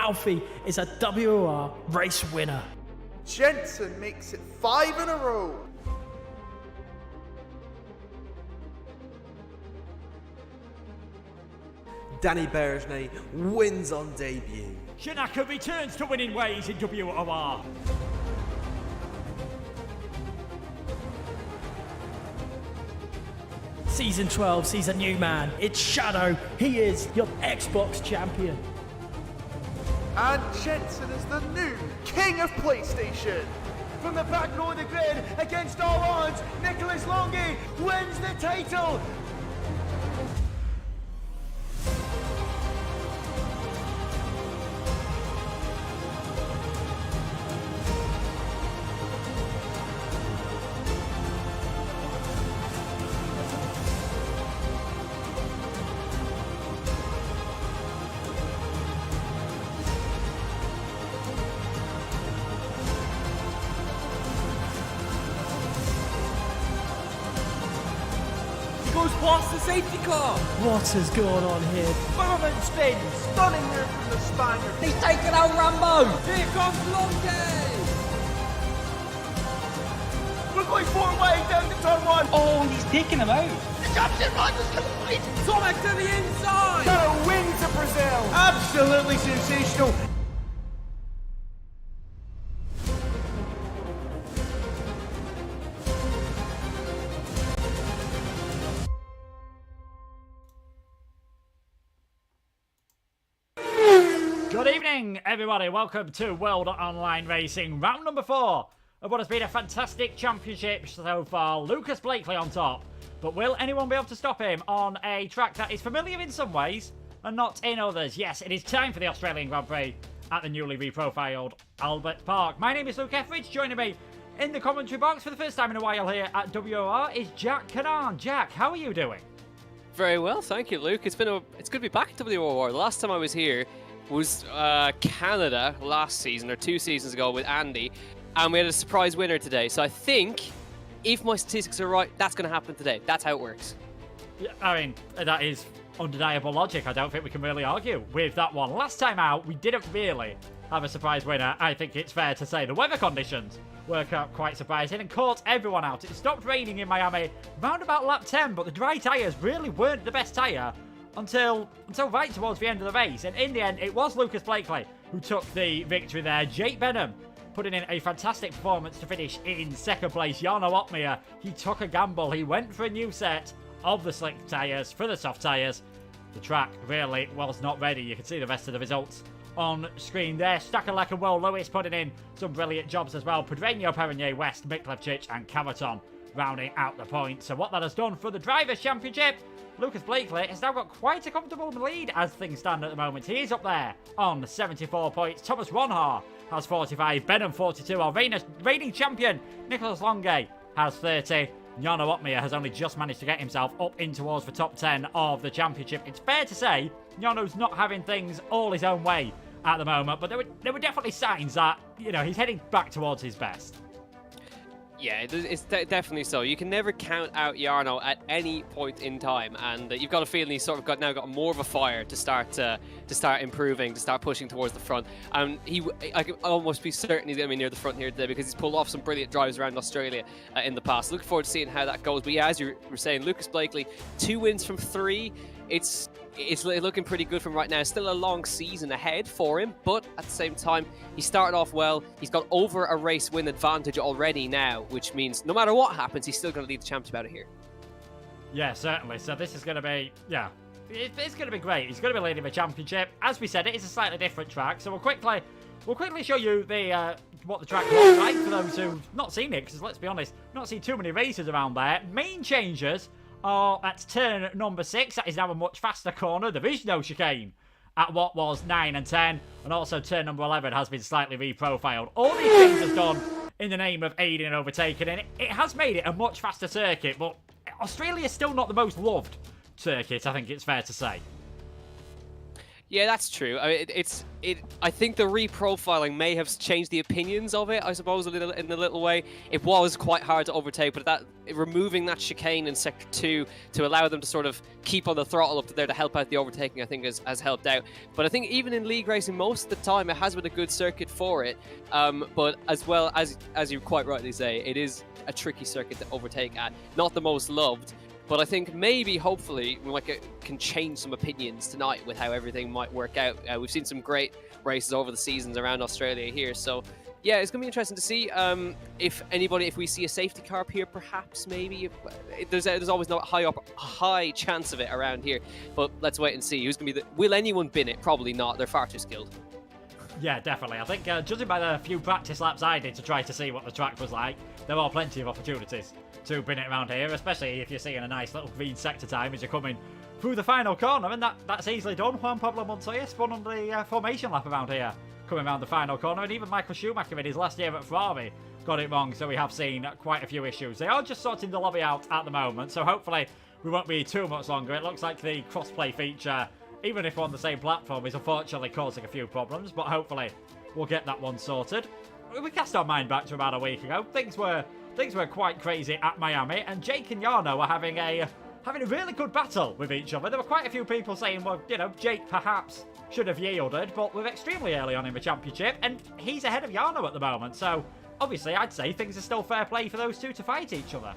Alfie is a WOR race winner. Jensen makes it 5 in a row. Danny Bergenay wins on debut. Shanaka returns to winning ways in WOR. Season 12 sees a new man. It's Shadow. He is your Xbox champion. And Jensen is the new king of PlayStation. From the back row of the grid, against all odds, Nicholas Longy wins the title. Goes past the safety car. What has gone on here? Bourbon spins. Stunning move from the Spaniard. He's taken out Rambo. Here comes Longy. We're going 4 wide down to turn 1. Oh, and he's taking him out. Tomek to the inside. Shadow wins the Brazil. Absolutely sensational. Good evening, everybody. Welcome to World Online Racing, round number 4 of what has been a fantastic championship so far. Lucas Blakely on top. But will anyone be able to stop him on a track that is familiar in some ways and not in others? Yes, it is time for the Australian Grand Prix at the newly reprofiled Albert Park. My name is Luke Etheridge. Joining me in the commentary box for the first time in a while here at WOR is Jack Canaan. Jack, how are you doing? Very well, thank you, Luke. It's good to be back at WOR. The last time I was here was Canada last season, or 2 seasons ago, with Andy, and we had a surprise winner today. So I think, if my statistics are right, that's going to happen today. That's how it works. Yeah, I mean, that is undeniable logic. I don't think we can really argue with that one. Last time out, we didn't really have a surprise winner. I think it's fair to say the weather conditions were quite surprising and caught everyone out. It stopped raining in Miami round about lap 10, but the dry tyres really weren't the best tyre until right towards the end of the race. And in the end, it was Lucas Blakely who took the victory there. Jake Benham putting in a fantastic performance to finish in second place. Jarno Opmeer, he took a gamble. He went for a new set of the slick tyres for the soft tyres. The track really was not ready. You can see the rest of the results on screen there. Stakalek and Will Lewis putting in some brilliant jobs as well. Pedreño, Perigny, West, Miklevcic and Cavaton rounding out the points. So what that has done for the Drivers' Championship, Lucas Blakely has now got quite a comfortable lead as things stand at the moment. He is up there on 74 points. Thomas Ronhaar has 45, Benham 42. Our reigning champion, Nicholas Longy, has 30. Jarno Opmeer has only just managed to get himself up in towards the top 10 of the championship. It's fair to say Jarno's not having things all his own way at the moment, but there were definitely signs that, you know, he's heading back towards his best. Yeah, it's definitely so. You can never count out Jarno at any point in time, and you've got a feeling he's sort of now got more of a fire to start improving, to start pushing towards the front. And I can almost be certain he's going to be near the front here today because he's pulled off some brilliant drives around Australia in the past. Looking forward to seeing how that goes. But yeah, as you were saying, Lucas Blakely, 2 wins from 3. It's looking pretty good from right now. Still a long season ahead for him, but at the same time, he started off well. He's got over a race win advantage already now, which means no matter what happens, he's still going to lead the championship out of here. Yeah, certainly. So this is going to be, it's going to be great. He's going to be leading the championship. As we said, it is a slightly different track, so we'll quickly show you what the track looks like for those who've not seen it, because let's be honest, not seen too many races around there. Main changes are at turn number 6. That is now a much faster corner. There is no chicane at what was 9 and 10. And also turn number 11 has been slightly reprofiled. All these things have done in the name of aiding and overtaking. And it has made it a much faster circuit. But Australia is still not the most loved circuit, I think it's fair to say. Yeah, that's true. I mean, I think the reprofiling may have changed the opinions of it. I suppose in a little way. It was quite hard to overtake, but removing that chicane in Sector 2 to allow them to sort of keep on the throttle up there to help out the overtaking, I think has helped out. But I think even in league racing, most of the time it has been a good circuit for it. But as well as you quite rightly say, it is a tricky circuit to overtake at. Not the most loved. But I think maybe, hopefully, we can change some opinions tonight with how everything might work out. We've seen some great races over the seasons around Australia here. So, yeah, it's going to be interesting to see if we see a safety car up here, perhaps, maybe. There's always no high chance of it around here. But let's wait and see. Who's going to be will anyone bin it? Probably not. They're far too skilled. Yeah, definitely. I think, judging by the few practice laps I did to try to see what the track was like, there are plenty of opportunities to bin it around here, especially if you're seeing a nice little green sector time as you're coming through the final corner, and that's easily done. Juan Pablo Montoya spun on the formation lap around here, coming around the final corner, and even Michael Schumacher in his last year at Ferrari got it wrong, so we have seen quite a few issues. They are just sorting the lobby out at the moment, so hopefully we won't be too much longer. It looks like the crossplay feature, even if we're on the same platform, is unfortunately causing a few problems, but hopefully we'll get that one sorted. We cast our mind back to about a week ago. Things were quite crazy at Miami, and Jake and Jarno were having a really good battle with each other. There were quite a few people saying, well, Jake perhaps should have yielded, but we're extremely early on in the championship, and he's ahead of Jarno at the moment. So obviously, I'd say things are still fair play for those two to fight each other.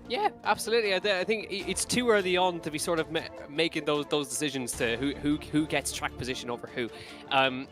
Yeah, absolutely. I think it's too early on to be sort of making those decisions to who gets track position over who.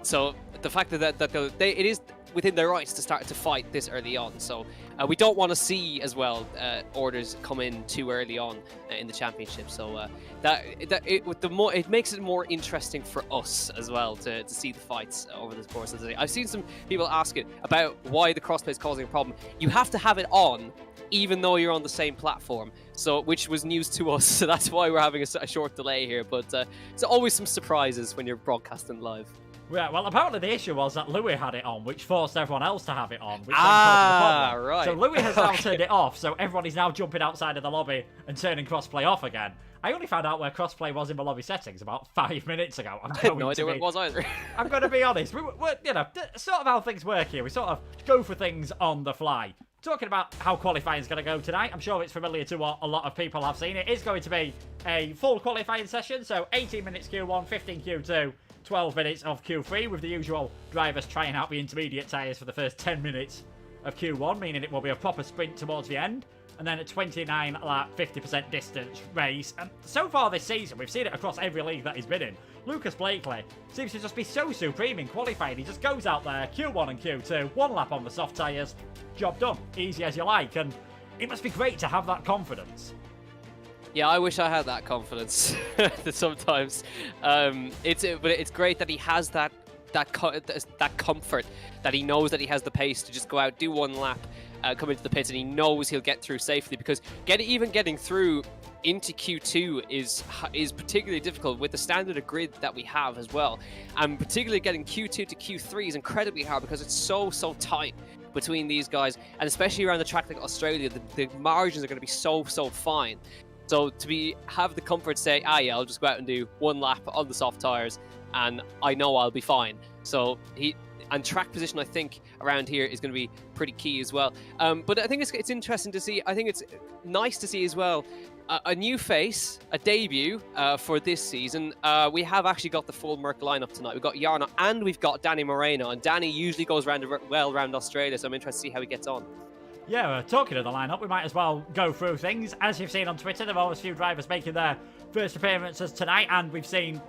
So the fact that it is within their rights to start to fight this early on. So we don't want to see as well orders come in too early on in the championship. So it makes it more interesting for us as well to see the fights over the course of the day. I've seen some people ask it about why the crossplay is causing a problem. You have to have it on even though you're on the same platform, so which was news to us, so that's why we're having a short delay here, but there's always some surprises when you're broadcasting live. Yeah, well, apparently the issue was that Louis had it on, which forced everyone else to have it on, which then caused the problem. Right. So Louis has now turned it off, so everyone is now jumping outside of the lobby and turning crossplay off again. I only found out where crossplay was in the lobby settings about 5 minutes ago. I had no idea where it was either. I'm going to be honest. We're sort of how things work here. We sort of go for things on the fly. Talking about how qualifying is going to go tonight, I'm sure it's familiar to what a lot of people have seen. It is going to be a full qualifying session, so 18 minutes Q1, 15 Q2, 12 minutes of Q3, with the usual drivers trying out the intermediate tyres for the first 10 minutes of Q1, meaning it will be a proper sprint towards the end, and then a 29 lap, 50% distance race. And so far this season, we've seen it across every league that he's been in. Lucas Blakely seems to just be so supreme in qualifying. He just goes out there, Q1 and Q2, one lap on the soft tyres, job done, easy as you like, and it must be great to have that confidence. Yeah, I wish I had that confidence sometimes. But it's great that he has that comfort, that he knows that he has the pace to just go out, do one lap, come into the pits, and he knows he'll get through safely, because even getting through into Q2 is particularly difficult with the standard of grid that we have as well, and particularly getting Q2 to Q3 is incredibly hard because it's so tight between these guys, and especially around the track like Australia, the margins are going to be so fine. So to have the comfort to say, yeah, I'll just go out and do one lap on the soft tires and I know I'll be fine. So and track position, I think, around here is going to be pretty key as well. But I think it's interesting to see. I think it's nice to see as well a new face, a debut for this season. We have actually got the full Merc lineup tonight. We've got Jarno and we've got Danny Moreno. And Danny usually goes around Australia, so I'm interested to see how he gets on. Yeah, talking of the lineup, we might as well go through things. As you've seen on Twitter, there are a few drivers making their first appearances tonight, and we've seen,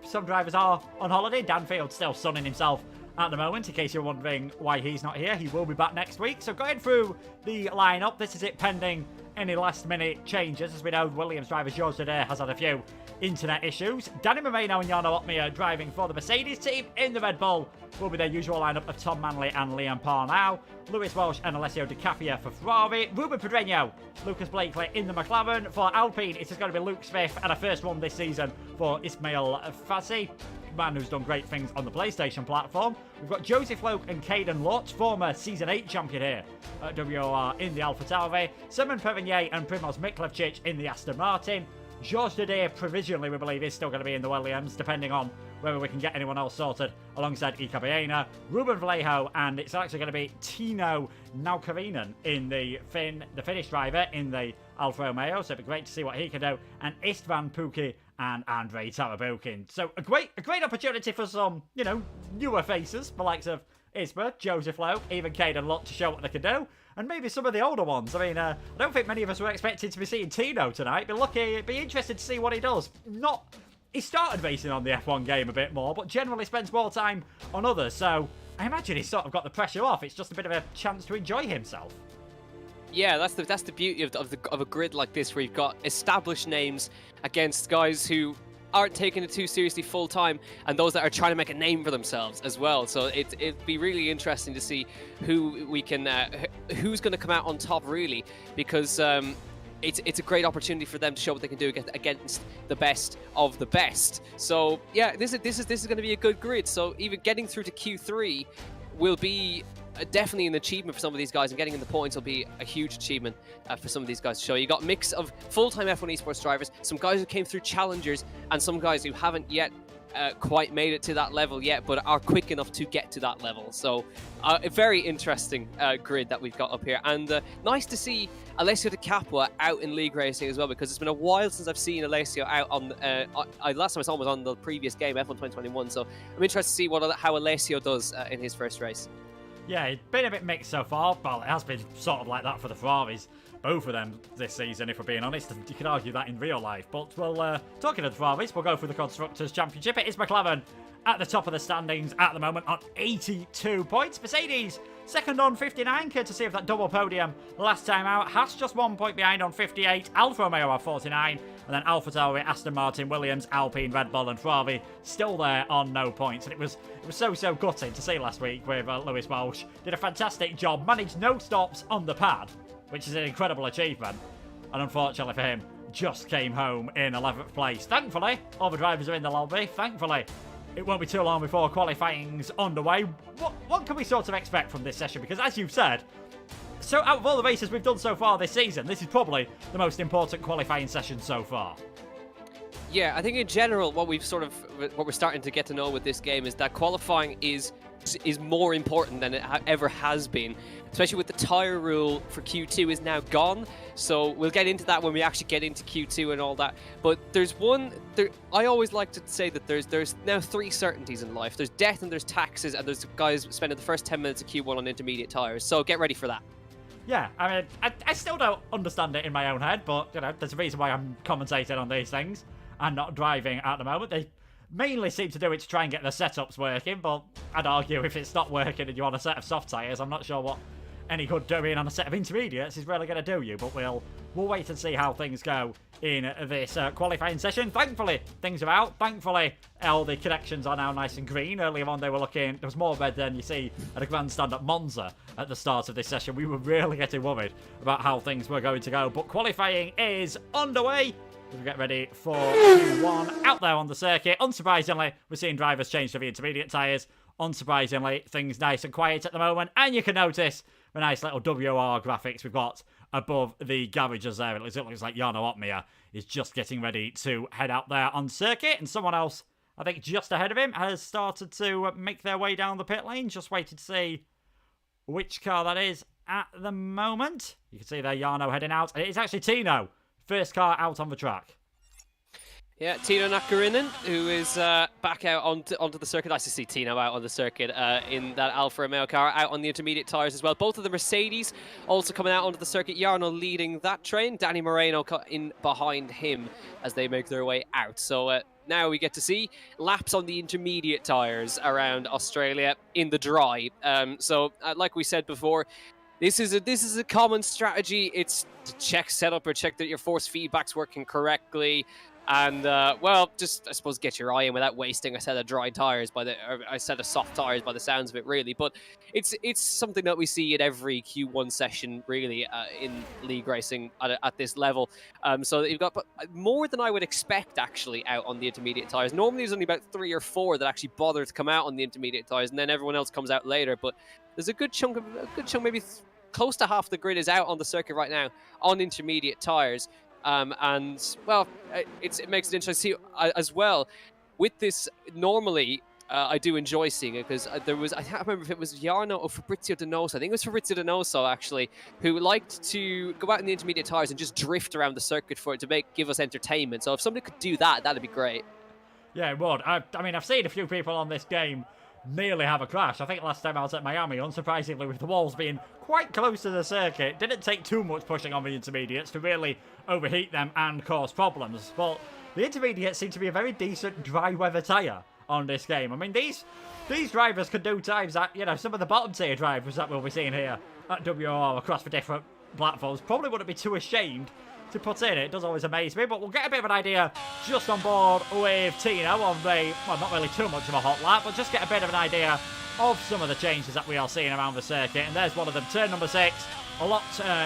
some drivers are on holiday. Dan Field's still sunning himself at the moment, in case you're wondering why he's not here. He will be back next week. So going through the lineup, this is it pending any last-minute changes. As we know, Williams driver George Dadair has had a few internet issues. Danny Moreno and Jarno Opmeer driving for the Mercedes team. In the Red Bull will be their usual lineup of Tom Manley and Liam Parnell, Lewis Welsh and Alessio Di Capia for Ferrari, Ruben Pedreño, Lucas Blakely in the McLaren. For Alpine, it is going to be Luke Smith, and a first one this season for Ismail Fassi, man who's done great things on the PlayStation platform. We've got Joseph Loke and Caden Lutz, former Season 8 champion here at WOR in the Alfa Tauri, Simon Perignier and Primoz Miklevcic in the Aston Martin, George Dade, provisionally, we believe, is still going to be in the Williams, depending on whether we can get anyone else sorted alongside Ika Baena, Ruben Vallejo, and it's actually going to be Tino Naukarinen in the Finnish driver in the Alfa Romeo, so it'd be great to see what he can do, and Istvan Pukki and Andrei Tarabukin. So a great opportunity for some, you know, newer faces, the likes of Isma, Joseph Lowe, even Caden Lott to show what they can do, and maybe some of the older ones. I mean, I don't think many of us were expecting to be seeing Tino tonight, but be interested to see what he does. He started racing on the F1 game a bit more, but generally spends more time on others, so I imagine he's sort of got the pressure off. It's just a bit of a chance to enjoy himself. Yeah, that's the beauty of a grid like this, where you've got established names against guys who aren't taking it too seriously full time, and those that are trying to make a name for themselves as well. So it'd be really interesting to see who we can, who's going to come out on top, really, because it's a great opportunity for them to show what they can do against the best of the best. So yeah, this is going to be a good grid. So even getting through to Q3 will be definitely an achievement for some of these guys, and getting in the points will be a huge achievement for some of these guys to show. You got a mix of full-time F1 esports drivers, some guys who came through challengers, and some guys who haven't yet quite made it to that level yet, but are quick enough to get to that level. So a very interesting grid that we've got up here, and nice to see Alessio De Capua out in league racing as well, because it's been a while since I've seen Alessio out on last time I saw him was on the previous game, F1 2021, so I'm interested to see how Alessio does in his first race. Yeah, it's been a bit mixed so far, but it has been sort of like that for the Ferraris, both of them this season, if we're being honest, and you can argue that in real life. But we'll, talking of the Ferraris, we'll go through the Constructors' Championship. It is McLaren at the top of the standings at the moment on 82 points. Mercedes second on 59, courtesy of that double podium last time out. Haas just 1 point behind on 58. Alfa Romeo are 49. And then AlphaTauri, Aston Martin, Williams, Alpine, Red Bull and Ferrari still there on no points. And it was so gutting to see last week with Lewis Walsh. Did a fantastic job, managed no stops on the pad, which is an incredible achievement. And unfortunately for him, just came home in 11th place. Thankfully, all the drivers are in the lobby. Thankfully, it won't be too long before qualifying's underway. What can we sort of expect from this session? Because as you've said, so out of all the races we've done so far this season, this is probably the most important qualifying session so far. Yeah, I think in general, what we're starting to get to know with this game is that qualifying is more important than it ever has been, especially with the tyre rule for Q2 is now gone. So we'll get into that when we actually get into Q2 and all that. But I always like to say that there's now 3 certainties in life. There's death, and there's taxes, and there's guys spending the first 10 minutes of Q1 on intermediate tyres. So get ready for that. Yeah, I mean, I still don't understand it in my own head, but, you know, there's a reason why I'm commentating on these things and not driving at the moment. They mainly seem to do it to try and get the setups working, but I'd argue if it's not working and you're on a set of soft tyres, I'm not sure what any good doing on a set of intermediates is really going to do you, but we'll wait and see how things go in this qualifying session. Thankfully, things are out. Thankfully, all the connections are now nice and green. Earlier on, they were looking, there was more red than you see at a grandstand at Monza at the start of this session. We were really getting worried about how things were going to go, but qualifying is underway. We'll get ready for Q1 out there on the circuit. Unsurprisingly, we're seeing drivers change to the intermediate tyres. Unsurprisingly, things nice and quiet at the moment, and you can notice the nice little WOR graphics we've got above the garages there. It looks like Jarno Opmeer is just getting ready to head out there on circuit, and someone else, I think just ahead of him, has started to make their way down the pit lane. Just waited to see which car that is at the moment. You can see there Jarno heading out, and it is actually Tino, first car out on the track. Yeah, Tino Nakarinen, who is back out onto the circuit. Nice to see Tino out on the circuit in that Alfa Romeo car, out on the intermediate tyres as well. Both of the Mercedes also coming out onto the circuit. Jarno leading that train. Danny Moreno in behind him as they make their way out. So now we get to see laps on the intermediate tyres around Australia in the dry. So like we said before, this is a common strategy. It's to check setup or check that your force feedback's working correctly. And, well, just, I suppose, get your eye in without wasting a set of dry tyres or a set of soft tyres by the sounds of it, really. But it's something that we see at every Q1 session, really, in league racing at this level. So you've got more than I would expect, actually, out on the intermediate tyres. Normally, there's only about 3 or 4 that actually bother to come out on the intermediate tyres, and then everyone else comes out later. But there's a good chunk, maybe close to half the grid is out on the circuit right now on intermediate tyres. And well, it makes it interesting as well. With this, normally I do enjoy seeing it because there was, I can't remember if it was Jarno or Fabrizio Donoso. I think it was Fabrizio Donoso actually, who liked to go out in the intermediate tires and just drift around the circuit for it to give us entertainment. So if somebody could do that, that'd be great. Yeah, it would. I mean, I've seen a few people on this game nearly have a crash. I think last time I was at Miami, unsurprisingly, with the walls being quite close to the circuit, didn't take too much pushing on the intermediates to really overheat them and cause problems. But the intermediates seem to be a very decent dry weather tyre on this game. I mean, these drivers could do times that, you know, some of the bottom tier drivers that we'll be seeing here at WOR across the different platforms probably wouldn't be too ashamed to put in. It does always amaze me, but we'll get a bit of an idea just on board with Tino on the, well, not really too much of a hot lap, but just get a bit of an idea of some of the changes that we are seeing around the circuit. And there's one of them, turn number 6, a lot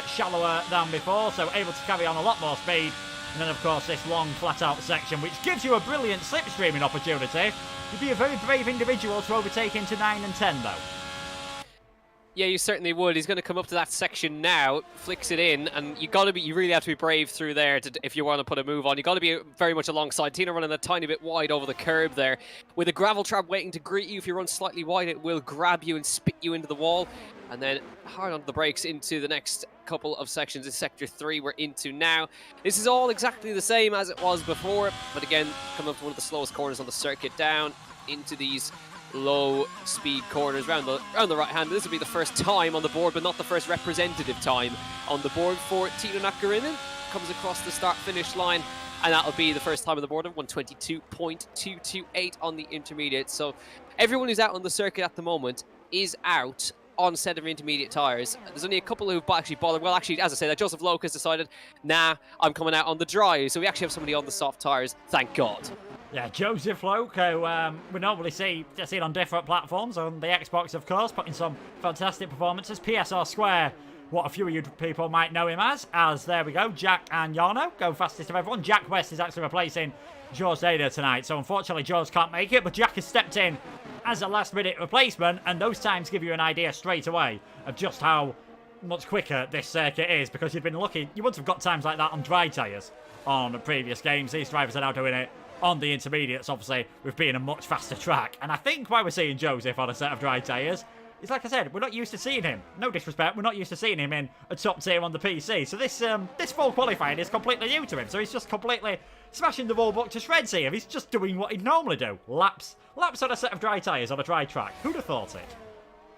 shallower than before, so able to carry on a lot more speed. And then, of course, this long flat-out section, which gives you a brilliant slipstreaming opportunity. You'd be a very brave individual to overtake into 9 and 10, though. Yeah, you certainly would. He's going to come up to that section now, flicks it in, and you really have to be brave through there if you want to put a move on. You got to be very much alongside. Tino running a tiny bit wide over the curb there, with a gravel trap waiting to greet you. If you run slightly wide, it will grab you and spit you into the wall, and then hard onto the brakes into the next couple of sections. In sector 3 we're into now. This is all exactly the same as it was before, but again, coming up to one of the slowest corners on the circuit, down into these low speed corners around the right hand. This will be the first time on the board, but not the first representative time on the board for Tino Nakarinen. Comes across the start finish line, and that'll be the first time on the board of 122.228 on the intermediate. So everyone who's out on the circuit at the moment is out on set of intermediate tires. There's only a couple who've actually bothered. Well, actually, as I said, Joseph Loke has decided, nah, I'm coming out on the dry. So we actually have somebody on the soft tires, thank God. Yeah, Joseph Loke, who we normally see on different platforms, on the Xbox, of course, putting some fantastic performances. PSR Square, what a few of you people might know him as there we go, Jack and Jarno go fastest of everyone. Jack West is actually replacing George Dada tonight, so unfortunately George can't make it, but Jack has stepped in as a last-minute replacement, and those times give you an idea straight away of just how much quicker this circuit is, because you've been lucky. You wouldn't have got times like that on dry tyres on the previous games. These drivers are now doing it on the intermediates, obviously, with being a much faster track. And I think why we're seeing Joseph on a set of dry tyres is, like I said, we're not used to seeing him. No disrespect, we're not used to seeing him in a top tier on the PC. So this full qualifying is completely new to him. So he's just completely smashing the rule book to shreds here. He's just doing what he'd normally do. Laps on a set of dry tyres on a dry track. Who'd have thought it?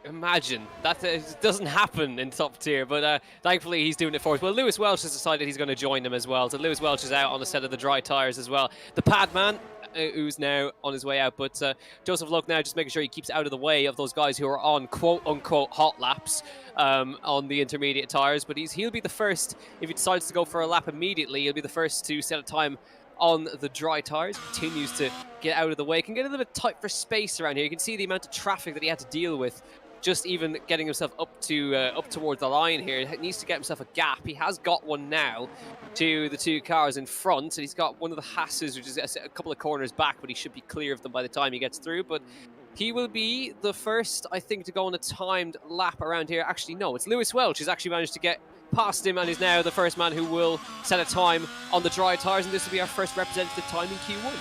Imagine. That doesn't happen in top tier, but thankfully he's doing it for us. Well, Lewis Welch has decided he's going to join them as well. So Lewis Welch is out on a set of the dry tyres as well. The pad man, who's now on his way out, but Joseph Loke now just making sure he keeps out of the way of those guys who are on quote-unquote hot laps on the intermediate tyres. But he'll be the first, if he decides to go for a lap immediately, he'll be the first to set a time on the dry tyres. Continues to get out of the way. Can get a little bit tight for space around here. You can see the amount of traffic that he had to deal with just even getting himself up towards the line here. He needs to get himself a gap. He has got one now to the two cars in front, and he's got one of the Hasses, which is a couple of corners back, but he should be clear of them by the time he gets through. But he will be the first, I think, to go on a timed lap around here. Actually, no, it's Lewis Welch who's actually managed to get past him and is now the first man who will set a time on the dry tyres, and this will be our first representative time in Q1.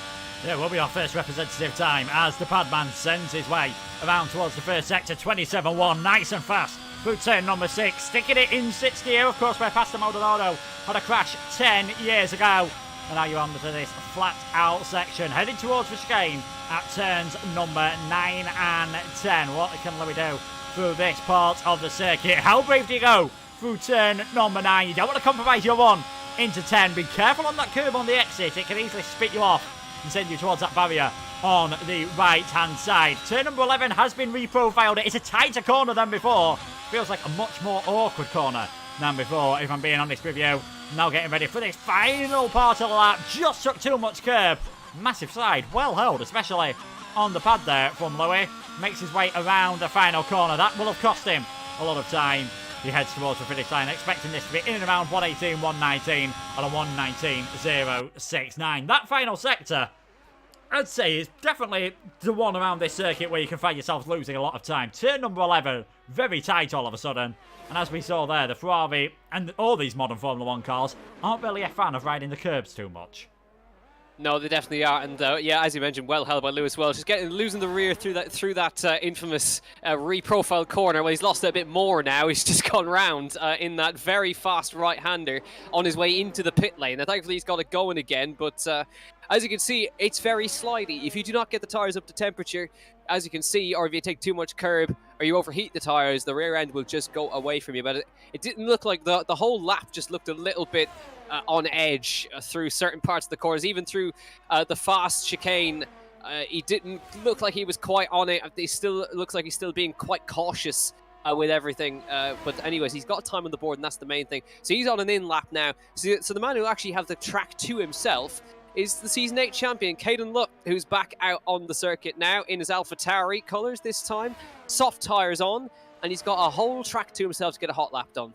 Yeah, it will be our first representative time as the Padman sends his way around towards the first sector. 27-1, nice and fast through turn number 6, sticking it in 6th gear, of course, where Pastor Maldonado had a crash 10 years ago. And now you're on to this flat out section, heading towards the chicane at turns number 9 and 10. What can Louis do through this part of the circuit? How brave do you go through turn number 9? You don't want to compromise your run into 10. Be careful on that curb on the exit, it can easily spit you off and send you towards that barrier on the right-hand side. Turn number 11 has been reprofiled. It is a tighter corner than before. Feels like a much more awkward corner than before, if I'm being honest with you. Now getting ready for this final part of the lap. Just took too much curb. Massive slide. Well held, especially on the pad there from Louis. Makes his way around the final corner. That will have cost him a lot of time. He heads towards the finish line, expecting this to be in and around 118, 119 and a 119.069. That final sector I'd say it's definitely the one around this circuit where you can find yourself losing a lot of time. Turn number 11, very tight all of a sudden. And as we saw there, the Ferrari and all these modern Formula 1 cars aren't really a fan of riding the curbs too much. No, they definitely are, and yeah, as you mentioned, well held by Lewis Welch. He's losing the rear through that infamous reprofiled corner. Well, he's lost it a bit more now. He's just gone round in that very fast right-hander on his way into the pit lane. Now, thankfully, he's got it going again, but as you can see, it's very slidey. If you do not get the tyres up to temperature, as you can see, or if you take too much curb or you overheat the tyres, the rear end will just go away from you. But it didn't look like the whole lap just looked a little bit on edge through certain parts of the corners, even through the fast chicane. He didn't look like he was quite on it. He still looks like he's still being quite cautious with everything. But anyways, he's got time on the board, and that's the main thing. So he's on an in lap now. So the man who actually has the track to himself is the Season 8 champion, Caden Lutt, who's back out on the circuit now in his AlphaTauri colours this time. Soft tyres on, and he's got a whole track to himself to get a hot lap done.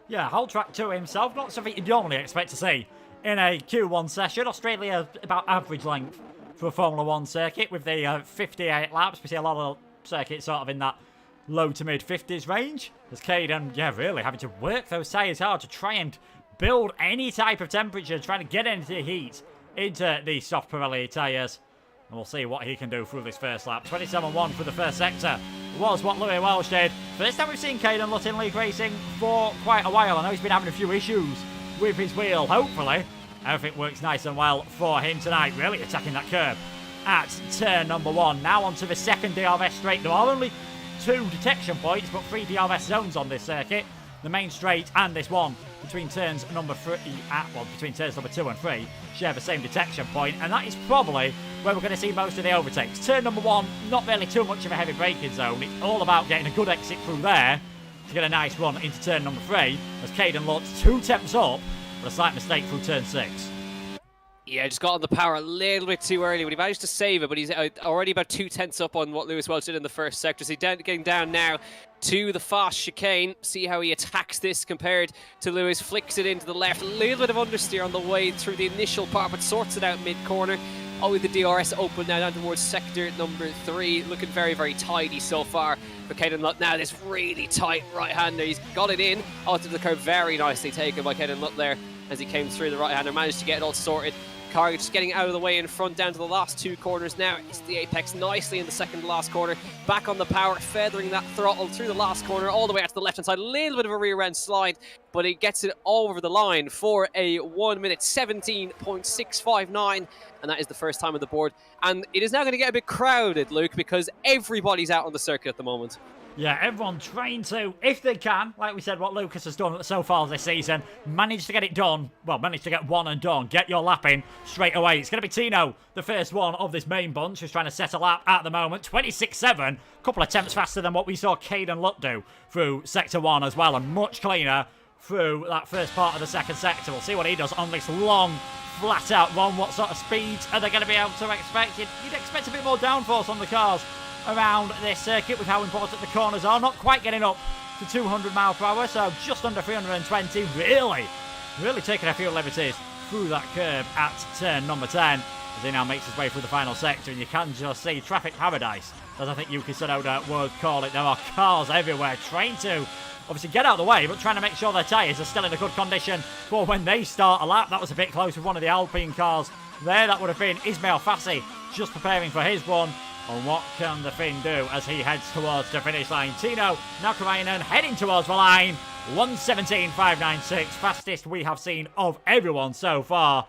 Yeah, whole track to himself. Not something you'd normally expect to see in a Q1 session. Australia, about average length for a Formula 1 circuit with the 58 laps. We see a lot of circuits sort of in that low to mid 50s range. As Caden, yeah, really having to work those tyres hard to try and build any type of temperature, trying to get into the heat into the soft Pirelli tyres. And we'll see what he can do through this first lap. 27.1 for the first sector was what Lewis Welch did. First time we've seen Caden Lutt in league racing for quite a while. I know he's been having a few issues with his wheel. Hopefully, everything works nice and well for him tonight. Really attacking that curb at turn number 1. Now onto the second DRS straight. There are only 2 detection points, but 3 DRS zones on this circuit. The main straight and this one between turns number 3 between turns number 2 and 3 share the same detection point, and that is probably where we're going to see most of the overtakes. Turn number 1, not really too much of a heavy braking zone. It's all about getting a good exit through there to get a nice run into turn number 3 as Caden Lutt's 2 temps up, but a slight mistake through turn 6. Yeah, just got on the power a little bit too early, but he managed to save it. But he's already about 2 tenths up on what Lewis Welch did in the first sector. So he's getting down now to the fast chicane. See how he attacks this compared to Lewis. Flicks it into the left. A little bit of understeer on the way through the initial part, but sorts it out mid-corner. Oh, with the DRS open now down towards sector number 3. Looking very, very tidy so far for Caden Lutt. Now this really tight right-hander. He's got it in onto the curve. Very nicely taken by Caden Lutt there as he came through the right-hander. Managed to get it all sorted. Car just getting out of the way in front down to the last 2 corners now. It's the apex nicely in the second to last corner. Back on the power, feathering that throttle through the last corner all the way out to the left-hand side. A little bit of a rear end slide, but he gets it all over the line for a 1 minute 17.659. And that is the first time on the board. And it is now going to get a bit crowded, Luke, because everybody's out on the circuit at the moment. Yeah, everyone trying to, if they can, like we said, what Lucas has done so far this season, managed to get it done. Well, managed to get one and done. Get your lap in straight away. It's going to be Tino, the first one of this main bunch, who's trying to set a lap at the moment. 26.7, a couple of attempts faster than what we saw Caden Lutt do through Sector 1 as well, and much cleaner through that first part of the second sector. We'll see what he does on this long, flat-out run. What sort of speeds are they going to be able to expect? You'd expect a bit more downforce on the cars around this circuit with how important the corners are. Not quite getting up to 200 miles per hour, so just under 320. Really taking a few liberties through that curve at turn number 10 as he now makes his way through the final sector, and you can just see traffic paradise, as I think Yuki Tsunoda would call it. There are cars everywhere trying to obviously get out of the way, but trying to make sure their tyres are still in a good condition for when they start a lap. That was a bit close with one of the Alpine cars there. That would have been Ismail Fassi just preparing for his run. And what can the Finn do as he heads towards the finish line? Tino Nakarainen heading towards the line. 1:17.596, fastest we have seen of everyone so far.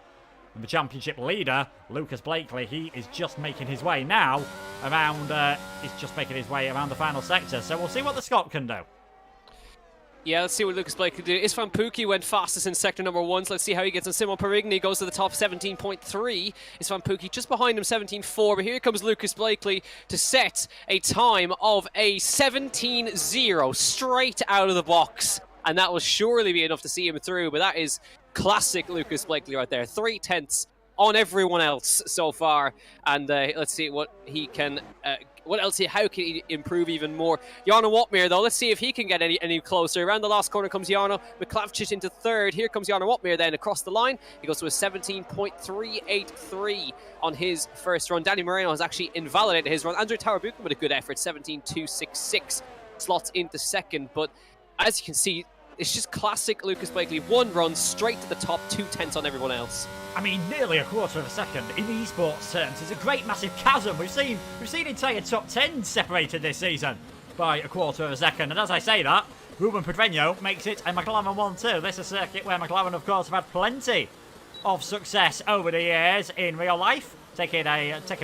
And the championship leader, Lucas Blakely, he is just making his way now around. He's just making his way around the final sector. So we'll see what the Scot can do. Yeah, let's see what Lucas Blake can do. Istvan Pukki went fastest in sector number 1, so let's see how he gets on. Simon Perigny goes to the top, 17.3. Istvan Pukki just behind him, 17.4. But here comes Lucas Blakely to set a time of a 17.0 straight out of the box. And that will surely be enough to see him through. But that is classic Lucas Blakely right there. 3 tenths on everyone else so far. And let's see what he can what else? How can he improve even more? Jarno Wotmir, though, let's see if he can get any closer. Around the last corner comes Jarno Miklavčić into third. Here comes Jarno Wotmir then across the line. He goes to a 17.383 on his first run. Danny Moreno has actually invalidated his run. Andrew Tarabukin with a good effort, 17.266, slots into second. But as you can see, it's just classic Lucas Blakely. One run straight to the top, 2/10 on everyone else. I mean, nearly a quarter of a second in esports terms is a great massive chasm. We've seen entire top 10 separated this season by a quarter of a second. And as I say that, Ruben Pedreño makes it a McLaren 1-2. This is a circuit where McLaren, of course, have had plenty of success over the years in real life, taking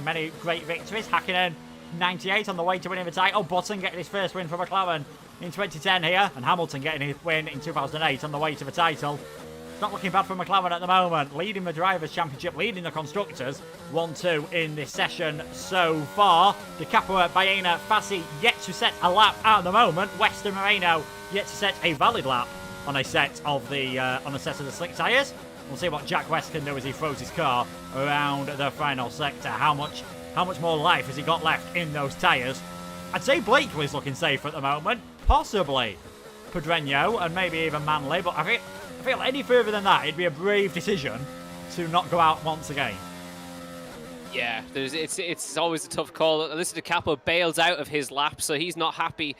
many great victories. Hakkinen 98 on the way to winning the title. Button getting his first win for McLaren in 2010 here, and Hamilton getting his win in 2008 on the way to the title. It's not looking bad for McLaren at the moment, leading the Drivers' Championship, leading the Constructors 1-2 in this session so far. De Capua, Baena, Fassi yet to set a lap at the moment. Western Moreno yet to set a valid lap on a set of the slick tyres. We'll see what Jack West can do as he throws his car around the final sector. How much more life has he got left in those tyres? I'd say Blakely's looking safe at the moment. Possibly Pedreño and maybe even Manley, but I feel any further than that, it'd be a brave decision to not go out once again. Yeah, it's always a tough call. Alyssa De Capo bails out of his lap, so he's not happy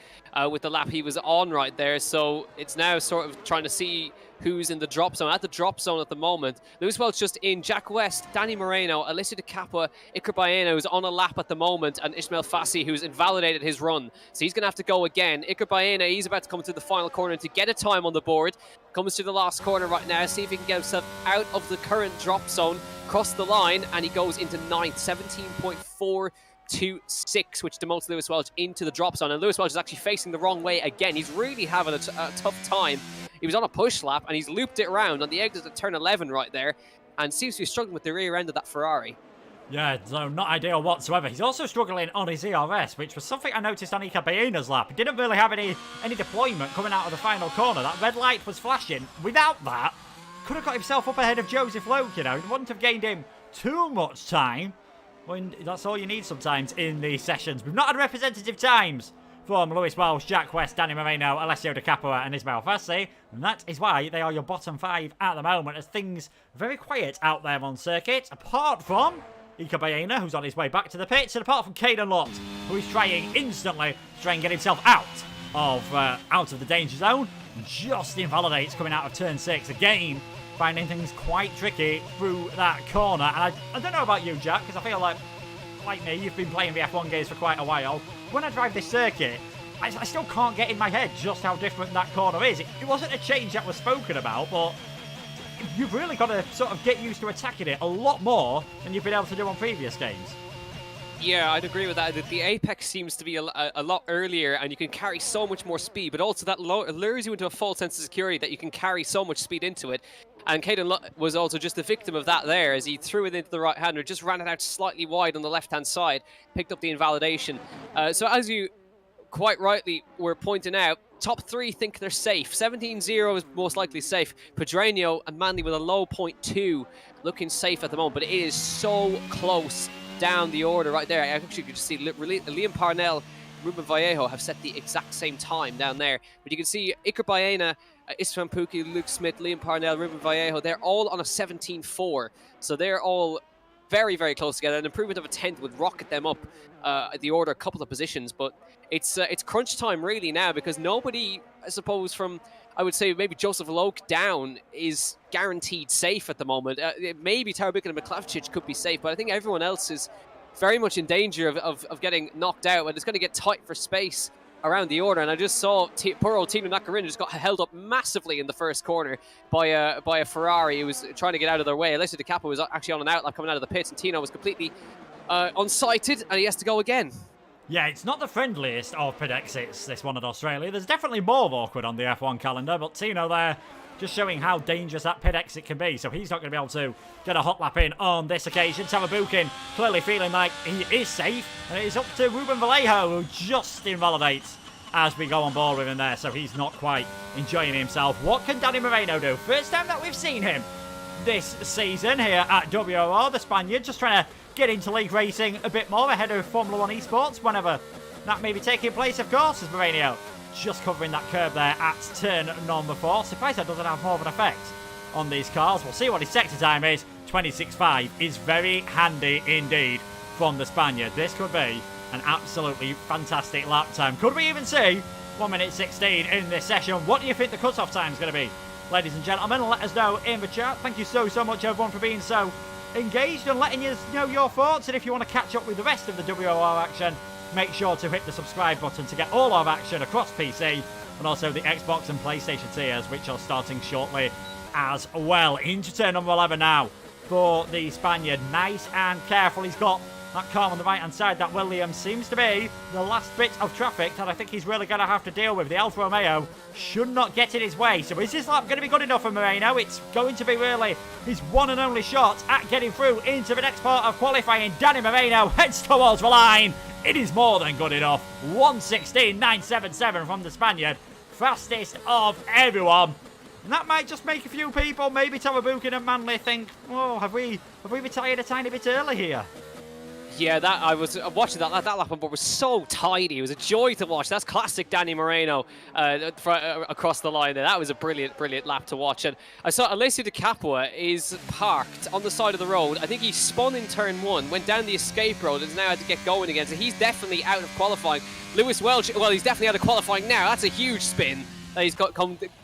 with the lap he was on right there. So it's now sort of trying to see who's in the drop zone. At the drop zone at the moment, Lewis Welch just in, Jack West, Danny Moreno, Alyssa De Capua, Iker Baena, who's on a lap at the moment, and Ismail Fassi, who's invalidated his run. So he's going to have to go again. Iker Baena, he's about to come to the final corner to get a time on the board. Comes to the last corner right now, see if he can get himself out of the current drop zone, cross the line, and he goes into ninth, 17.426, which demotes Lewis Welch into the drop zone. And Lewis Welch is actually facing the wrong way again. He's really having a tough time. He was on a push lap, and he's looped it around on the exit at turn 11 right there, and seems to be struggling with the rear end of that Ferrari. Yeah, so not ideal whatsoever. He's also struggling on his ERS, which was something I noticed on Iker Baena's lap. He didn't really have any deployment coming out of the final corner. That red light was flashing. Without that, could have got himself up ahead of Joseph Loke, you know. It wouldn't have gained him too much time. When that's all you need sometimes in these sessions. We've not had representative times from Lewis Welch, Jack West, Danny Moreno, Alessio De Capua and Ismail Fassi. And that is why they are your bottom 5 at the moment, as things are very quiet out there on circuit, apart from Iker Baena, who's on his way back to the pits, and apart from Caden Lott, who is trying instantly to try and get himself out of the danger zone. Just invalidates coming out of turn 6 again, finding things quite tricky through that corner. And I don't know about you, Jack, because I feel like me, you've been playing the F1 games for quite a while. When I drive this circuit, I still can't get in my head just how different that corner is. It wasn't a change that was spoken about, but you've really got to sort of get used to attacking it a lot more than you've been able to do on previous games. Yeah, I'd agree with that. The apex seems to be a lot earlier, and you can carry so much more speed, but also that lures you into a false sense of security that you can carry so much speed into it. And Caden was also just the victim of that there, as he threw it into the right-hander, just ran it out slightly wide on the left-hand side, picked up the invalidation. So as you quite rightly were pointing out, top 3 think they're safe. 17-0 is most likely safe. Pedreño and Manley with a low 0.2 looking safe at the moment, but it is so close down the order right there. I actually could just see Liam Parnell, Ruben Vallejo have set the exact same time down there. But you can see Iker Baena, Istvan Pukki, Luke Smith, Liam Parnell, Ruben Vallejo, they're all on a 17.4. So they're all very, very close together. An improvement of a 10th would rocket them up the order a couple of positions. But it's crunch time really now, because nobody, I suppose, from, I would say maybe Joseph Loke down, is guaranteed safe at the moment. Maybe Tarabukin and Miklavčić could be safe, but I think everyone else is very much in danger of getting knocked out, and it's going to get tight for space around the order. And I just saw poor old Tino Nakarina just got held up massively in the first corner by a Ferrari who was trying to get out of their way. Alessio De Capo was actually on an outlap coming out of the pits, and Tino was completely unsighted, and he has to go again. Yeah, it's not the friendliest of pit exits, this one at Australia. There's definitely more awkward on the F1 calendar, but Tino there just showing how dangerous that pit exit can be. So he's not going to be able to get a hot lap in on this occasion. Tarabukin clearly feeling like he is safe. And it is up to Ruben Vallejo, who just invalidates as we go on board with him there. So he's not quite enjoying himself. What can Danny Moreno do? First time that we've seen him this season here at WOR. The Spaniard just trying to get into league racing a bit more ahead of Formula 1 esports whenever that may be taking place, of course, as Moreno just covering that curb there at turn number 4. Surprised that doesn't have more of an effect on these cars. We'll see what his sector time is. 26.5 is very handy indeed from the Spaniard. This could be an absolutely fantastic lap time. Could we even see 1 minute 16 in this session? What do you think the cut-off time is going to be? Ladies and gentlemen, let us know in the chat. Thank you so much, everyone, for being so engaged and letting us know your thoughts. And if you want to catch up with the rest of the WOR action, make sure to hit the subscribe button to get all our action across PC and also the Xbox and PlayStation tiers, which are starting shortly as well. Into turn number 11 now for the Spaniard. Nice and careful. He's got that car on the right-hand side. That Williams seems to be the last bit of traffic that I think he's really going to have to deal with. The Alfa Romeo should not get in his way. So is this lap going to be good enough for Moreno? It's going to be really his one and only shot at getting through into the next part of qualifying. Danny Moreno heads towards the line. It is more than good enough. 1:16.977 from the Spaniard. Fastest of everyone. And that might just make a few people, maybe Tawabukin and Manley, think, oh, have we retired a tiny bit early here? Yeah, that I was watching that lap on board was so tidy. It was a joy to watch. That's classic Danny Moreno across the line there. That was a brilliant lap to watch. And I saw Alessio Di Capua is parked on the side of the road. I think he spun in turn 1, went down the escape road, and has now had to get going again. So he's definitely out of qualifying. Lewis Welch, well, he's definitely out of qualifying now. That's a huge spin that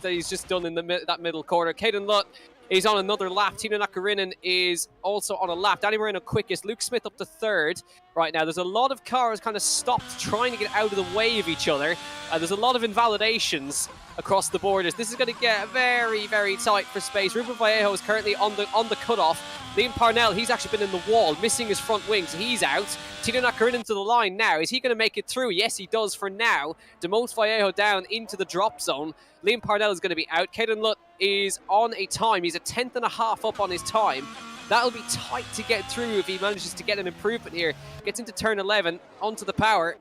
he's just done in that middle corner. Caden Lutt is on another lap. Tino Nakarinen is also on a lap. Danny Moreno quickest. Luke Smith up to 3rd right now. There's a lot of cars kind of stopped trying to get out of the way of each other. There's a lot of invalidations across the borders. This is going to get very, very tight for space. Ruben Vallejo is currently on the cutoff. Liam Parnell, he's actually been in the wall, missing his front wing, so he's out. Tino Nakarinen to the line now. Is he going to make it through? Yes, he does for now. Demote Vallejo down into the drop zone. Liam Parnell is going to be out. Caden Lutt is on a time. He's a 10th and a half up on his time. That'll be tight to get through if he manages to get an improvement here. Gets into turn 11, onto the power.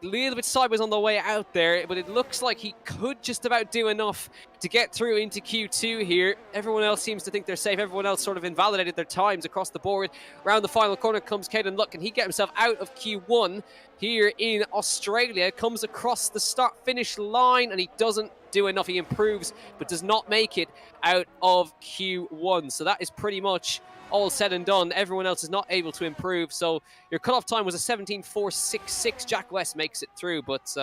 A little bit sideways on the way out there, but it looks like he could just about do enough to get through into Q2 here. Everyone else seems to think they're safe. Everyone else sort of invalidated their times across the board. Around the final corner comes Caden Lutt. Can he get himself out of Q1 here in Australia? Comes across the start-finish line, and he doesn't do enough. He improves, but does not make it out of Q1. So that is pretty much all said and done. Everyone else is not able to improve. So your cutoff time was a 17.466. Jack West makes it through, but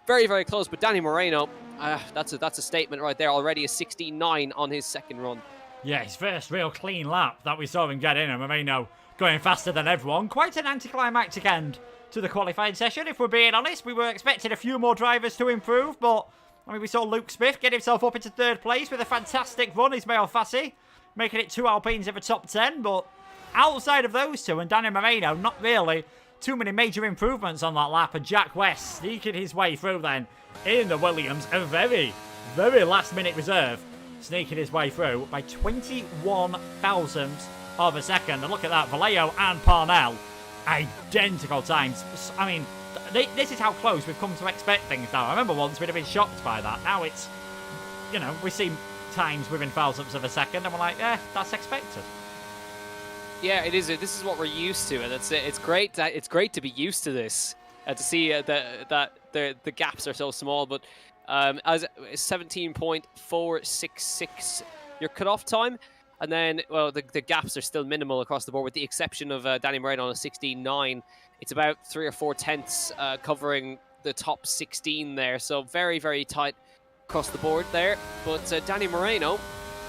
very, very close. But Danny Moreno, that's a statement right there. Already a 16.9 on his second run. Yeah, his first real clean lap that we saw him get in, and Moreno going faster than everyone. Quite an anticlimactic end to the qualifying session, if we're being honest. We were expecting a few more drivers to improve, but I mean, we saw Luke Smith get himself up into 3rd place with a fantastic run. Ismail Fassi making it 2 Alpines in the top 10, but outside of those two and Danny Moreno, not really too many major improvements on that lap. And Jack West sneaking his way through then in the Williams, a very, very last-minute reserve, sneaking his way through by 21 thousandths of a second. And look at that, Vallejo and Parnell, identical times. I mean, this is how close we've come to expect things now. I remember once we'd have been shocked by that. Now it's, you know, we see times within thousandths of a second, and we're like, that's expected. Yeah, it is. This is what we're used to, and it's great. It's great to be used to this, to see that the gaps are so small. But as 17.466 your cutoff time, and then well, the gaps are still minimal across the board, with the exception of Danny Moreno on a 16.9. It's about 3 or 4 tenths covering the top 16 there. So very, very tight across the board there. But Danny Moreno,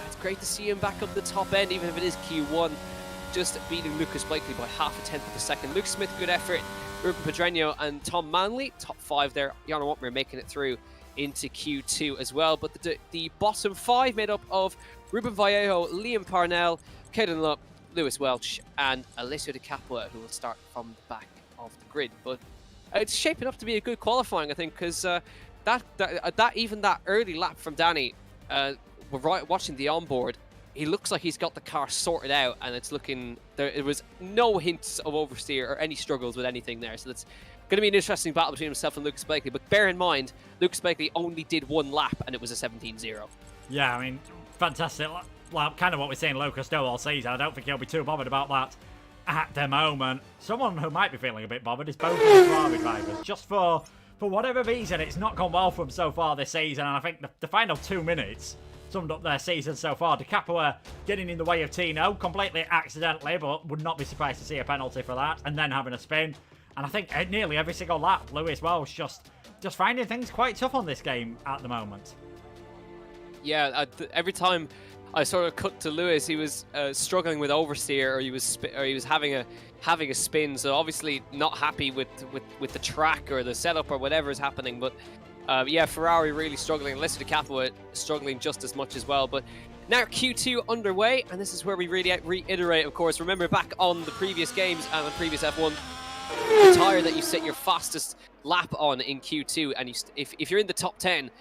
it's great to see him back up the top end, even if it is Q1. Just beating Lucas Blakely by 0.5 tenth of a second. Luke Smith, good effort. Ruben Pedreño and Tom Manley, top 5 there. Jan Watmer making it through into Q2 as well. But the bottom 5 made up of Ruben Vallejo, Liam Parnell, Caden Lutt, Lewis Welch, and Alessio Di Capua, who will start from the back of the grid. But it's shaping up to be a good qualifying, I think, because even that early lap from Danny, watching the onboard, he looks like he's got the car sorted out, and it's looking there was no hints of oversteer or any struggles with anything there. So that's going to be an interesting battle between himself and Lucas Blakely. But bear in mind, Lucas Blakely only did 1 lap, and it was a 17.0. Yeah, I mean, fantastic lap. Kind of what we're saying Lucas do all season. I don't think he'll be too bothered about that at the moment. Someone who might be feeling a bit bothered is both of the Ferrari drivers. Just for whatever reason, it's not gone well for them so far this season, and I think the final 2 minutes summed up their season so far. De Capua getting in the way of Tino, completely accidentally, but would not be surprised to see a penalty for that, and then having a spin. And I think nearly every single lap, Lewis Welsh just finding things quite tough on this game at the moment. Yeah, every time I sort of cut to Lewis, he was struggling with oversteer, or he was having a spin. So obviously not happy with the track or the setup or whatever is happening. But yeah, Ferrari really struggling. Lester De Capua struggling just as much as well. But now Q2 underway, and this is where we really reiterate, of course. Remember back on the previous games and the previous F1, the tyre that you set your fastest lap on in Q2, and if you're in the top 10,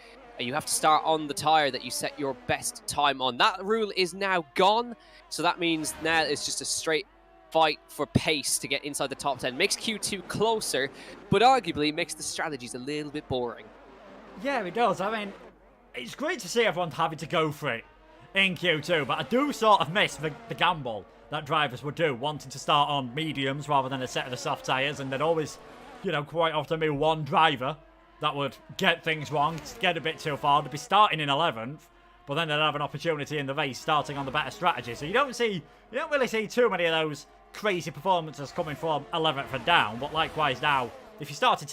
you have to start on the tyre that you set your best time on. That rule is now gone, so that means now it's just a straight fight for pace to get inside the top 10. Makes Q2 closer, but arguably makes the strategies a little bit boring. Yeah, it does. I mean, it's great to see everyone having to go for it in Q2, but I do sort of miss the gamble that drivers would do, wanting to start on mediums rather than a set of the soft tyres, and there'd always, you know, quite often be one driver that would get things wrong, get a bit too far, to be starting in 11th, but then they'd have an opportunity in the race starting on the better strategy. So you don't really see too many of those crazy performances coming from 11th and down, but likewise now, if you started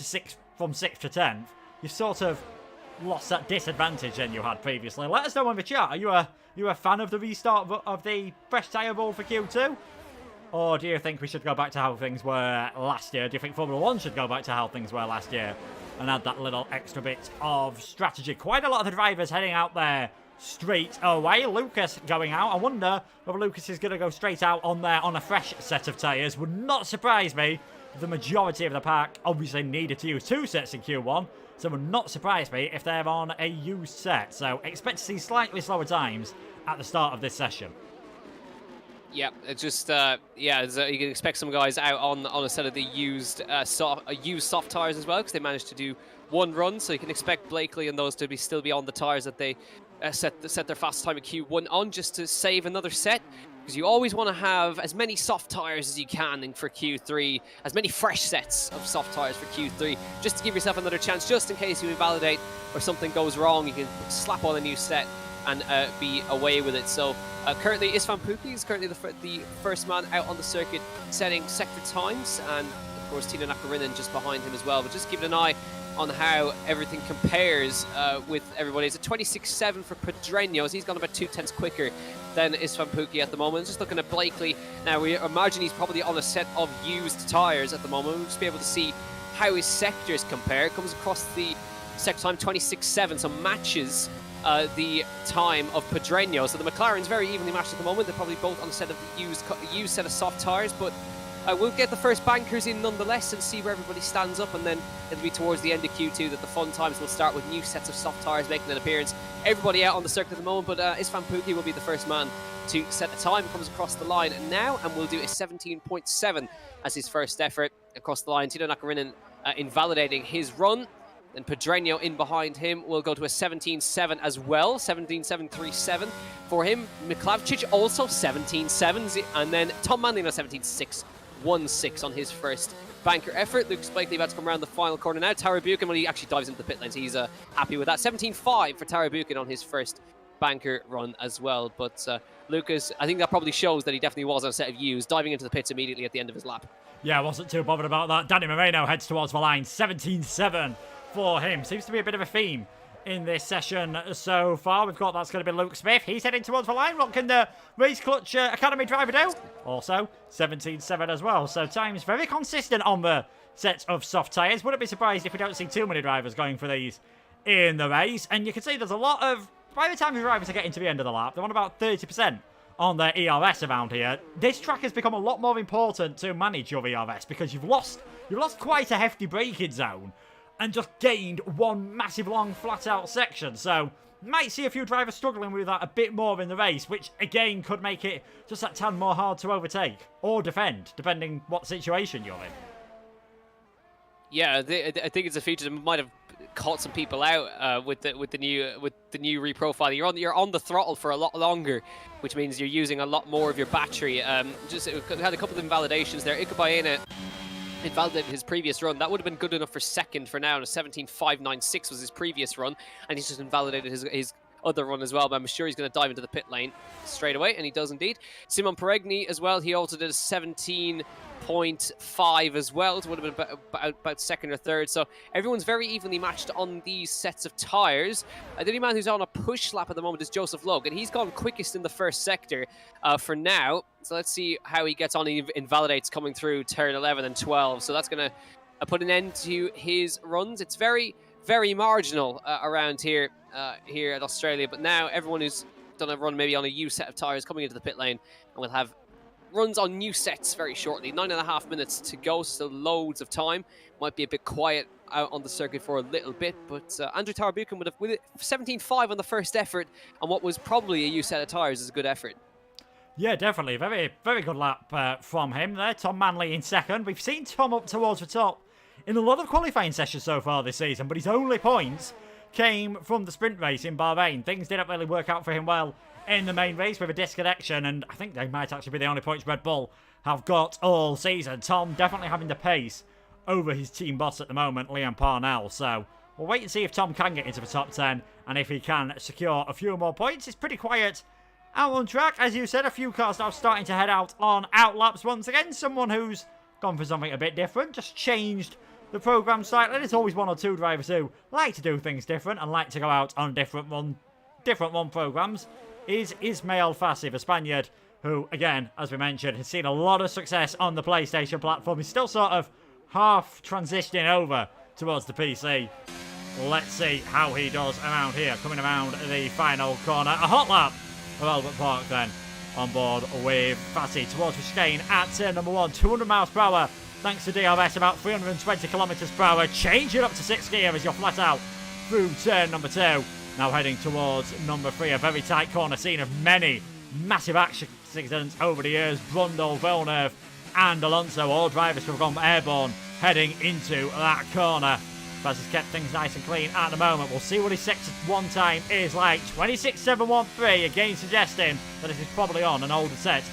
from 6th to 10th, you've sort of lost that disadvantage than you had previously. Let us know in the chat, are you a fan of the restart of the fresh tyre rule for Q2? Or do you think we should go back to how things were last year? Do you think Formula 1 should go back to how things were last year and add that little extra bit of strategy? Quite a lot of the drivers heading out there straight away. Lucas going out. I wonder whether Lucas is going to go straight out on there on a fresh set of tyres. Would not surprise me if the majority of the pack obviously needed to use 2 sets in Q1. So it would not surprise me if they're on a used set. So expect to see slightly slower times at the start of this session. Yeah, it's just you can expect some guys out on a set of the used soft tires as well, because they managed to do one run. So you can expect Blakely and those to still be on the tires that they set their fastest time at Q1 on, just to save another set. Because you always want to have as many soft tires as you can for Q3, as many fresh sets of soft tires for Q3, just to give yourself another chance, just in case you invalidate or something goes wrong. You can slap on a new set and be away with it. So currently Istvan Pukki is currently the first man out on the circuit setting sector times, and of course Tino Nakarinen just behind him as well. But just keeping an eye on how everything compares with everybody. It's a 26.7 for Pedreño, so he's gone about 0.2 quicker than Istvan Pukki at the moment. Just looking at Blakely now, we imagine he's probably on a set of used tyres at the moment. We'll just be able to see how his sectors compare. Comes across the sector time 26.7, so matches the time of Pedreño. So the McLaren's very evenly matched at the moment. They're probably both on a set of the used set of soft tyres, but we'll get the first bankers in nonetheless and see where everybody stands up, and then it'll be towards the end of Q2 that the fun times will start with new sets of soft tyres making an appearance. Everybody out on the circuit at the moment, but Istvan Pukki will be the first man to set the time. Comes across the line now, and we'll do a 17.7 as his first effort across the line. Tino Nakarinen invalidating his run. And Pedreño in behind him will go to a 17.7 as well, 17.737 for him. Miklavčić also 17.7, and then Tom Manley on 17.616 on his first banker effort. Lucas Blakely about to come around the final corner now. Tara Buchan, when he actually dives into the pit lanes, he's happy with that. 17.5 for Tara Buchan on his first banker run as well. But Lucas, I think that probably shows that he definitely was on a set of U's, diving into the pits immediately at the end of his lap. Yeah, I wasn't too bothered about that. Danny Moreno heads towards the line, 17.7 for him. Seems to be a bit of a theme in this session so far. We've got that's going to be Luke Smith. He's heading towards the line. What can the Race Clutch Academy driver do? Also 17.7 as well. So times very consistent on the sets of soft tyres. Wouldn't be surprised if we don't see too many drivers going for these in the race. And you can see there's a lot of, by the time the drivers are getting to the end of the lap, they're on about 30% on their ERS around here. This track has become a lot more important to manage your ERS, because you've lost quite a hefty braking zone and just gained one massive long flat out section. So might see a few drivers struggling with that a bit more in the race, which again could make it just that tad more hard to overtake or defend, depending what situation you're in. Yeah, I think it's a feature that might have caught some people out with the the new reprofiling. You're on the throttle for a lot longer, which means you're using a lot more of your battery. Just had a couple of invalidations there. Ikabaena invalidated his previous run. That would have been good enough for second for now. And a 17.596 was his previous run, and he's just invalidated his other run as well. But I'm sure he's going to dive into the pit lane straight away, and he does indeed. Simon Peregni as well. He also did a 17.5 as well. It would have been about second or third. So everyone's very evenly matched on these sets of tyres. The only man who's on a push lap at the moment is Joseph Logue, and he's gone quickest in the first sector for now. So let's see how he gets on. He invalidates coming through turn 11 and 12. So that's going to put an end to his runs. It's very, very marginal around here at Australia. But now everyone who's done a run maybe on a U set of tyres coming into the pit lane, and we'll have runs on new sets very shortly. 9.5 minutes to go, so loads of time. Might be a bit quiet out on the circuit for a little bit, but Andrew Tarabukin with 17.5 on the first effort, and what was probably a U set of tyres is a good effort. Yeah, definitely. Very, very good lap from him there. Tom Manley in second. We've seen Tom up towards the top in a lot of qualifying sessions so far this season, but his only points came from the sprint race in Bahrain. Things didn't really work out for him well in the main race with a disconnection, and I think they might actually be the only points Red Bull have got all season. Tom definitely having the pace over his team boss at the moment, Liam Parnell. So we'll wait and see if Tom can get into the top 10 and if he can secure a few more points. It's pretty quiet out on track. As you said, a few cars now starting to head out on outlaps once again. Someone who's gone for something a bit different, just changed the program slightly. There's always one or two drivers who like to do things different and like to go out on different one programs. Is Ismael Fassi, the Spaniard, who, again, as we mentioned, has seen a lot of success on the PlayStation platform. He's still sort of half transitioning over towards the PC. Let's see how he does around here, coming around the final corner. A hot lap of Albert Park then, on board with Fassi towards the chicane at turn number 1. 200 miles per hour, thanks to DRS, about 320 kilometers per hour. Change it up to 6th gear as you're flat out through turn number 2. Now heading towards number 3, a very tight corner, scene of many massive accidents over the years. Brundle, Villeneuve and Alonso, all drivers who have gone airborne heading into that corner. Baz has kept things nice and clean at the moment. We'll see what his sector 1 time is like. 26.713, again suggesting that this is probably on an older set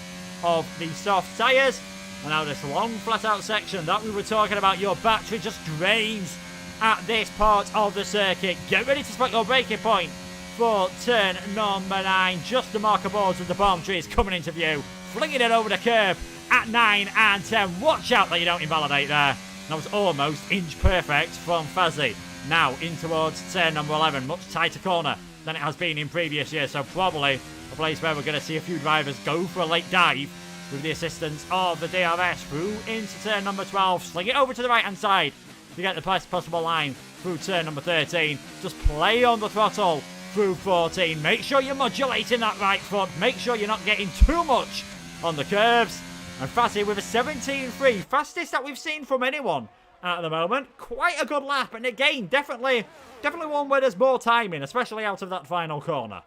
of the soft tyres. And now this long flat out section that we were talking about, your battery just drains at this part of the circuit. Get ready to spot your braking point for turn number 9. Just the marker boards of the palm trees coming into view. Flinging it over the curb at 9 and 10. Watch out that you don't invalidate there. That was almost inch perfect from Fazzi. Now in towards turn number 11. Much tighter corner than it has been in previous years. So probably a place where we're going to see a few drivers go for a late dive with the assistance of the DRS through into turn number 12. Sling it over to the right hand side to get the best possible line through turn number 13. Just play on the throttle through 14. Make sure you're modulating that right foot. Make sure you're not getting too much on the curves. And Fassi with a 17.3, fastest that we've seen from anyone at the moment. Quite a good lap, and again, definitely one where there's more timing, especially out of that final corner.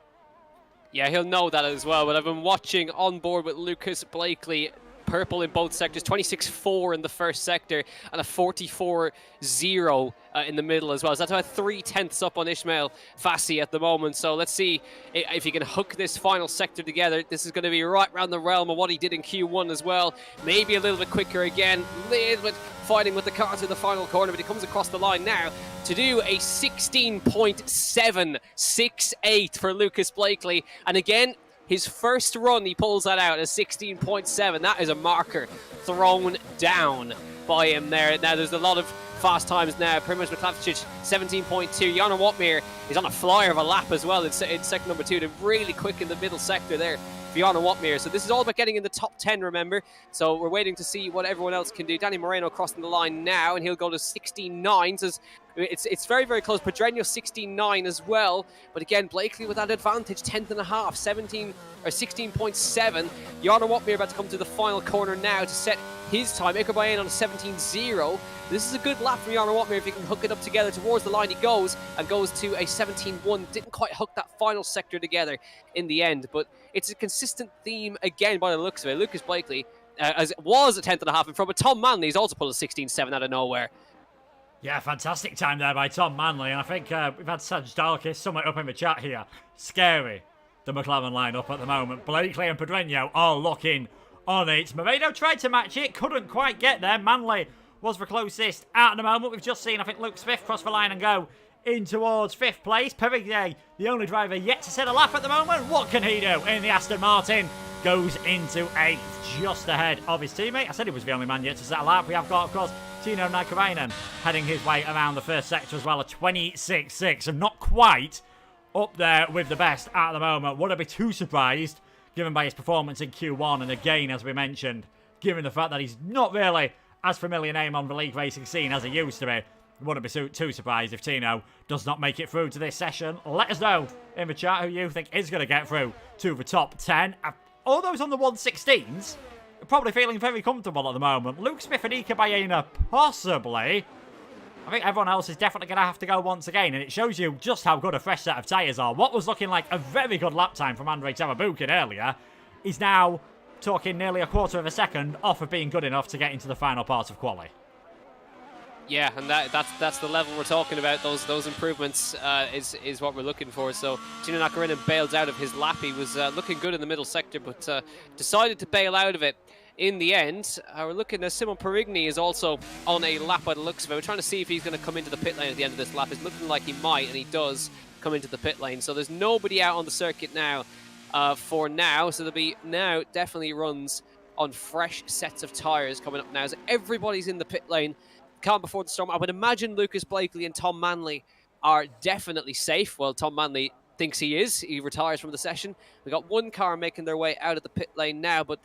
Yeah, he'll know that as well, but I've been watching on board with Lucas Blakely. Purple in both sectors, 26.4 in the first sector and a 44.0 in the middle as well. So that's about 3/10 up on Ismael Fassi at the moment. So let's see if he can hook this final sector together. This is going to be right around the realm of what he did in Q1 as well. Maybe a little bit quicker again, a little bit fighting with the cars in the final corner, but he comes across the line now to do a 16.768 for Lucas Blakely. And again, his first run, he pulls that out at 16.7. That is a marker thrown down by him there. Now, there's a lot of fast times now. Primož Michalčič, 17.2. Jarno Watmir is on a flyer of a lap as well in second number 2. They're really quick in the middle sector there for Jarno Watmir. So this is all about getting in the top 10, remember. So we're waiting to see what everyone else can do. Danny Moreno crossing the line now, and he'll go to 16.9. So it's very, very close. Pedreño 16.9 as well. But again, Blakely with that advantage, 10.5, 16.7. Jarno Watmir about to come to the final corner now to set his time. Iker Bayen on a 17.0. This is a good lap from Jarno Watmir if he can hook it up together. Towards the line he goes, and goes to a 17.1. Didn't quite hook that final sector together in the end, but it's a consistent theme again by the looks of it. Lucas Blakely as it was a 10.5 in front, but Tom Manley has also pulled a 16.7 out of nowhere. Yeah, fantastic time there by Tom Manley, and I think we've had Saj Dalkis sum it up in the chat here. Scary, the McLaren lineup at the moment. Blakely and Pedreño all looking on it. Moreno tried to match it, couldn't quite get there. Manley was the closest at the moment. We've just seen, I think, Luke Smith cross the line and go in towards 5th place. Perrier, the only driver yet to set a lap at the moment. What can he do in the Aston Martin? Goes into 8th, just ahead of his teammate. I said he was the only man yet to set a lap. We have got, of course, Tino Näikäväinen heading his way around the first sector as well, a 26.6, and not quite up there with the best at the moment. Would I be too surprised, given by his performance in Q1, and again, as we mentioned, given the fact that he's not really as familiar name on the league racing scene as he used to be. Wouldn't be too surprised if Tino does not make it through to this session. Let us know in the chat who you think is going to get through to the top 10. All those on the 116s are probably feeling very comfortable at the moment. Luke Smith and Ika Baena, possibly. I think everyone else is definitely going to have to go once again, and it shows you just how good a fresh set of tyres are. What was looking like a very good lap time from Andrei Tarabukin earlier is now talking nearly a quarter of a second off of being good enough to get into the final part of quali. Yeah, and that's the level we're talking about. Those improvements is what we're looking for. So Tino Näikäväinen bails out of his lap. He was looking good in the middle sector, but decided to bail out of it in the end. We're looking at Simon Perigny is also on a lap by the looks of it. We're trying to see if he's going to come into the pit lane at the end of this lap. It's looking like he might, and he does come into the pit lane. So there's nobody out on the circuit now for now. So there'll be now definitely runs on fresh sets of tyres coming up now. So everybody's in the pit lane. Calm before the storm. I would imagine Lucas Blakely and Tom Manley are definitely safe. Well, Tom Manley thinks he is. He retires from the session. We got one car making their way out of the pit lane now, but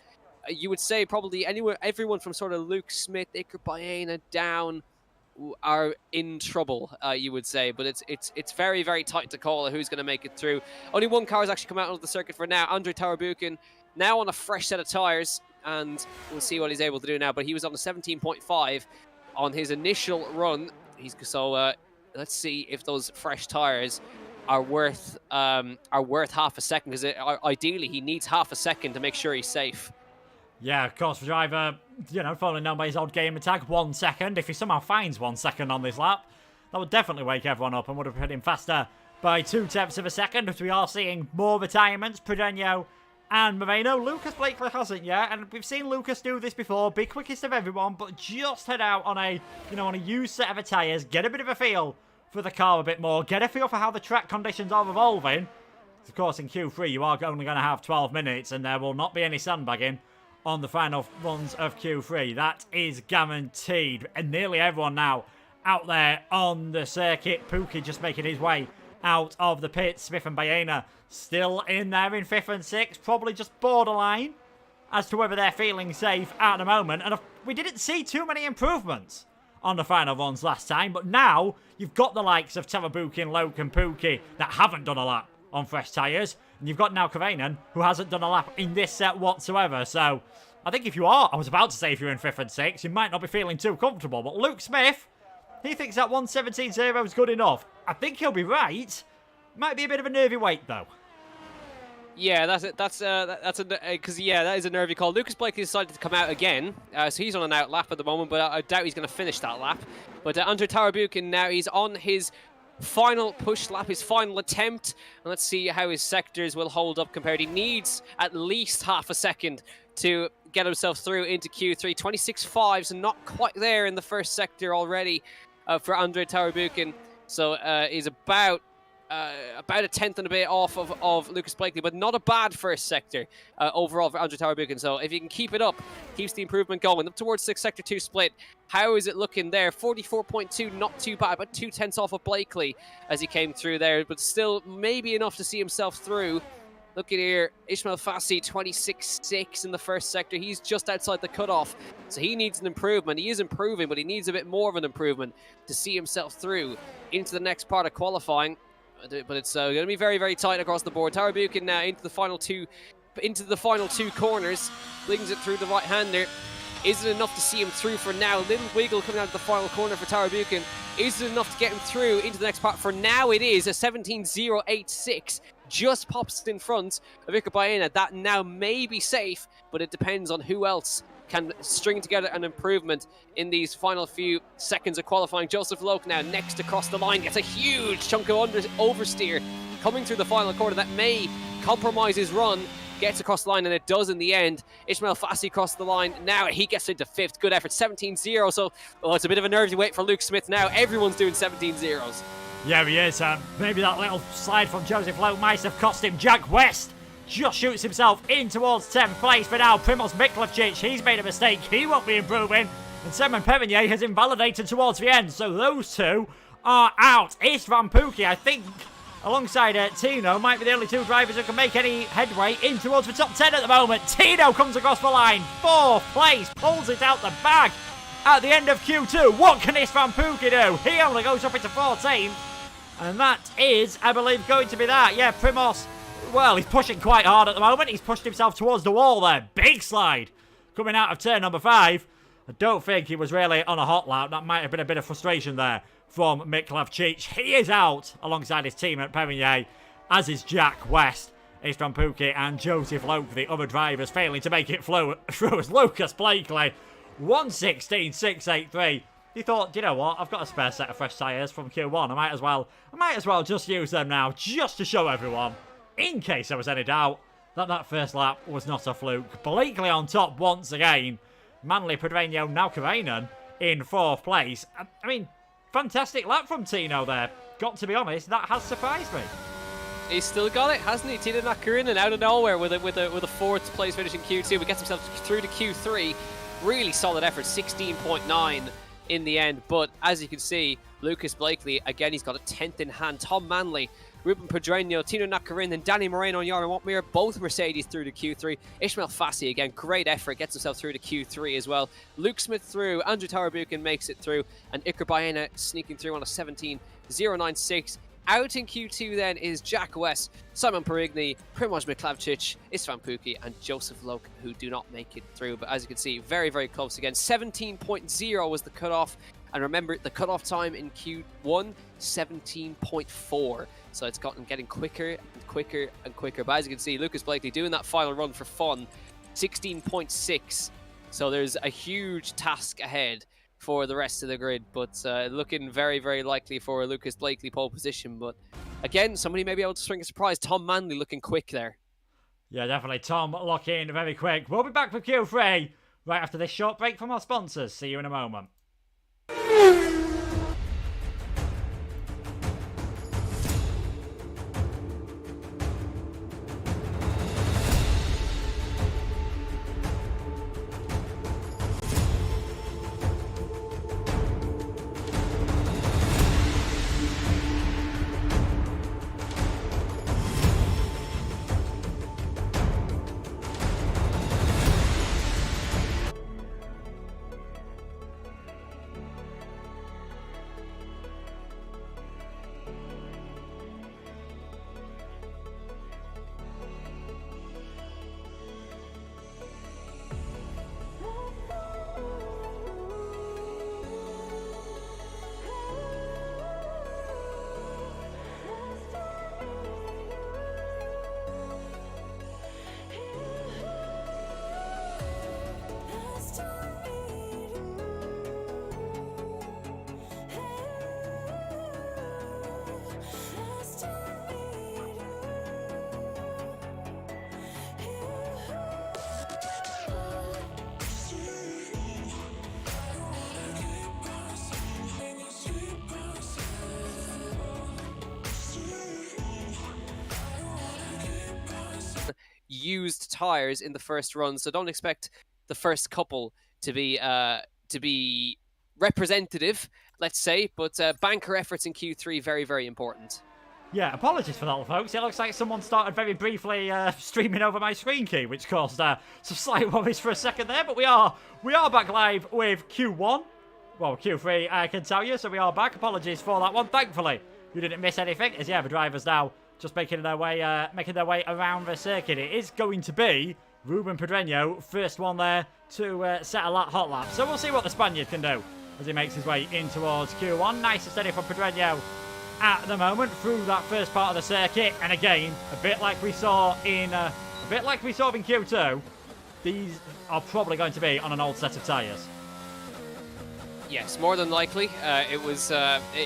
you would say probably everyone from sort of Luke Smith, Iker Baena down are in trouble, you would say. But it's very, very tight to call who's going to make it through. Only one car has actually come out onto the circuit for now. Andrei Tarabukin now on a fresh set of tyres, and we'll see what he's able to do now. But he was on a 17.5 on his initial run. Let's see if those fresh tyres are worth half a second, because ideally he needs half a second to make sure he's safe. Yeah, of course, the driver, falling down by his odd game attack, 1 second. If he somehow finds 1 second on this lap, that would definitely wake everyone up and would have put him faster by 0.2 of a second. But we are seeing more retirements. Pedreño and Moreno. Lucas Blakely hasn't yet, and we've seen Lucas do this before. Be quickest of everyone, but just head out on a used set of tyres, get a bit of a feel for the car a bit more, get a feel for how the track conditions are evolving. Of course, in Q3, you are only going to have 12 minutes, and there will not be any sandbagging on the final runs of Q3. That is guaranteed. And nearly everyone now out there on the circuit. Pookie just making his way out of the pit. Smith and Baena still in there in 5th and 6th. Probably just borderline as to whether they're feeling safe at the moment. And we didn't see too many improvements on the final runs last time. But now you've got the likes of Tarabukin, Loke and Pookie that haven't done a lap on fresh tyres. And you've got Näikäväinen, who hasn't done a lap in this set whatsoever. So I think if you're in 5th and 6th, you might not be feeling too comfortable. But Luke Smith, he thinks that 1:17.0 is good enough. I think he'll be right. Might be a bit of a nervy wait, though. Yeah, that is a nervy call. Lucas Blakely decided to come out again, so he's on an out lap at the moment, but I doubt he's going to finish that lap. But Andrei Tarabukin now, he's on his final push lap, his final attempt, and let's see how his sectors will hold up compared. He needs at least half a second to get himself through into Q3. 26.5, so not quite there in the first sector already for Andrei Tarabukin. So he's about a tenth and a bit off of Lucas Blakely, but not a bad first sector overall for Andrei Tarabukin. So if you can keep it up, keeps the improvement going up towards 6 sector 2 split. How is it looking there? 44.2, not too bad, but 0.2 off of Blakely as he came through there, but still maybe enough to see himself through. Look at here, Ismail Fassi, 26.6 in the first sector. He's just outside the cutoff, so he needs an improvement. He is improving, but he needs a bit more of an improvement to see himself through into the next part of qualifying. But it's going to be very, very tight across the board. Tarabukin now into the final two corners, flings it through the right-hander. Is it enough to see him through for now? Little wiggle coming out of the final corner for Tarabukin. Is it enough to get him through into the next part? For now, it is a 17.086. Just pops in front of Iker Baena. That now may be safe, but it depends on who else can string together an improvement in these final few seconds of qualifying. Joseph Loke now next across the line, gets a huge chunk of oversteer coming through the final quarter that may compromise his run. Gets across the line, and it does in the end. Ishmael Fassi across the line. Now he gets into 5th. Good effort, 17-0. So, it's a bit of a nervy wait for Luke Smith now. Everyone's doing 17-0s. Yeah, he is. Maybe that little slide from Joseph Lowe might have cost him. Jack West just shoots himself in towards 10th place. But now Primoz Miklavčič, he's made a mistake. He won't be improving. And Simon Perrinier has invalidated towards the end. So those two are out. Istvan Pukki, I think, alongside Tino, might be the only two drivers who can make any headway in towards the top 10 at the moment. Tino comes across the line, 4th place, pulls it out the bag at the end of Q2. What can Istvan Pukki do? He only goes up into 14th, and that is, I believe, going to be that. Yeah, Primoz, well, he's pushing quite hard at the moment. He's pushed himself towards the wall there. Big slide coming out of turn number 5. I don't think he was really on a hot lap. That might have been a bit of frustration there from Miklavčič. He is out alongside his teammate Perrinier, as is Jack West. Istvan Pukki and Joseph Loke, the other drivers, failing to make it through as Lucas Blakely. 1:16.683. He thought, you know what, I've got a spare set of fresh tyres from Q1. I might as well just use them now, just to show everyone, in case there was any doubt, that first lap was not a fluke. Blakely on top once again. Manley, Pedreño, now Karainen in 4th place. I mean, fantastic lap from Tino there. Got to be honest, that has surprised me. He's still got it, hasn't he? Tino Nakarinen out of nowhere with a 4th place finish in Q2, but gets himself through to Q3. Really solid effort, 16.9 in the end. But as you can see, Lucas Blakely, again, he's got a 10th in hand. Tom Manley, Ruben Pedreño, Tino Nakarinen, Danny Moreno, and Yaron Watmir, both Mercedes through to Q3. Ishmael Fassi, again, great effort, gets himself through to Q3 as well. Luke Smith through, Andrew Tarabukin makes it through, and Iker Baena sneaking through on a 17.096. Out in Q2 then is Jack West, Simon Perrigny, Primoz Miklavčič, Istvan Pukki, and Joseph Loke, who do not make it through. But as you can see, very, very close again. 17.0 was the cutoff. And remember, the cutoff time in Q1, 17.4. So it's getting quicker and quicker and quicker. But as you can see, Lucas Blakely doing that final run for fun, 16.6. So there's a huge task ahead for the rest of the grid, but looking very, very likely for a Lucas Blakely pole position. But again, somebody may be able to swing a surprise. Tom Manley looking quick there. Yeah, definitely. Tom looking very quick. We'll be back for Q3 right after this short break from our sponsors. See you in a moment. Used tires in the first run, so don't expect the first couple to be representative, let's say, but banker efforts in Q3 very, very important. Yeah, apologies for that, folks. It looks like someone started very briefly streaming over my screen key, which caused some slight worries for a second there, but we are back live with Q1. Well, Q3, I can tell you, so we are back. Apologies for that one. Thankfully, you didn't miss anything, as yeah, the drivers now just making their way around the circuit. It is going to be Ruben Pedreño, first one there to set a hot lap. So we'll see what the Spaniard can do as he makes his way in towards Q1. Nice and steady from Pedreño at the moment through that first part of the circuit. And again, a bit like we saw in Q2, these are probably going to be on an old set of tyres. Yes, more than likely.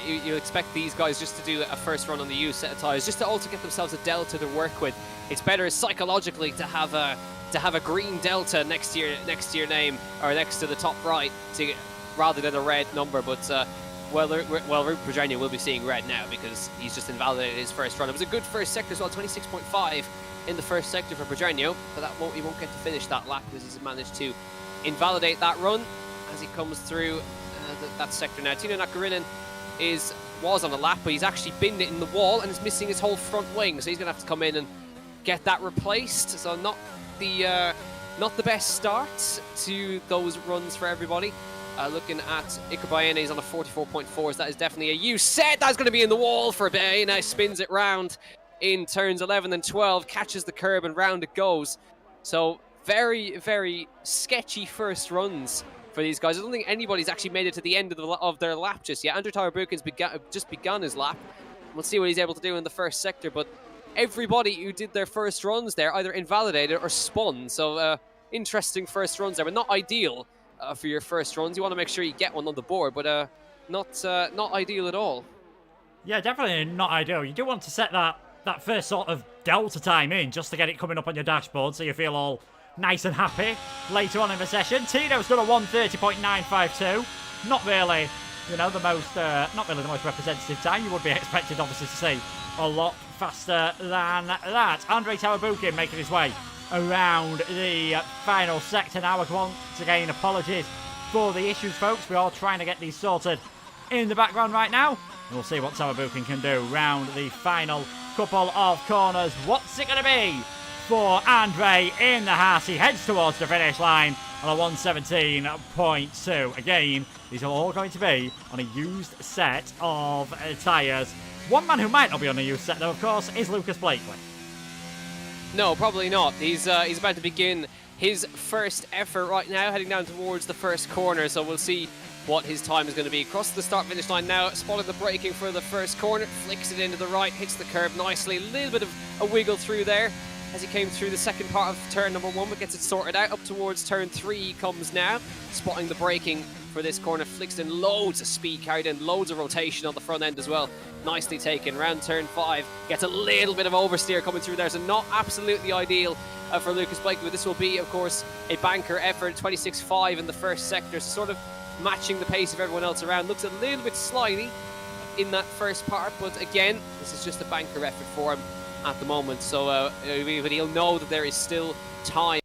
You expect these guys just to do a first run on the used set of tyres, just to also get themselves a delta to work with. It's better psychologically to have a green delta next to your name, or next to the top right, rather than a red number. But Ruben Pedreño will be seeing red now because he's just invalidated his first run. It was a good first sector as well, 26.5 in the first sector for Pedreño, but he won't get to finish that lap because he's managed to invalidate that run as he comes through that sector now. Tino Nakarinen was on a lap, but he's actually binned it in the wall and is missing his whole front wing, so he's going to have to come in and get that replaced. So not the best start to those runs for everybody. Looking at Iker Baena, on a 44.4, so that is definitely a use set. That's going to be in the wall for Baena. Spins it round in turns 11 and 12, catches the curb and round it goes. So very, very sketchy first runs for these guys. I don't think anybody's actually made it to the end of their lap just yet. Andrew Tyler-Buchan's just begun his lap. We'll see what he's able to do in the first sector, but everybody who did their first runs there either invalidated or spun. So interesting first runs there, but not ideal for your first runs. You want to make sure you get one on the board, but not ideal at all. Yeah, definitely not ideal. You do want to set that first sort of delta time in just to get it coming up on your dashboard so you feel all nice and happy later on in the session. Tino's done a 1:30.952. Not really, the most representative time. You would be expected, obviously, to see a lot faster than that. Andrei Tawabukin making his way around the final sector now. Once again, apologies for the issues, folks. We are trying to get these sorted in the background right now. We'll see what Tawabukin can do round the final couple of corners. What's it going to be for Andre in the Haas? He heads towards the finish line on a 1:17.2. Again, these are all going to be on a used set of tyres. One man who might not be on a used set, though, of course, is Lucas Blakely. No, probably not. He's about to begin his first effort right now, heading down towards the first corner, so we'll see what his time is going to be. Across the start-finish line now, spotted the braking for the first corner, flicks it into the right, hits the curb nicely. A little bit of a wiggle through there as he came through the second part of turn number 1, but gets it sorted out. Up towards turn 3 he comes now, spotting the braking for this corner, flicks in loads of speed, carried in loads of rotation on the front end as well. Nicely taken. Round turn 5, gets a little bit of oversteer coming through there, so not absolutely ideal for Lucas Blakely, but this will be, of course, a banker effort. 26.5 in the first sector, sort of matching the pace of everyone else around. Looks a little bit slidey in that first part, but again, this is just a banker effort for him at the moment, so but he'll know that there is still time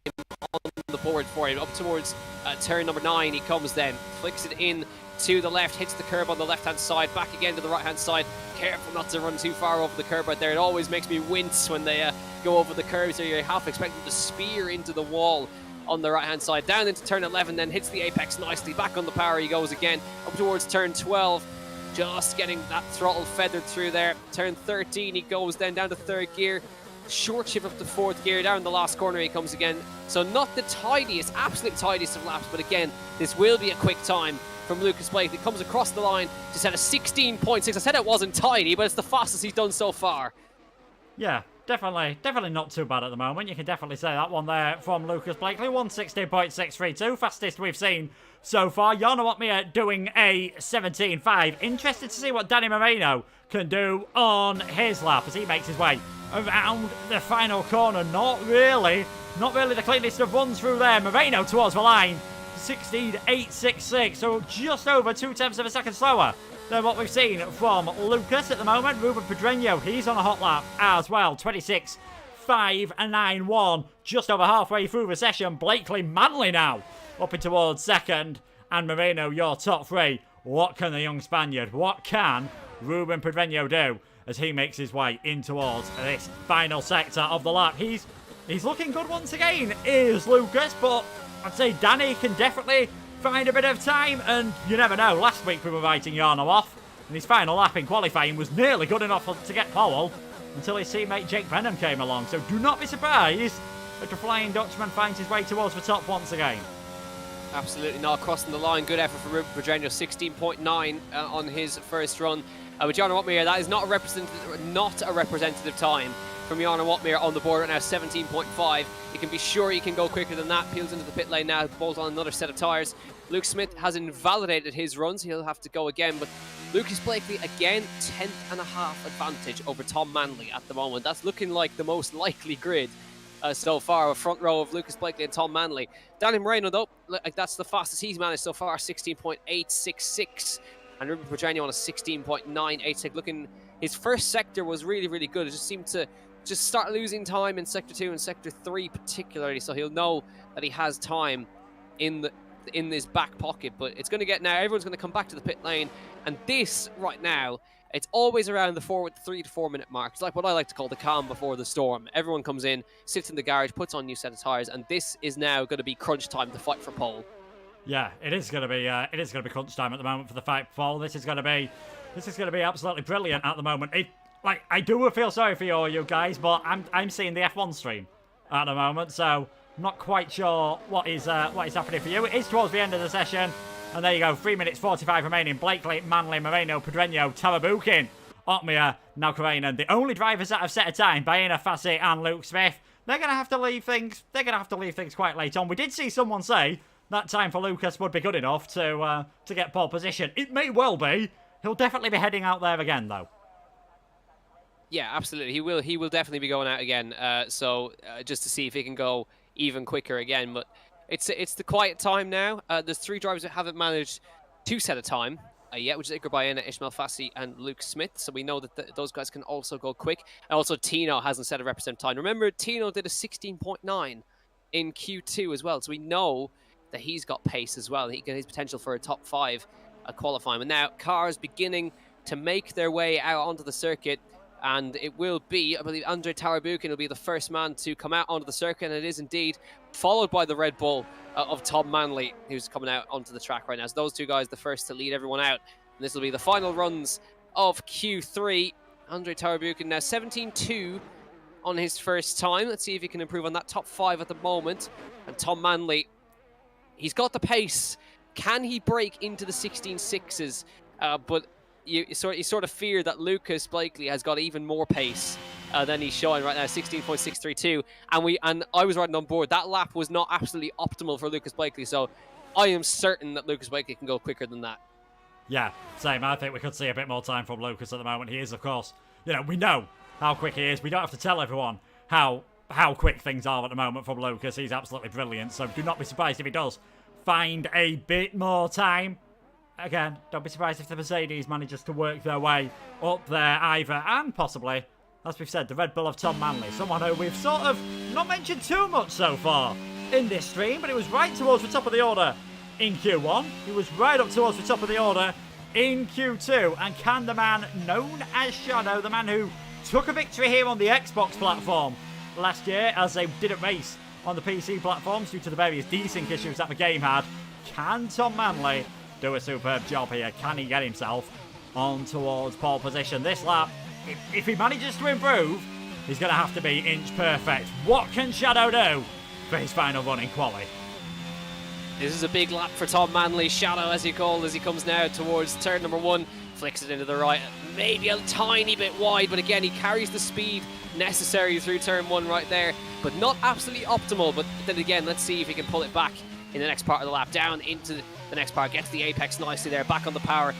on the board for him. Up towards turn number 9 he comes then, flicks it in to the left, hits the curb on the left hand side, back again to the right hand side. Careful not to run too far over the curb right there. It always makes me wince when they go over the curb, so you're half expecting to spear into the wall on the right hand side. Down into turn 11, then hits the apex nicely, back on the power he goes again. Up towards turn 12, just getting that throttle feathered through there. Turn 13 he goes then down to 3rd gear, short shift up to 4th gear. Down the last corner he comes again, so not the tidiest, absolute tidiest of laps, but again, this will be a quick time from Lucas Blake. It comes across the line to set a 16.6. I said it wasn't tidy, but it's the fastest he's done so far. Yeah, definitely not too bad at the moment. You can definitely say that one there from Lucas Blakely. 1:16.632, fastest we've seen so far. Jarno Opmeer doing a 17.5. Interested to see what Danny Moreno can do on his lap as he makes his way around the final corner. Not really the cleanest of runs through there. Moreno towards the line, 16.866, so just over 0.2 of a second slower than what we've seen from Lucas at the moment. Ruben Pedreño, he's on a hot lap as well, 26.591, just over halfway through the session. Blakely Manley now up in towards second, and Moreno your top 3. What can the young Spaniard, what can Ruben Pedreño do as he makes his way in towards this final sector of the lap? He's looking good once again, is Lucas, but I'd say Danny can definitely find a bit of time, and you never know. Last week we were writing Jarno off, and his final lap in qualifying was nearly good enough to get pole until his teammate Jake Benham came along. So do not be surprised if the Flying Dutchman finds his way towards the top once again. Absolutely not. Crossing the line, good effort for Ruben Pedreño, 16.9 on his first run. With Jarno Opmeer, that is not a representative time from Jarno Watmere on the board right now, 17.5. You can be sure he can go quicker than that. Peels into the pit lane now, bolt on another set of tyres. Luke Smith has invalidated his runs. He'll have to go again, but Lucas Blakely again, 10.5 advantage over Tom Manley at the moment. That's looking like the most likely grid so far. A front row of Lucas Blakely and Tom Manley. Daniel Moreno, though, like that's the fastest he's managed so far, 16.866. And Ruben Pedreño on a 16.986. Looking, his first sector was really, really good. It just seemed to just start losing time in Sector 2 and Sector 3 particularly, so he'll know that he has time in this back pocket. But it's going to get now, everyone's going to come back to the pit lane, and this right now, it's always around the 3 to 4 minute mark. It's like what I like to call the calm before the storm. Everyone comes in, sits in the garage, puts on a new set of tyres, and this is now going to be crunch time to fight for pole. Yeah, it is going to be crunch time at the moment for the fight for pole. This is going to be absolutely brilliant at the moment. I do feel sorry for you guys, but I'm seeing the F1 stream at the moment, so I'm not quite sure what is happening for you. It is towards the end of the session, and there you go. 3 minutes 45 remaining. Blakely, Manley, Moreno, Pedreño, Tarabukin, Otmere, Nalkarainen. The only drivers that have set a time, Baena, Fassi, and Luke Smith. They're going to have to leave things. Quite late on. We did see someone say that time for Lucas would be good enough to get pole position. It may well be. He'll definitely be heading out there again, though. Yeah, absolutely. He will definitely be going out again. Just to see if he can go even quicker again. But it's the quiet time now. There's 3 drivers that haven't managed to set a time yet, which is Iker Baena, Ishmael Fassi, and Luke Smith. So we know that those guys can also go quick. And also Tino hasn't set a representative time. Remember, Tino did a 16.9 in Q2 as well. So we know that he's got pace as well. He got his potential for a top 5 qualifying. And now cars beginning to make their way out onto the circuit. And it will be, I believe, Andrei Tarabukin will be the first man to come out onto the circuit, and it is indeed, followed by the Red Bull of Tom Manley, who's coming out onto the track right now. So those 2 guys, the first to lead everyone out. And this will be the final runs of Q3. Andrei Tarabukin now 17.2 on his first time. Let's see if he can improve on that top 5 at the moment. And Tom Manley, he's got the pace. Can he break into the 16.6s? But you sort of fear that Lucas Blakely has got even more pace than he's showing right now, 16.632. And I was riding on board. That lap was not absolutely optimal for Lucas Blakely, so I am certain that Lucas Blakely can go quicker than that. Yeah, same. I think we could see a bit more time from Lucas at the moment. He is, of course, we know how quick he is. We don't have to tell everyone how quick things are at the moment from Lucas. He's absolutely brilliant, so do not be surprised if he does find a bit more time. Again, don't be surprised if the Mercedes manages to work their way up there either. And possibly, as we've said, the Red Bull of Tom Manley. Someone who we've sort of not mentioned too much so far in this stream, but it was right towards the top of the order in Q1. He was right up towards the top of the order in Q2. And can the man known as Shadow, the man who took a victory here on the Xbox platform last year as they didn't race on the PC platforms due to the various desync issues that the game had, can Tom Manley do a superb job here? Can he get himself on towards pole position this lap? If he manages to improve, he's going to have to be inch perfect. What can Shadow do for his final run in quali? This is a big lap for Tom Manley. Shadow, as he comes now towards turn number 1, flicks it into the right, maybe a tiny bit wide, but again, he carries the speed necessary through turn 1 right there, but not absolutely optimal. But then again, let's see if he can pull it back in the next part of the lap, down into the next part, gets the apex nicely there, back on the power,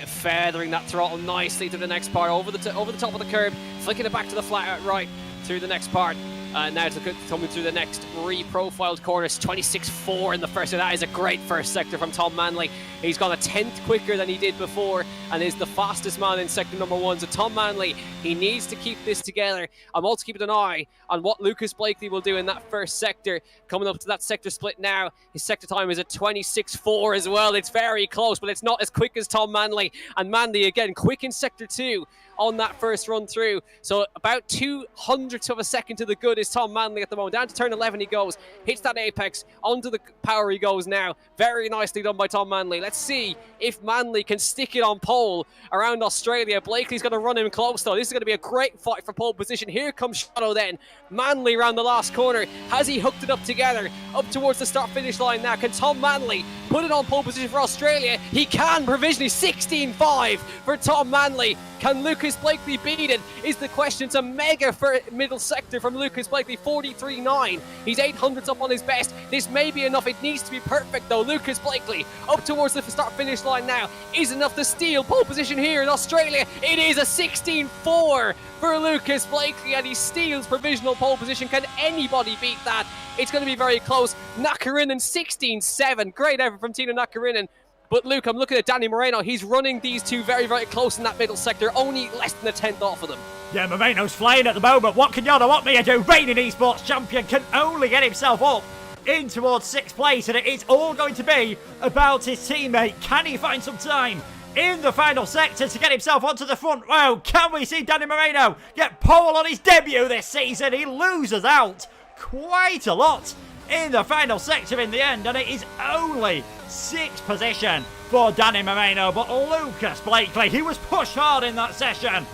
feathering that throttle nicely to the next part, over the top of the curb, flicking it back to the flat out right through the next part. Now coming through the next re-profiled corners, 26.4 in the first. So that is a great first sector from Tom Manley. He's gone a 10th quicker than he did before and is the fastest man in sector number 1. So Tom Manley, he needs to keep this together. I'm also keeping an eye on what Lucas Blakely will do in that first sector. Coming up to that sector split now, his sector time is at 26.4 as well. It's very close, but it's not as quick as Tom Manley. And Manley, again, quick in sector 2 on that first run through. So about 0.02 of a second to the good is Tom Manley at the moment. Down to turn 11 he goes, hits that apex, onto the power he goes now. Very nicely done by Tom Manley. Let's see if Manley can stick it on pole around Australia. Blakely's going to run him close though. This is going to be a great fight for pole position. Here comes Shadow then. Manley around the last corner. Has he hooked it up together? Up towards the start-finish line now. Can Tom Manley put it on pole position for Australia? He can provisionally. 16.5 for Tom Manley. Can Lucas Lucas Blakely beaten is the question. It's a mega for middle sector from Lucas Blakely, 43.9. He's 800s up on his best. This may be enough. It needs to be perfect though. Lucas Blakely up towards the start-finish line now is enough to steal pole position here in Australia. It is a 16.4 for Lucas Blakely, and he steals provisional pole position. Can anybody beat that? It's going to be very close. Nakarinen 16.7. Great effort from Tino Nakarinen. But Luke, I'm looking at Danny Moreno. He's running these two very, very close in that middle sector. Only less than a tenth off of them. Yeah, Moreno's flying at the moment. What can Yoda want me to do? Reigning esports champion can only get himself up in towards 6th place, and it is all going to be about his teammate. Can he find some time in the final sector to get himself onto the front row? Can we see Danny Moreno get pole on his debut this season? He loses out quite a lot in the final sector in the end, and it is only 6th position for Danny Moreno. But Lucas Blakely, he was pushed hard in that session,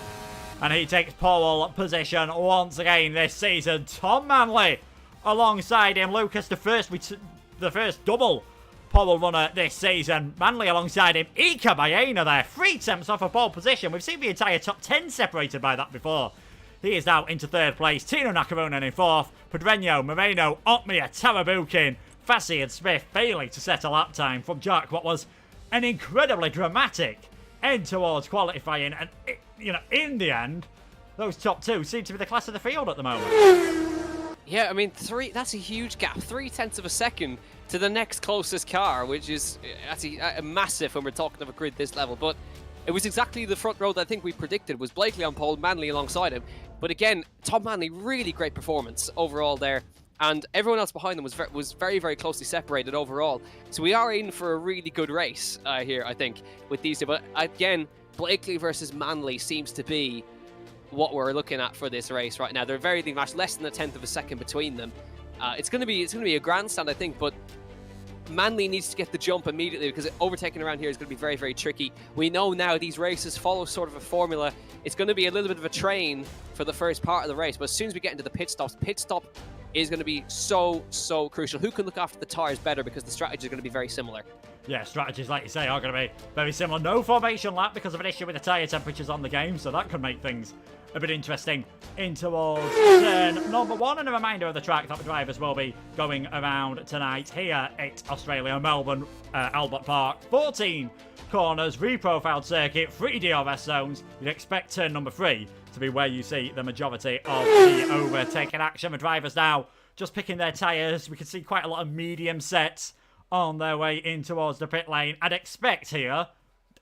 and he takes pole position once again this season. Tom Manley alongside him. Lucas, the first double pole runner this season. Manley alongside him. Ika Baena there, 3 attempts off a pole position. We've seen the entire top 10 separated by that before. He is now into 3rd place. Tino Nakarinen in 4th. Pedreño, Moreno, Otmia, Tarabukin, Fassi and Smith failing to set a lap time from Jack. What was an incredibly dramatic end towards qualifying. And, in the end, those top 2 seem to be the class of the field at the moment. Yeah, I mean, that's a huge gap. 0.3 of a second to the next closest car, which is actually massive when we're talking of a grid this level. But it was exactly the front row that I think we predicted. Was Blakely on pole, Manley alongside him. But again, Tom Manley, really great performance overall there. And everyone else behind them was very, very closely separated overall. So we are in for a really good race here, I think, with these two. But again, Blakely versus Manley seems to be what we're looking at for this race right now. They're very evenly matched, less than a tenth of a second between them. It's going to be a grandstand, I think, but Manley needs to get the jump immediately because overtaking around here is going to be very, very tricky. We know now these races follow sort of a formula. It's going to be a little bit of a train for the first part of the race, but as soon as we get into the pit stop is going to be so crucial. Who can look after the tyres better, because the strategy is going to be very similar. Yeah, strategies, like you say, are going to be very similar. No formation lap because of an issue with the tyre temperatures on the game, so that could make things a bit interesting in towards turn number 1. And a reminder of the track that the drivers will be going around tonight here at Australia, Melbourne, Albert Park. 14 corners, reprofiled circuit, 3 DRS zones. You'd expect turn number 3 to be where you see the majority of the overtaking action. The drivers now just picking their tyres. We can see quite a lot of medium sets on their way in towards the pit lane. I'd expect here,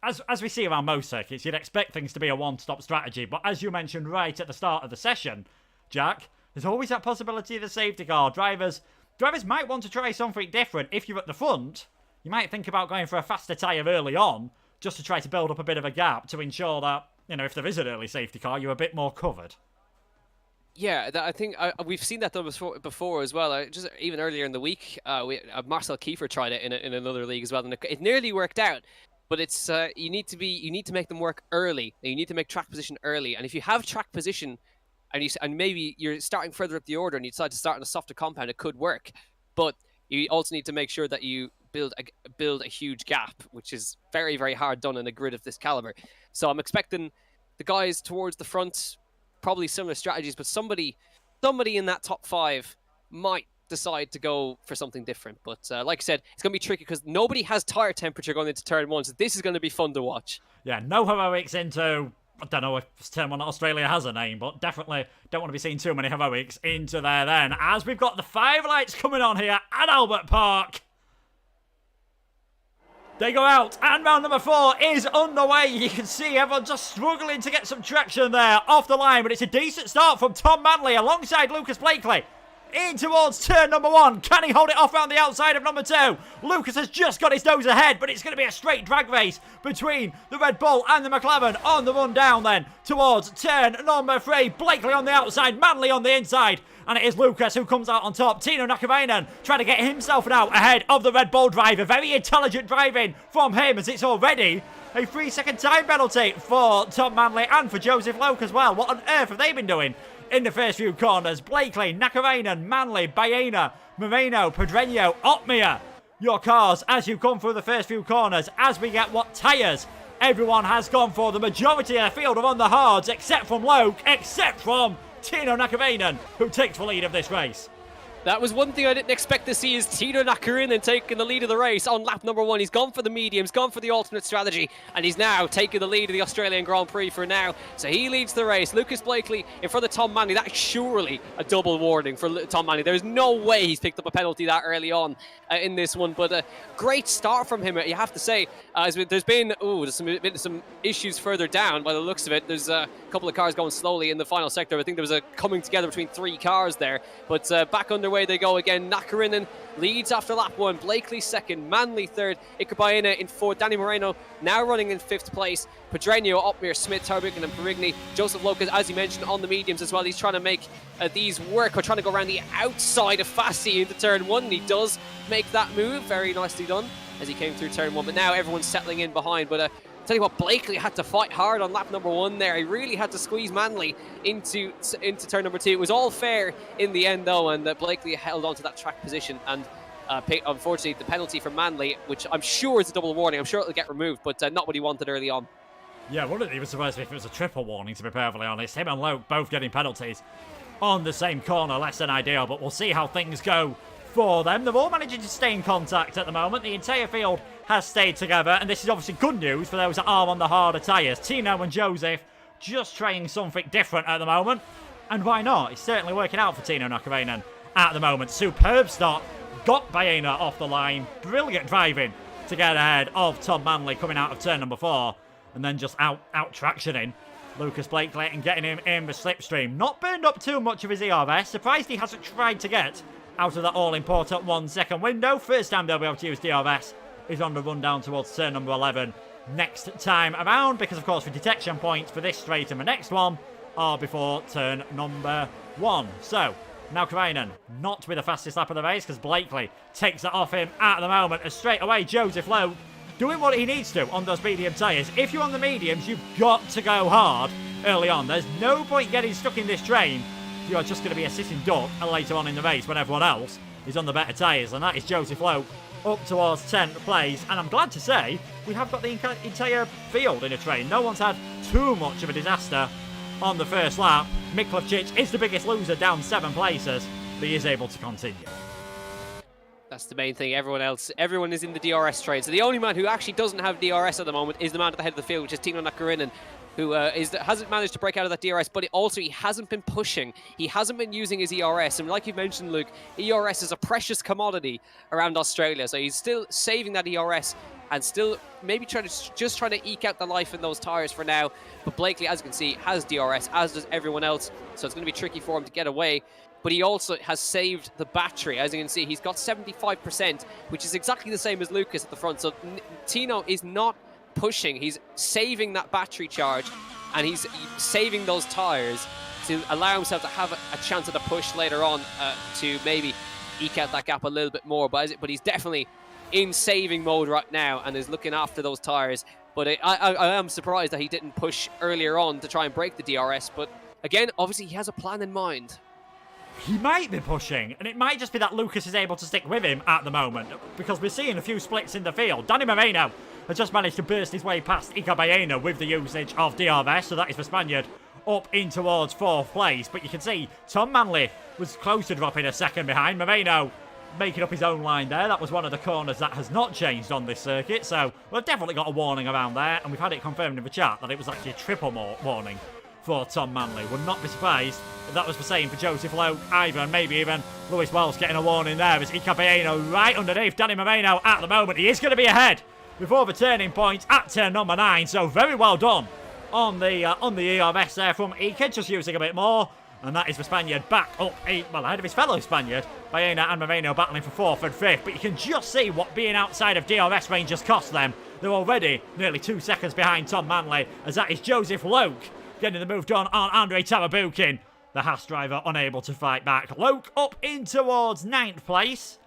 as we see around most circuits, you'd expect things to be a one-stop strategy. But as you mentioned right at the start of the session, Jack, there's always that possibility of the safety car. Drivers might want to try something different. If you're at the front, you might think about going for a faster tyre early on, just to try to build up a bit of a gap to ensure that, if there is an early safety car, you're a bit more covered. Yeah, I think we've seen that done before as well. Just even earlier in the week, Marcel Kiefer tried it in another league as well, and it nearly worked out. But it's you need to make them work early. You need to make track position early, and if you have track position, and maybe you're starting further up the order, and you decide to start in a softer compound, it could work. But you also need to make sure that you build a huge gap, which is very, very hard done in a grid of this caliber. So I'm expecting the guys towards the front, probably similar strategies, but somebody in that top 5 might decide to go for something different. But like I said, it's going to be tricky because nobody has tire temperature going into turn 1, so this is going to be fun to watch. Yeah, no heroics into, I don't know if turn 1 Australia has a name, but definitely don't want to be seeing too many heroics into there then, as we've got the 5 lights coming on here at Albert Park. They go out, and round number 4 is underway. You can see everyone just struggling to get some traction there off the line, but it's a decent start from Tom Manley alongside Lucas Blakely. In towards turn number 1. Can he hold it off around the outside of number 2? Lucas has just got his nose ahead, but it's going to be a straight drag race between the Red Bull and the McLaren on the run down then towards turn number 3. Blakely on the outside, Manley on the inside. And it is Lucas who comes out on top. Tino Nakarinen trying to get himself now ahead of the Red Bull driver. Very intelligent driving from him, as it's already a 3-second time penalty for Tom Manley and for Joseph Loke as well. What on earth have they been doing in the first few corners? Blakely, Nakarinen, Manley, Baena, Moreno, Pedreño, Otmia. Your cars as you come through the first few corners, as we get what tyres everyone has gone for the majority of the field are on the hards, except from Loke, except from Tino Nakavainen, who takes the lead of this race. That was one thing I didn't expect to see, is Tino Nakarinen taking the lead of the race on lap number 1. He's gone for the mediums, gone for the alternate strategy, and he's now taking the lead of the Australian Grand Prix for now. So he leads the race. Lucas Blakely in front of Tom Manley. That's surely a double warning for Tom Manley. There's no way he's picked up a penalty that early on in this one, but a great start from him, you have to say. There's been some issues further down by the looks of it. There's a couple of cars going slowly in the final sector. I think there was a coming together between 3 cars there, but back underway they go again. Nakarinen leads after lap 1, Blakely second, Manley third, Ikabaina in fourth, Danny Moreno now running in 5th place, Pedreño, Opmeer, Smith, Tarbucken and Perigny. Joseph Locas, as you mentioned, on the mediums as well. He's trying to make these work. We're trying to go around the outside of Fassi into turn 1, and he does make that move. Very nicely done as he came through turn 1, but now everyone's settling in behind. But tell you what, Blakely had to fight hard on lap number 1 there. He really had to squeeze Manley into turn number 2. It was all fair in the end though, and Blakely held on to that track position, and unfortunately the penalty for Manley, which I'm sure is a double warning, I'm sure it'll get removed, but not what he wanted early on. Yeah, wouldn't even surprise me if it was a triple warning, to be perfectly honest. Him and Loke both getting penalties on the same corner, less than ideal, but we'll see how things go for them. They're all managing to stay in contact at the moment. The entire field has stayed together, and this is obviously good news for those that are on the harder tyres. Tino and Joseph just trying something different at the moment, and why not? It's certainly working out for Tino Nakavainen at the moment. Superb stop, got Baena off the line, brilliant driving to get ahead of Tom Manley coming out of turn number 4, and then just out tractioning Lucas Blakely and getting him in the slipstream. Not burned up too much of his ERS. Surprised he hasn't tried to get out of that all-important 1 second window. First time they'll be able to use DRS is on the run down towards turn number 11 next time around, because of course the detection points for this straight and the next one are before turn number 1. So now Karainen not with the fastest lap of the race, because Blakely takes it off him at the moment, as straight away Joseph Lowe doing what he needs to on those medium tyres. If you're on the mediums, you've got to go hard early on. There's no point getting stuck in this train. You're just going to be a sitting duck later on in the race when everyone else is on the better tyres, and that is Joseph Lowe up towards 10th place. And I'm glad to say we have got the entire field in a train. No one's had too much of a disaster on the first lap. Miklavčić is the biggest loser, down 7 places, but he is able to continue. That's the main thing. Everyone is in the DRS train. So the only man who actually doesn't have DRS at the moment is the man at the head of the field, which is Tino Nakarinen, who hasn't managed to break out of that DRS, but he hasn't been pushing. He hasn't been using his ERS. And like you mentioned, Luke, ERS is a precious commodity around Australia. So he's still saving that ERS and still maybe trying to eke out the life in those tyres for now. But Blakely, as you can see, has DRS, as does everyone else. So it's going to be tricky for him to get away. But he also has saved the battery. As you can see, he's got 75%, which is exactly the same as Lucas at the front. So Tino is not pushing. He's saving that battery charge, and he's saving those tyres to allow himself to have a chance at a push later on to maybe eke out that gap a little bit more. But he's definitely in saving mode right now and is looking after those tyres. But I am surprised that he didn't push earlier on to try and break the DRS. But again, obviously he has a plan in mind. He might be pushing, and it might just be that Lucas is able to stick with him at the moment, because we're seeing a few splits in the field. Danny Moreno has just managed to burst his way past Iker Baena with the usage of DRS, so that is the Spaniard up in towards 4th place. But you can see Tom Manley was close to dropping a second behind. Moreno making up his own line there. That was one of the corners that has not changed on this circuit, so we've definitely got a warning around there, and we've had it confirmed in the chat that it was actually a triple warning for Tom Manley. Would not be surprised if that was the same for Joseph Lowe either, and maybe even Lewis Wells getting a warning there as Iker Baena right underneath Danny Moreno at the moment. He is going to be ahead before the turning point at turn number 9, so very well done on the ERS there from Iker, just using a bit more, and that is the Spaniard back up, ahead of his fellow Spaniard. Baena and Moreno battling for 4th and 5th, but you can just see what being outside of DRS range has cost them. They're already nearly 2 seconds behind Tom Manley, as that is Joseph Lowe getting the move done on Andrei Tarabukin. The Haas driver unable to fight back. Loke up in towards 9th place.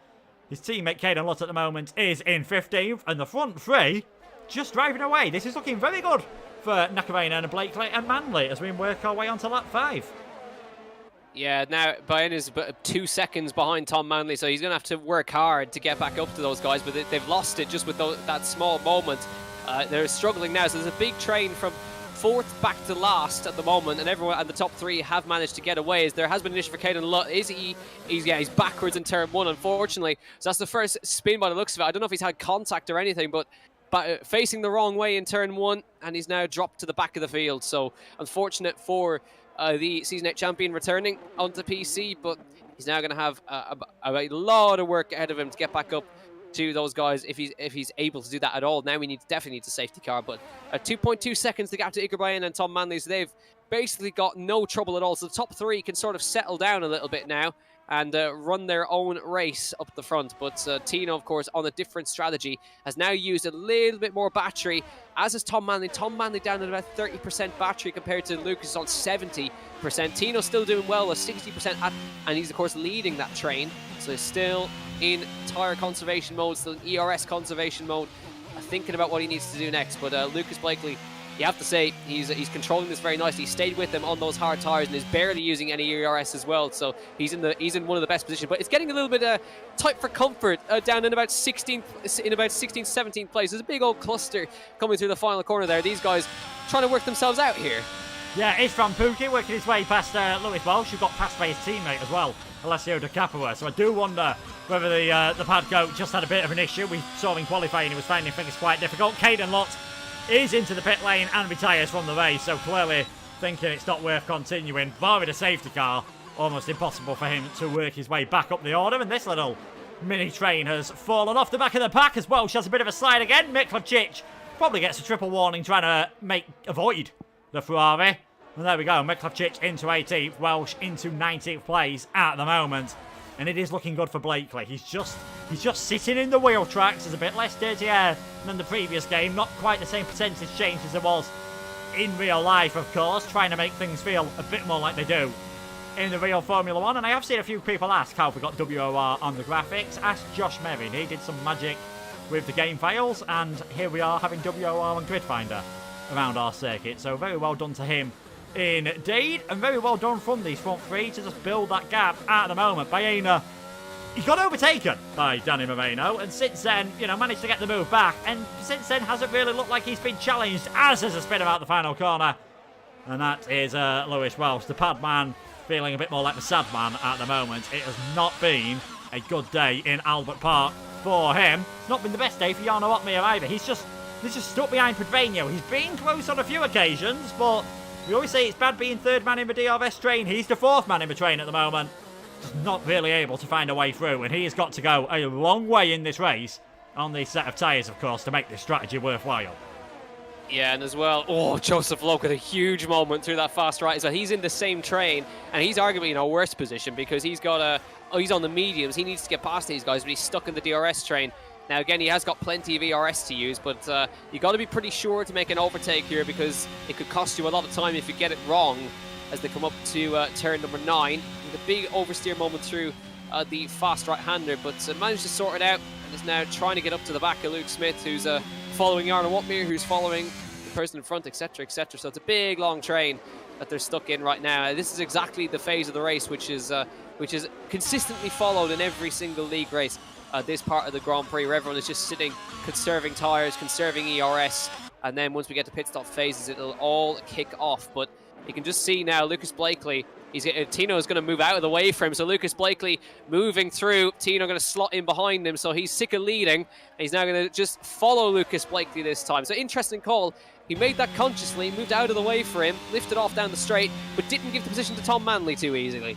His teammate Caden Lutt at the moment is in 15th, and the front 3 just driving away. This is looking very good for Nakarainen and Blakely and Manley as we work our way onto lap 5. Yeah, now Baena's 2 seconds behind Tom Manley, so he's going to have to work hard to get back up to those guys, but they've lost it just with that small moment They're struggling now, so there's a big train from 4th back to last at the moment, and everyone and the top 3 have managed to get away. As there has been an issue for Caden Lutt. He's backwards in turn 1, unfortunately. So that's the first spin by the looks of it. I don't know if he's had contact or anything, but facing the wrong way in turn 1, and he's now dropped to the back of the field. So unfortunate for the Season 8 champion returning onto PC, but he's now going to have a lot of work ahead of him to get back up to those guys if he's able to do that at all. Now we definitely need a safety car, but 2.2 seconds to gap to Ikerbayan and Tom Manley, so they've basically got no trouble at all. So the top 3 can sort of settle down a little bit now and run their own race up the front. But Tino, of course, on a different strategy, has now used a little bit more battery, as is Tom Manley. Tom Manley down at about 30% battery compared to Lucas on 70%. Tino's still doing well with 60%, and he's, of course, leading that train. So he's still in tire conservation mode, still in ERS conservation mode, thinking about what he needs to do next. But Lucas Blakely, you have to say, he's controlling this very nicely. He stayed with them on those hard tires and is barely using any ERS as well. So he's in one of the best positions. But it's getting a little bit tight for comfort down in about 16th, 17th place. There's a big old cluster coming through the final corner there. These guys trying to work themselves out here. Yeah, it's from Pookie working his way past Lewis Walsh, who got passed by his teammate as well, Alessio De Capua. So I do wonder whether the pad goat just had a bit of an issue. We saw him in qualifying, he was finding things quite difficult. Caden Lott is into the pit lane and retires from the race, so clearly thinking it's not worth continuing. Barring a safety car, almost impossible for him to work his way back up the order, and this little mini train has fallen off the back of the pack as well. She has a bit of a slide again. Miklavcic probably gets a triple warning trying to avoid the Ferrari. And there we go, Miklavcic into 18th, Welsh into 19th place at the moment. And it is looking good for Blakely. He's just sitting in the wheel tracks. There's a bit less dirty air than the previous game. Not quite the same percentage change as there was in real life, of course. Trying to make things feel a bit more like they do in the real Formula 1. And I have seen a few people ask how we got WOR on the graphics. Ask Josh Merrin. He did some magic with the game files. And here we are having WOR on Grid Finder around our circuit. So very well done to him. Indeed, and very well done from these front 3 to just build that gap at the moment. Baena, he got overtaken by Danny Moreno, and since then, managed to get the move back, and since then hasn't really looked like he's been challenged, as has a spinner out the final corner. And that is Lewis Welsh, the pad man, feeling a bit more like the sad man at the moment. It has not been a good day in Albert Park for him. It's not been the best day for Jarno Opmeer either. He's just stuck behind Pedreño. He's been close on a few occasions, but we always say it's bad being 3rd man in the DRS train. He's the 4th man in the train at the moment. Just not really able to find a way through, and he has got to go a long way in this race on this set of tyres, of course, to make this strategy worthwhile. Yeah, and as well, Joseph Loke had a huge moment through that fast right. So he's in the same train, and he's arguably in a worse position because he's got he's on the mediums. He needs to get past these guys, but he's stuck in the DRS train. Now, again, he has got plenty of ERS to use, but you got to be pretty sure to make an overtake here because it could cost you a lot of time if you get it wrong as they come up to turn number 9. With a big oversteer moment through the fast right-hander, but managed to sort it out and is now trying to get up to the back of Luke Smith, who's following Jarno Opmeer, who's following the person in front, etc., etc. So it's a big, long train that they're stuck in right now. This is exactly the phase of the race which is consistently followed in every single league race. This part of the Grand Prix where everyone is just sitting, conserving tyres, conserving ERS, and then once we get to pit stop phases, it'll all kick off. But you can just see now Lucas Blakely, Tino is going to move out of the way for him, so Lucas Blakely moving through, Tino going to slot in behind him, so he's sick of leading, and he's now going to just follow Lucas Blakely this time. So interesting call. He made that consciously, moved out of the way for him, lifted off down the straight, but didn't give the position to Tom Manley too easily.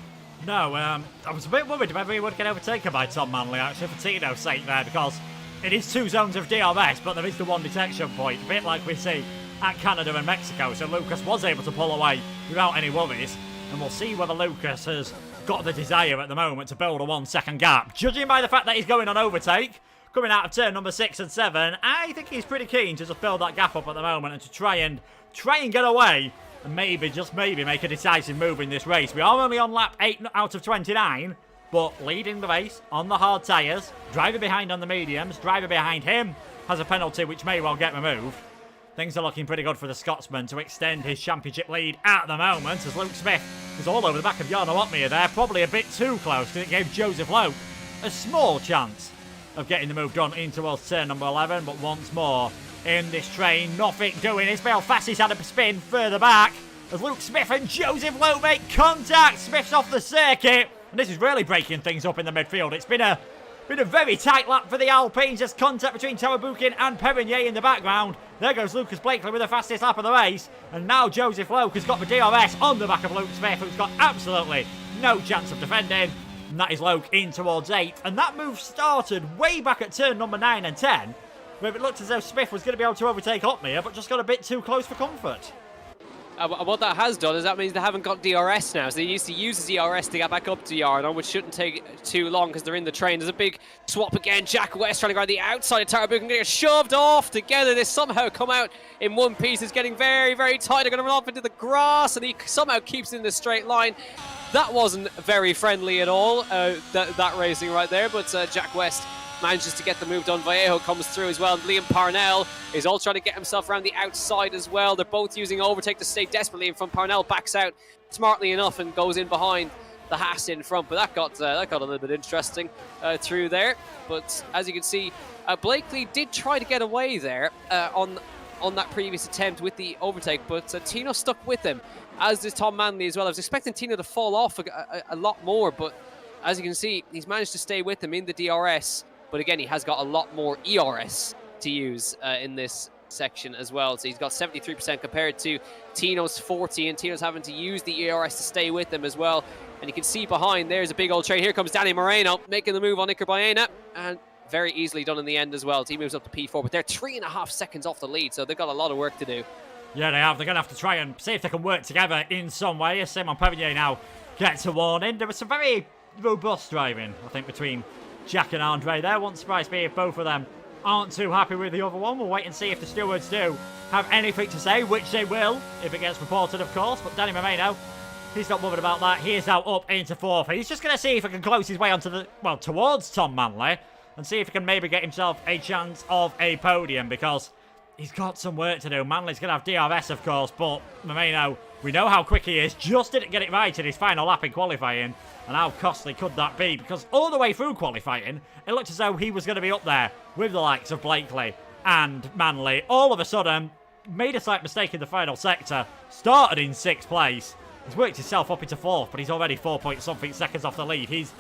No, I was a bit worried whether he would get overtaken by Tom Manley, actually, for Tino's sake there, because it is 2 zones of DRS, but there is the 1 detection point, a bit like we see at Canada and Mexico, so Lucas was able to pull away without any worries, and we'll see whether Lucas has got the desire at the moment to build a 1-second gap. Judging by the fact that he's going on overtake, coming out of turn number 6 and 7, I think he's pretty keen to just build that gap up at the moment and to try and get away and maybe, just maybe, make a decisive move in this race. We are only on lap 8 out of 29, but leading the race on the hard tyres, driver behind on the mediums, driver behind him has a penalty which may well get removed. Things are looking pretty good for the Scotsman to extend his championship lead at the moment, as Luke Smith is all over the back of Jarno Opmeer there, probably a bit too close, because it gave Joseph Loke a small chance of getting the move done in towards turn number 11, but once more, in this train. Nothing doing. Ismail Fassi's had a spin further back as Luke Smith and Joseph Lowe make contact. Smith's off the circuit, and this is really breaking things up in the midfield. It's been a very tight lap for the Alpines. There's contact between Tawabukin and Perrinier in the background. There goes Lucas Blakely with the fastest lap of the race. And now Joseph Lowe has got the DRS on the back of Luke Smith, who's got absolutely no chance of defending. And that is Lowe in towards 8th. And that move started way back at turn number 9 and 10, where it looked as though Smith was going to be able to overtake Otmir, but just got a bit too close for comfort. What that has done is that means they haven't got DRS now. So they used to use the DRS to get back up to Yarno, which shouldn't take too long because they're in the train. There's a big swap again. Jack West trying to go on the outside of Tarabuc and getting shoved off together. They somehow come out in one piece. It's getting very, very tight. They're going to run off into the grass, and he somehow keeps it in the straight line. That wasn't very friendly at all, that racing right there. But Jack West manages to get the move done. Vallejo comes through as well. And Liam Parnell is all trying to get himself around the outside as well. They're both using overtake to stay desperately in front. Parnell backs out smartly enough and goes in behind the Haas in front. But that got a little bit interesting through there. But as you can see, Blakely did try to get away there on that previous attempt with the overtake, but Tino stuck with him, as did Tom Manley as well. I was expecting Tino to fall off a lot more, but as you can see, he's managed to stay with him in the DRS. But again, he has got a lot more ERS to use in this section as well. So he's got 73% compared to Tino's 40, and Tino's having to use the ERS to stay with him as well. And you can see behind, there's a big old train. Here comes Danny Moreno making the move on Iker Baena, and very easily done in the end as well. He moves up to P4, but they're 3.5 seconds off the lead, so they've got a lot of work to do. Yeah, they have. They're going to have to try and see if they can work together in some way. As Simon Perrinier now gets a warning. There was some very robust driving, I think, between Jack and Andre there. Won't surprise me if both of them aren't too happy with the other one. We'll wait and see if the stewards do have anything to say, which they will, if it gets reported, of course. But Danny Moreno, he's not bothered about that. He is now up into 4th. He's just going to see if he can close his way onto towards Tom Manley and see if he can maybe get himself a chance of a podium, because he's got some work to do. Manley's going to have DRS, of course, but Moreno, we know how quick he is. Just didn't get it right in his final lap in qualifying. And how costly could that be? Because all the way through qualifying, it looked as though he was going to be up there with the likes of Blakely and Manley. All of a sudden, made a slight mistake in the final sector, started in 6th place. He's worked himself up into 4th, but he's already 4-point-something seconds off the lead. He's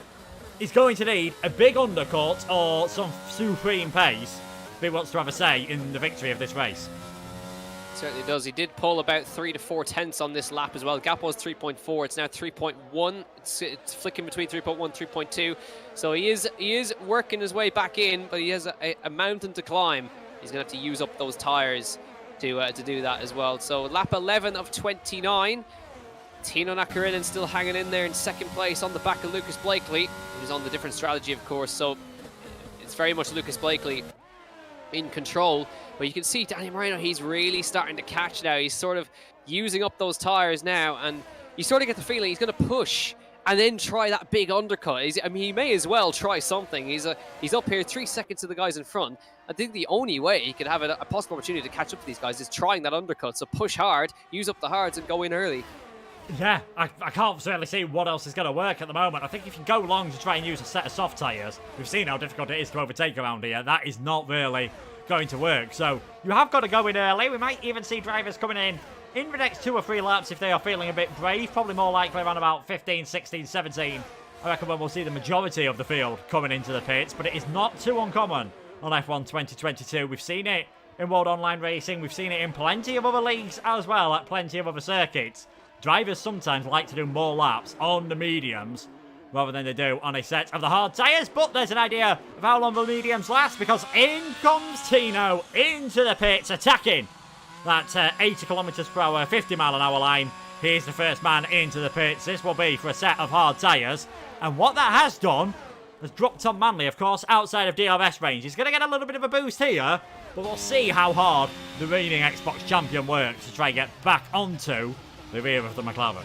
going to need a big undercut or some supreme pace if he wants to have a say in the victory of this race. Certainly does. He did pull about 3 to 4 tenths on this lap as well. The gap was 3.4. It's now 3.1. It's flicking between 3.1 and 3.2. So he is working his way back in, but he has a mountain to climb. He's going to have to use up those tyres to do that as well. So lap 11 of 29. Tino Nakarinen still hanging in there in 2nd place on the back of Lucas Blakely, who's on the different strategy, of course. So it's very much Lucas Blakely in control. But you can see Danny Moreno, he's really starting to catch now. He's sort of using up those tyres now, and you sort of get the feeling he's going to push and then try that big undercut. He may as well try something. He's up here 3 seconds to the guys in front. I think the only way he could have a possible opportunity to catch up to these guys is trying that undercut. So push hard, use up the hards, and go in early. Yeah, I can't certainly see what else is going to work at the moment. I think if you go long to try and use a set of soft tyres, we've seen how difficult it is to overtake around here. That is not really going to work. So you have got to go in early. We might even see drivers coming in the next 2 or 3 laps if they are feeling a bit brave. Probably more likely around about 15, 16, 17. I reckon when we'll see the majority of the field coming into the pits. But it is not too uncommon on F1 2022. We've seen it in World Online Racing. We've seen it in plenty of other leagues as well, at plenty of other circuits. Drivers sometimes like to do more laps on the mediums rather than they do on a set of the hard tyres. But there's an idea of how long the mediums last, because in comes Tino into the pits, attacking that 80 kilometres per hour, 50 mile an hour line. He's the first man into the pits. This will be for a set of hard tyres. And what that has done has dropped Tom Manley, of course, outside of DRS range. He's going to get a little bit of a boost here, but we'll see how hard the reigning Xbox champion works to try and get back onto the rear of the McLaren.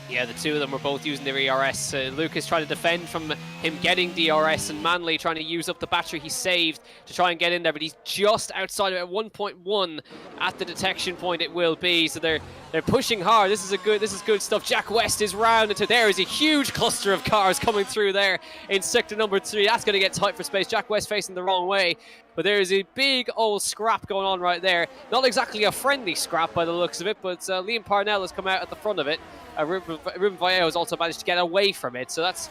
Yeah, the two of them were both using their ERS. Lucas trying to defend from him getting DRS, and Manley trying to use up the battery he saved to try and get in there, but he's just outside of it at 1.1 at the detection point it will be. So they're pushing hard. This is good stuff. Jack West is round into there. Is a huge cluster of cars coming through there in sector number 3. That's going to get tight for space. Jack West facing the wrong way. But there is a big old scrap going on right there. Not exactly a friendly scrap by the looks of it, but Liam Parnell has come out at the front of it. Ruben Vallejo has also managed to get away from it, so that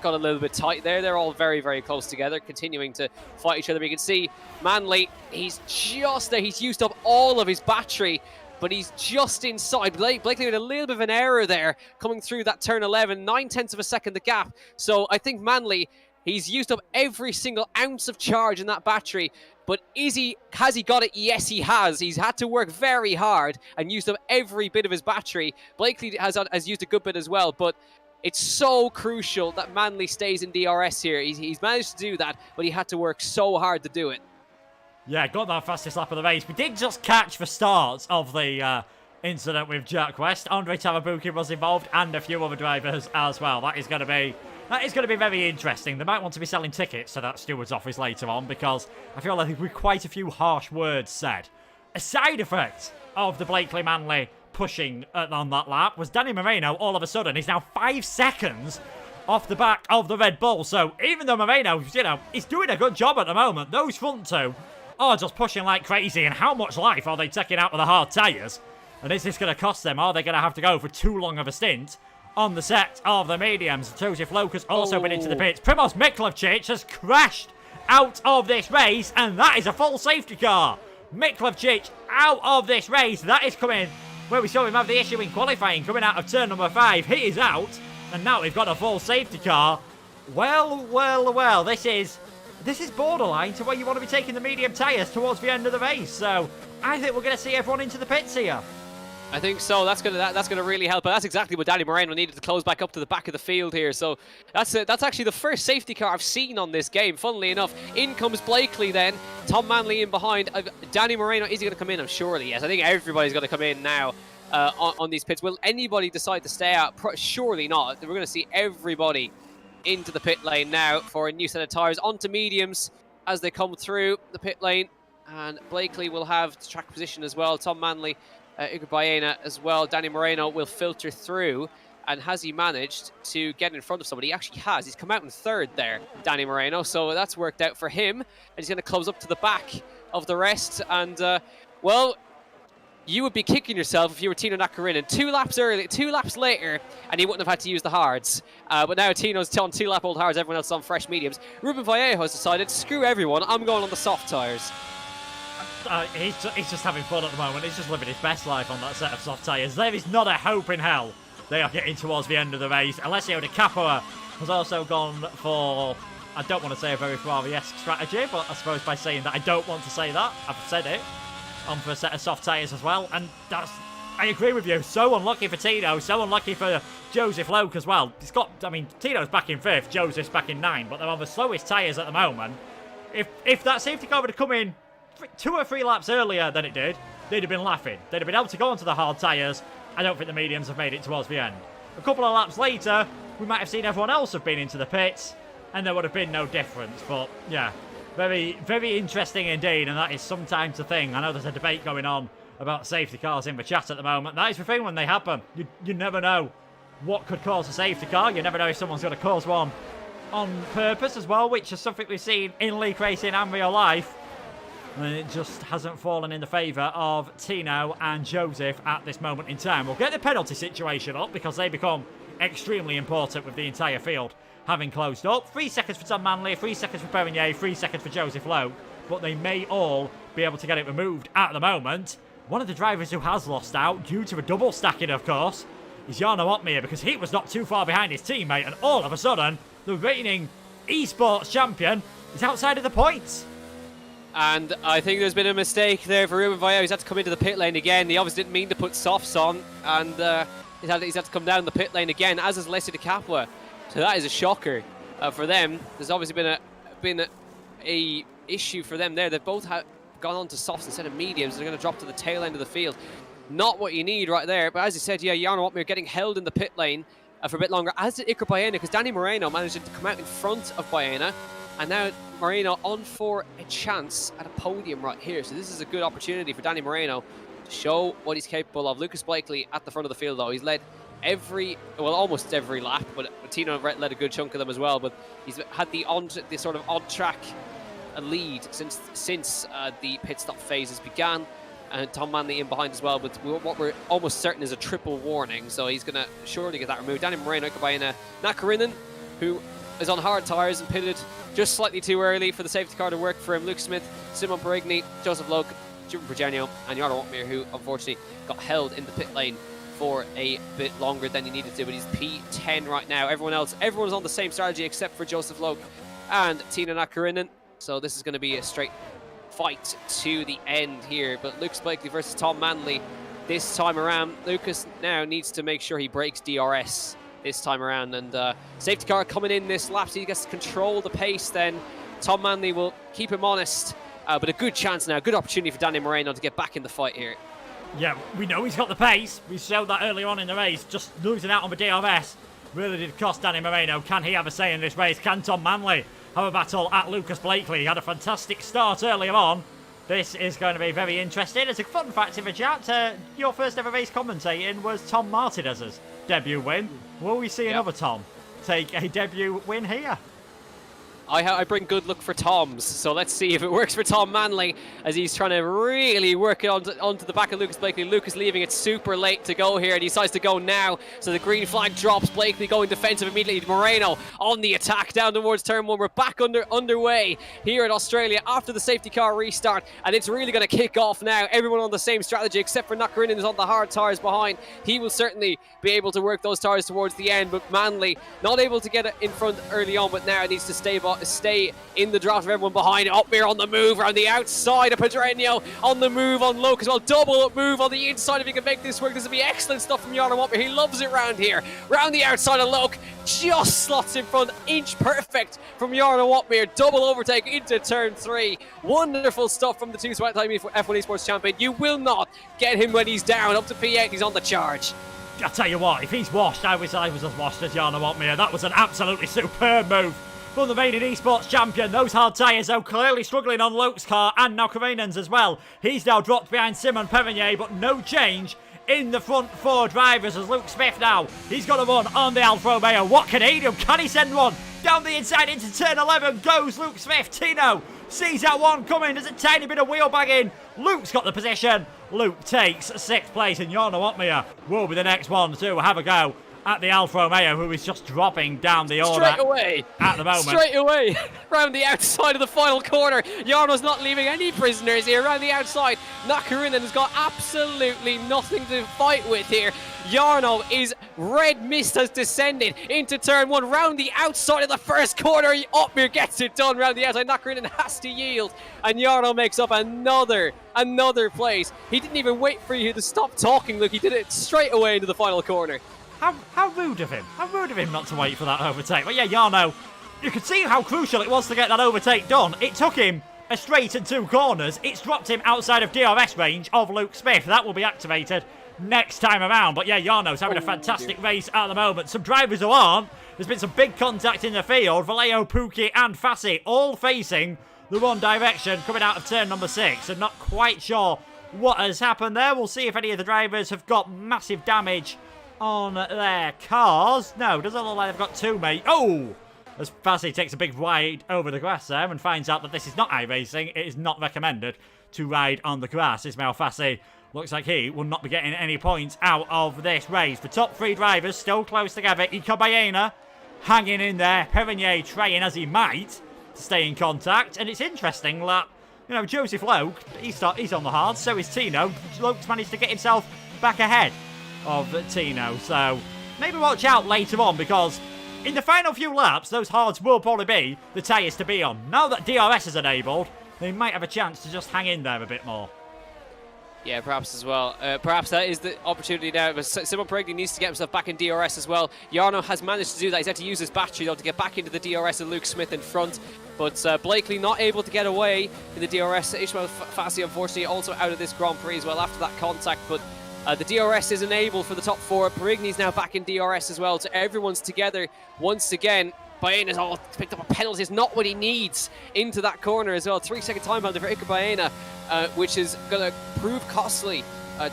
got a little bit tight there. They're all very, very close together, continuing to fight each other. But you can see Manley, he's just there. He's used up all of his battery, but he's just inside. Blakely with a little bit of an error there coming through that turn 11, 9/10 of a second the gap. So I think Manley, he's used up every single ounce of charge in that battery. But has he got it? Yes, he has. He's had to work very hard and used up every bit of his battery. Blakely has used a good bit as well, but it's so crucial that Manley stays in DRS here. He's managed to do that, but he had to work so hard to do it. Yeah, got that fastest lap of the race. We did just catch the start of the incident with Jack West. Andre Tarabuki was involved and a few other drivers as well. That is going to be very interesting. They might want to be selling tickets to that steward's office later on, because I feel like there were quite a few harsh words said. A side effect of the Blakely Manley pushing on that lap was Danny Moreno all of a sudden is now 5 seconds off the back of the Red Bull. So even though Moreno, he's doing a good job at the moment, those front two are just pushing like crazy. And how much life are they taking out with the hard tyres? And is this going to cost them? Are they going to have to go for too long of a stint on the set of the mediums? Joseph Loke has also been into the pits. Primoz Miklavčić has crashed out of this race, and that is a full safety car. Miklavčić out of this race. That is coming where we saw him have the issue in qualifying, coming out of turn number 5. He is out, and now we've got a full safety car. Well, this is borderline to where you want to be taking the medium tyres towards the end of the race. So I think we're going to see everyone into the pits here. I think so. That's gonna really help. But that's exactly what Danny Moreno needed to close back up to the back of the field here. So that's actually the first safety car I've seen on this game. Funnily enough, in comes Blakely then. Tom Manley in behind. Danny Moreno, is he going to come in? Surely yes. I think everybody's going to come in now on these pits. Will anybody decide to stay out? Surely not. We're going to see everybody into the pit lane now for a new set of tyres. Onto mediums as they come through the pit lane. And Blakely will have the track position as well. Tom Manley, Igor Baena as well. Danny Moreno will filter through. And has he managed to get in front of somebody? He actually has. He's come out in 3rd there, Danny Moreno. So that's worked out for him. And he's going to close up to the back of the rest. And, well, you would be kicking yourself if you were Tino Nakarinen. 2 laps later, and he wouldn't have had to use the hards. But now Tino's on 2-lap-old hards. Everyone else is on fresh mediums. Ruben Vallejo has decided, screw everyone. I'm going on the soft tyres. He's just having fun at the moment. He's just living his best life on that set of soft tyres. There is not a hope in hell they are getting towards the end of the race. Alessio Di Capua has also gone for, I don't want to say a very Ferrari-esque strategy, but I suppose by saying that I don't want to say that, I've said it, on for a set of soft tyres as well. And I agree with you. So unlucky for Tino, so unlucky for Joseph Loke as well. Tino's back in 5th, Joseph's back in 9th, but they're on the slowest tyres at the moment. If that safety car would have come in 2 or 3 laps earlier than it did, they'd have been laughing. They'd have been able to go onto the hard tyres. I don't think the mediums have made it towards the end. A couple of laps later, we might have seen everyone else have been into the pits, and there would have been no difference. But yeah, very, very interesting indeed, and that is sometimes the thing. I know there's a debate going on about safety cars in the chat at the moment. That is the thing when they happen. You never know what could cause a safety car. You never know if someone's going to cause one on purpose as well, which is something we've seen in league racing and real life. And it just hasn't fallen in the favour of Tino and Joseph at this moment in time. We'll get the penalty situation up because they become extremely important with the entire field having closed up. 3 seconds for Tom Manley, 3 seconds for Perrinier, 3 seconds for Joseph Lowe. But they may all be able to get it removed at the moment. One of the drivers who has lost out, due to a double stacking of course, is Jarno Opmeer, because he was not too far behind his teammate, and all of a sudden, the reigning esports champion is outside of the points. And I think there's been a mistake there for Ruben Vallejo. He's had to come into the pit lane again. He obviously didn't mean to put softs on, and he's had to come down the pit lane again, as has Alessio Di Capua. So that is a shocker for them. There's obviously been a issue for them there. They've both gone on to softs instead of mediums. They're going to drop to the tail end of the field. not what you need right there. But as you said, yeah, Jarno Opmeer getting held in the pit lane for a bit longer, as did Iker Baena, because Danny Moreno managed to come out in front of Baena. And now Moreno on for a chance at a podium right here. So this is a good opportunity for Danny Moreno to show what he's capable of. Lucas Blakely at the front of the field, though. He's led almost every lap, but Tino led a good chunk of them as well. But he's had the sort of on-track lead since the pit stop phases began. And Tom Manley in behind as well, but what we're almost certain is a triple warning, so he's going to surely get that removed. Danny Moreno, Iker Baena, Nakarinen, who is on hard tyres and pitted just slightly too early for the safety car to work for him. Luke Smith, Simon Perigny, Joseph Logue, Jim Progenio, and Jarno Opmeer, who unfortunately got held in the pit lane for a bit longer than he needed to, but he's P10 right now. Everyone's on the same strategy except for Joseph Logue and Tina Nakarinen, so this is going to be a straight fight to the end here. But Lucas Blakely versus Tom Manley this time around. Lucas now needs to make sure he breaks DRS this time around, and safety car coming in this lap, so he gets to control the pace. Then Tom Manley will keep him honest, but a good chance now, good opportunity for Danny Moreno to get back in the fight here. Yeah, we know he's got the pace. We showed that earlier on in the race. Just losing out on the DRS really did cost Danny Moreno. Can he have a say in this race? Can Tom Manley have a battle at Lucas Blakely? He had a fantastic start earlier on. This is going to be very interesting. As a fun fact in the chat, your first ever race commentating was Tom Martinez's debut win. Will we see another Tom take a debut win here? I bring good luck for Toms, so let's see if it works for Tom Manley as he's trying to really work it onto the back of Lucas Blakely. Lucas leaving it super late to go here, and he decides to go now, so the green flag drops. Blakely going defensive immediately. Moreno on the attack down towards turn 1. We're back underway here in Australia after the safety car restart, and it's really going to kick off now. Everyone on the same strategy except for Nakarinen, who's on the hard tyres behind. He will certainly be able to work those tyres towards the end, but Manley not able to get it in front early on, but now needs to stay in the draft of everyone behind. Opmeer on the move around the outside of Pedreño, on the move on Loke as well. Double up move on the inside if he can make this work. This will be excellent stuff from Jarno Opmeer. He loves it round here. Round the outside of Loke, just slots in front, inch perfect from Jarno Opmeer. Double overtake into turn 3. Wonderful stuff from the two-time F1 Esports champion. You will not get him when he's down. Up to P8, he's on the charge. I tell you what, if he's washed, I was as washed as Jarno Opmeer. That was an absolutely superb move from the reigning esports champion. Those hard tyres, though, clearly struggling on Loke's car and now Karenan's as well. He's now dropped behind Simon Perigny, but no change in the front 4 drivers as Luke Smith now. He's got a run on the Alfa Romeo. What can he do? Can he send one down the inside into turn 11? Goes Luke Smith. Tino sees that one coming. There's a tiny bit of wheel bagging. Luke's got the position. Luke takes 6th place, and Jarno Opmeer will be the next one to have a go at the Alfa Romeo, who is just dropping down the order straight away at the moment. Straight away, round the outside of the final corner. Jarno's not leaving any prisoners here. Round the outside, Nakarinen has got absolutely nothing to fight with here. Jarno is red mist has descended into turn 1. Round the outside of the first corner, Opmeer gets it done. Round the outside, Nakarinen has to yield, and Jarno makes up another place. He didn't even wait for you to stop talking, Luke. He did it straight away into the final corner. How rude of him. How rude of him not to wait for that overtake. But yeah, Jarno, you could see how crucial it was to get that overtake done. It took him a straight and 2 corners. It's dropped him outside of DRS range of Luke Smith. That will be activated next time around. But yeah, Jarno's having a fantastic race at the moment. Some drivers who aren't. There's been some big contact in the field. Vallejo, Pookie and Fassi all facing the wrong direction coming out of turn number 6. And not quite sure what has happened there. We'll see if any of the drivers have got massive damage on their cars. No, doesn't look like they've got too many. Oh! As Fassi takes a big ride over the grass there and finds out that this is not iRacing, it is not recommended to ride on the grass. Ismail Fassi looks like he will not be getting any points out of this race. The top 3 drivers still close together. Iker Baena hanging in there. Perigny trying as he might to stay in contact. And it's interesting that, you know, Joseph Loke, he's on the hard, so is Tino. Loke's managed to get himself back ahead of Tino, so maybe watch out later on, because in the final few laps those hards will probably be the tyres to be on. Now that DRS is enabled, they might have a chance to just hang in there a bit more. Yeah, perhaps as well. Perhaps that is the opportunity now. But Simon Perigny needs to get himself back in DRS as well. Jarno has managed to do that. He's had to use his battery, though, to get back into the DRS, and Luke Smith in front. But Blakely not able to get away in the DRS. Ishmael Fassi, unfortunately, also out of this Grand Prix as well after that contact. But The DRS is enabled for the top 4. Perigny's now back in DRS as well, so everyone's together once again. Baena's picked up a penalty. It's not what he needs into that corner as well. 3-second time penalty for Iker Baena, which is going to prove costly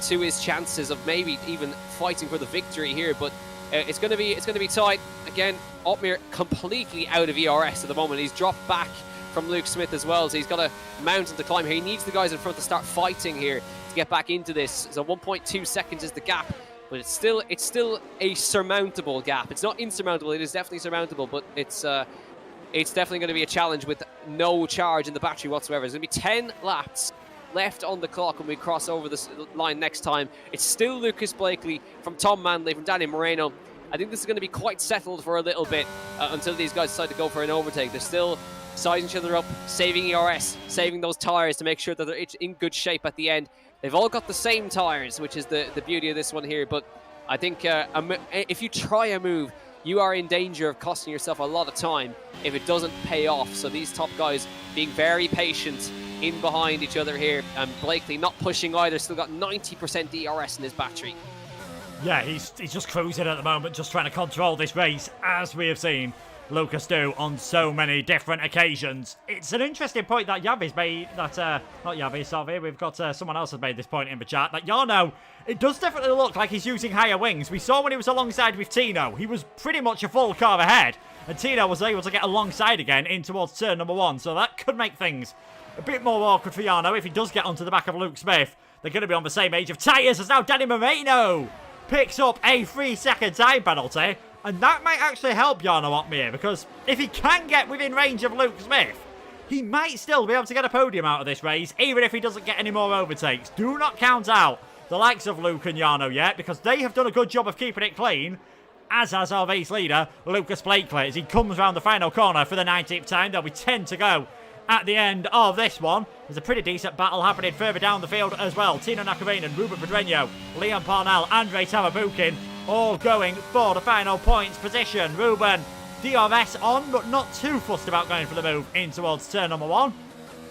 to his chances of maybe even fighting for the victory here. But it's going to be tight. Again, Ottmere completely out of ERS at the moment. He's dropped back from Luke Smith as well, so he's got a mountain to climb here. He needs the guys in front to start fighting here to get back into this. So 1.2 seconds is the gap. But it's still a surmountable gap. It's not insurmountable. It is definitely surmountable, but it's definitely going to be a challenge with no charge in the battery whatsoever. There's going to be 10 laps left on the clock when we cross over this line next time. It's still Lucas Blakely from Tom Manley from Danny Moreno. I think this is going to be quite settled for a little bit until these guys decide to go for an overtake. They're still sizing each other up, saving ERS, saving those tyres to make sure that they're in good shape at the end. They've all got the same tyres, which is the beauty of this one here. But I think if you try a move, you are in danger of costing yourself a lot of time if it doesn't pay off. So these top guys being very patient in behind each other here. And Blakely not pushing either, still got 90% DRS in his battery. Yeah, he's just cruising at the moment, just trying to control this race, as we have seen Lucas do on so many different occasions. It's an interesting point that Yavi's made, not Yavi, sorry, we've got someone else has made this point in the chat, that Jarno, it does definitely look like he's using higher wings. We saw when he was alongside with Tino, he was pretty much a full car ahead, and Tino was able to get alongside again in towards turn number 1, so that could make things a bit more awkward for Jarno if he does get onto the back of Luke Smith. They're going to be on the same age of tyres as now Danny Moreno picks up a 3-second time penalty. And that might actually help Jarno Ottmere, because if he can get within range of Luke Smith, he might still be able to get a podium out of this race, even if he doesn't get any more overtakes. Do not count out the likes of Luke and Jarno yet, because they have done a good job of keeping it clean, as has our race leader, Lucas Blakely, as he comes round the final corner for the 19th time. There'll be 10 to go at the end of this one. There's a pretty decent battle happening further down the field as well. Tino Nakarinen, Ruben Pedreño, Liam Parnell, Andrei Tarabukin, all going for the final points position. Ruben, DRS on, but not too fussed about going for the move in towards turn number 1.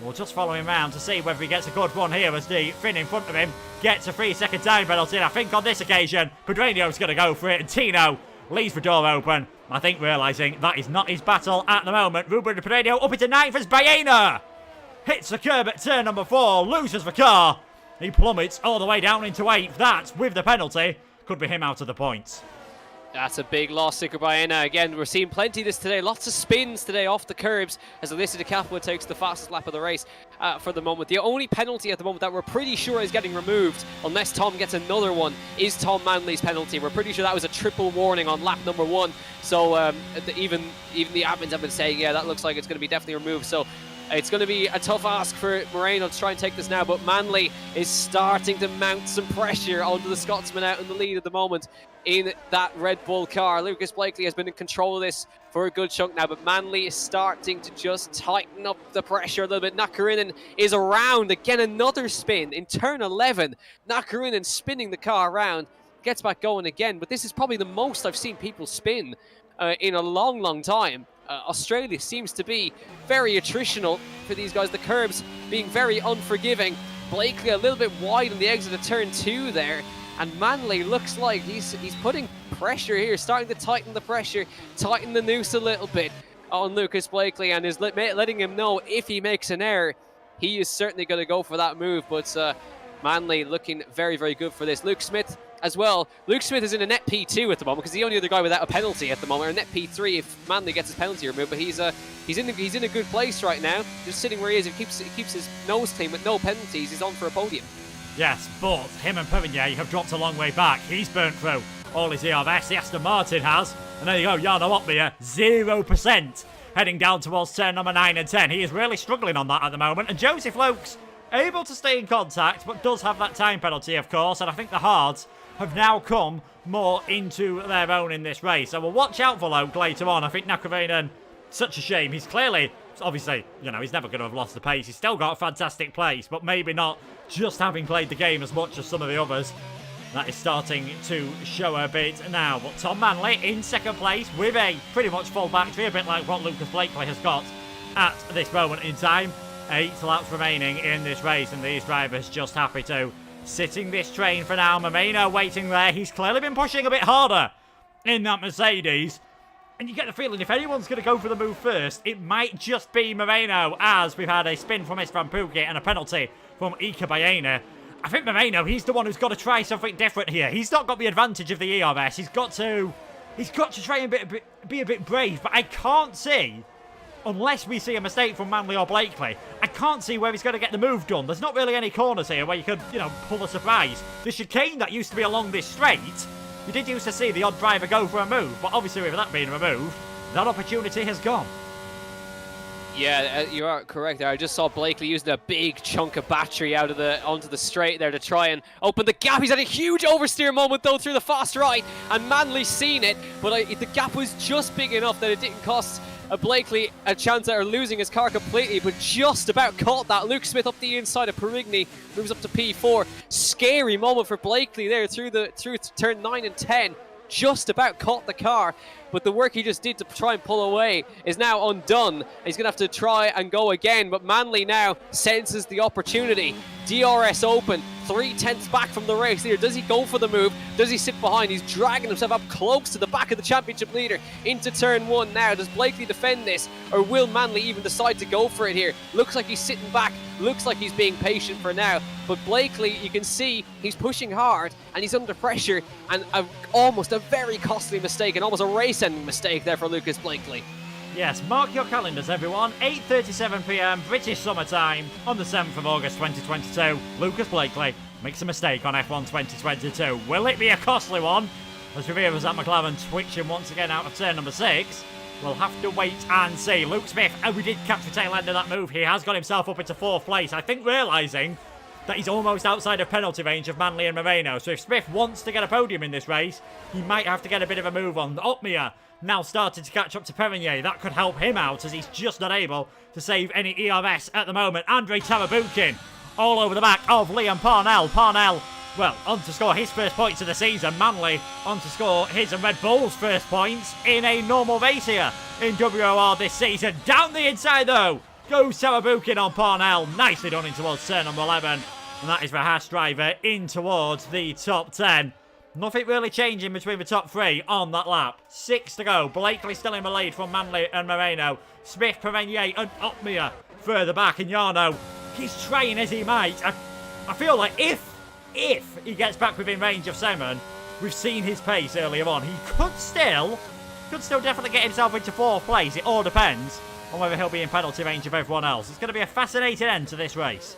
We'll just follow him round to see whether he gets a good run here as the Finn in front of him gets a 3-second time penalty. And I think on this occasion, Pedreño's going to go for it, and Tino leaves the door open. I think realising that is not his battle at the moment. Ruben Pedreño up into 9th as Baena hits the curb at turn number 4, loses the car. He plummets all the way down into 8th. That, with the penalty, could be him out of the points. That's a big loss, Iker Baena. Again, we're seeing plenty of this today. Lots of spins today off the curbs as Alyssa De Capua takes the fastest lap of the race for the moment. The only penalty at the moment that we're pretty sure is getting removed, unless Tom gets another one, is Tom Manley's penalty. We're pretty sure that was a triple warning on lap number 1. So even the admins have been saying, yeah, that looks like it's going to be definitely removed. So it's going to be a tough ask for Moreno to try and take this now, but Manley is starting to mount some pressure onto the Scotsman out in the lead at the moment in that Red Bull car. Lucas Blakely has been in control of this for a good chunk now, but Manley is starting to just tighten up the pressure a little bit. Nakarinen is around, again another spin in turn 11. Nakarinen spinning the car around, gets back going again, but this is probably the most I've seen people spin in a long time. Australia seems to be very attritional for these guys. The curbs being very unforgiving. Blakely a little bit wide on the exit of turn 2 there. And Manley looks like he's putting pressure here, starting to tighten the pressure, tighten the noose a little bit on Lucas Blakely, and is letting him know if he makes an error, he is certainly going to go for that move. But Manley looking very, very good for this. Luke Smith as well. Luke Smith is in a net P2 at the moment because he's the only other guy without a penalty at the moment, or a net P3 if Manley gets his penalty removed. But he's in a good place right now, just sitting where he is. He keeps his nose clean with no penalties. He's on for a podium. Yes, but him and Perigny have dropped a long way back. He's burnt through all his ERS. The Aston Martin has. And there you go, Jarno Ottmere, 0%. Heading down towards turn number 9 and 10. He is really struggling on that at the moment. And Joseph Lokes able to stay in contact, but does have that time penalty, of course. And I think the hards have now come more into their own in this race. So we'll watch out for Loke later on. I think Nakarinen, such a shame. He's clearly, obviously, you know, he's never going to have lost the pace. He's still got a fantastic place, but maybe not just having played the game as much as some of the others. That is starting to show a bit now. But Tom Manley in second place with a pretty much full battery, a bit like what Lucas Blakely has got at this moment in time. 8 laps remaining in this race, and these drivers just happy to sitting this train for now. Moreno waiting there. He's clearly been pushing a bit harder in that Mercedes. And you get the feeling if anyone's going to go for the move first, it might just be Moreno, as we've had a spin from Istvan Pukki and a penalty from Ika Baena. I think Moreno, he's the one who's got to try something different here. He's not got the advantage of the ERS. He's got to try and be a bit brave. But I can't see, unless we see a mistake from Manley or Blakely, I can't see where he's going to get the move done. There's not really any corners here where you could, pull a surprise. The chicane that used to be along this straight, you did used to see the odd driver go for a move, but obviously with that being removed, that opportunity has gone. Yeah, you are correct there. I just saw Blakely using a big chunk of battery onto the straight there to try and open the gap. He's had a huge oversteer moment though through the fast right, and Manley's seen it, but the gap was just big enough that it didn't cost Blakely a chance at losing his car completely, but just about caught that. Luke Smith up the inside of Perigny, moves up to P4. Scary moment for Blakely there through turn 9 and 10. Just about caught the car, but the work he just did to try and pull away is now undone. He's going to have to try and go again, but Manley now senses the opportunity. DRS open, 3/10 back from the race leader. Does he go for the move? Does he sit behind? He's dragging himself up close to the back of the championship leader into turn 1 now. Does Blakely defend this, or will Manley even decide to go for it here? Looks like he's sitting back, looks like he's being patient for now, but Blakely, you can see he's pushing hard and he's under pressure, and almost a very costly mistake and almost a race-ending mistake there for Lucas Blakely. Yes, mark your calendars, everyone. 8:37 p.m. British summertime on the 7th of August 2022. Lucas Blakely makes a mistake on F1 2022. Will it be a costly one? As we hear Zach McLaren twitching once again out of turn number 6. We'll have to wait and see. Luke Smith, we did catch the tail end of that move. He has got himself up into 4th place. I think realising that he's almost outside of penalty range of Manley and Moreno. So if Smith wants to get a podium in this race, he might have to get a bit of a move on. Uppbeat now started to catch up to Perigny. That could help him out, as he's just not able to save any ERS at the moment. Andrei Tarabukin all over the back of Liam Parnell. Parnell, well, on to score his first points of the season. Manley on to score his and Red Bull's first points in a normal race here in WOR this season. Down the inside though goes Tarabukin on Parnell. Nicely done in towards turn number 11. And that is the Haas driver in towards the top 10. Nothing really changing between the top 3 on that lap. 6 to go. Blakely still in the lead from Manley and Moreno. Smith, Perigny and Uppbeat further back. And Jarno, he's trying as he might. I feel like if he gets back within range of 7, we've seen his pace earlier on. He could still definitely get himself into 4th place. It all depends on whether he'll be in penalty range of everyone else. It's going to be a fascinating end to this race.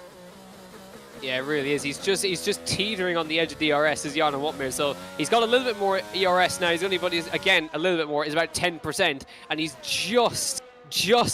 Yeah, it really is. He's just teetering on the edge of DRS as Jarno Woutmeijer. So he's got a little bit more ERS now. He's only, but he's again a little bit more. Is about 10%, and he's just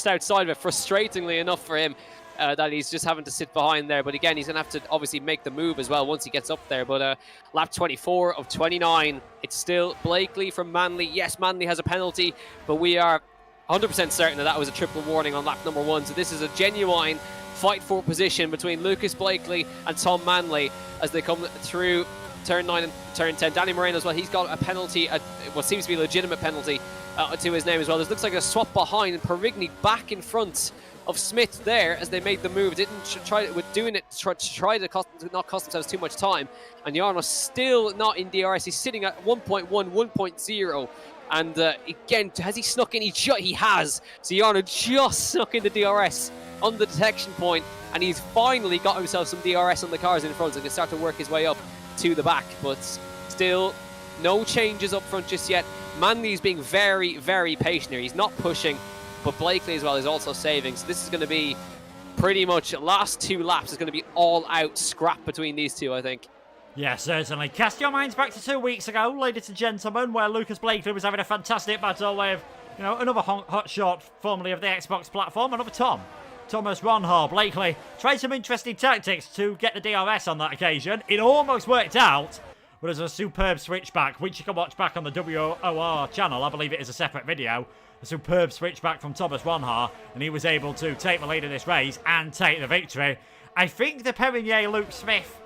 outside of it. Frustratingly enough for him, that he's just having to sit behind there. But again, he's gonna have to obviously make the move as well once he gets up there. But lap 24 of 29, it's still Blakely from Manley. Yes, Manley has a penalty, but we are 100% certain that was a triple warning on lap number 1. So this is a genuine fight for position between Lucas Blakely and Tom Manley as they come through turn 9 and turn 10. Danny Moreno as well, he's got a penalty, what seems to be a legitimate penalty to his name as well. This looks like a swap behind, and Perigny back in front of Smith there as they made the move. Didn't try with doing it to try to not cost themselves too much time. And Jarno still not in DRS. He's sitting at 1.1, 1.0. And again, has he snuck in? He has. So Jarno just snuck into DRS on the detection point, and he's finally got himself some DRS on the cars in front, so he can start to work his way up to the back. But still, no changes up front just yet. Manley's being very, very patient here. He's not pushing, but Blakely as well is also saving. So this is going to be pretty much last 2 laps. It's going to be all-out scrap between these two, I think. Yeah, certainly. Cast your minds back to 2 weeks ago, ladies and gentlemen, where Lucas Blakely was having a fantastic battle with, another hotshot formerly of the Xbox platform, another Thomas Ronhar. Blakely tried some interesting tactics to get the DRS on that occasion. It almost worked out, but there's a superb switchback, which you can watch back on the WOR channel. I believe it is a separate video. A superb switchback from Thomas Ronhar, and he was able to take the lead in this race and take the victory. I think the Perigny Luke Smith,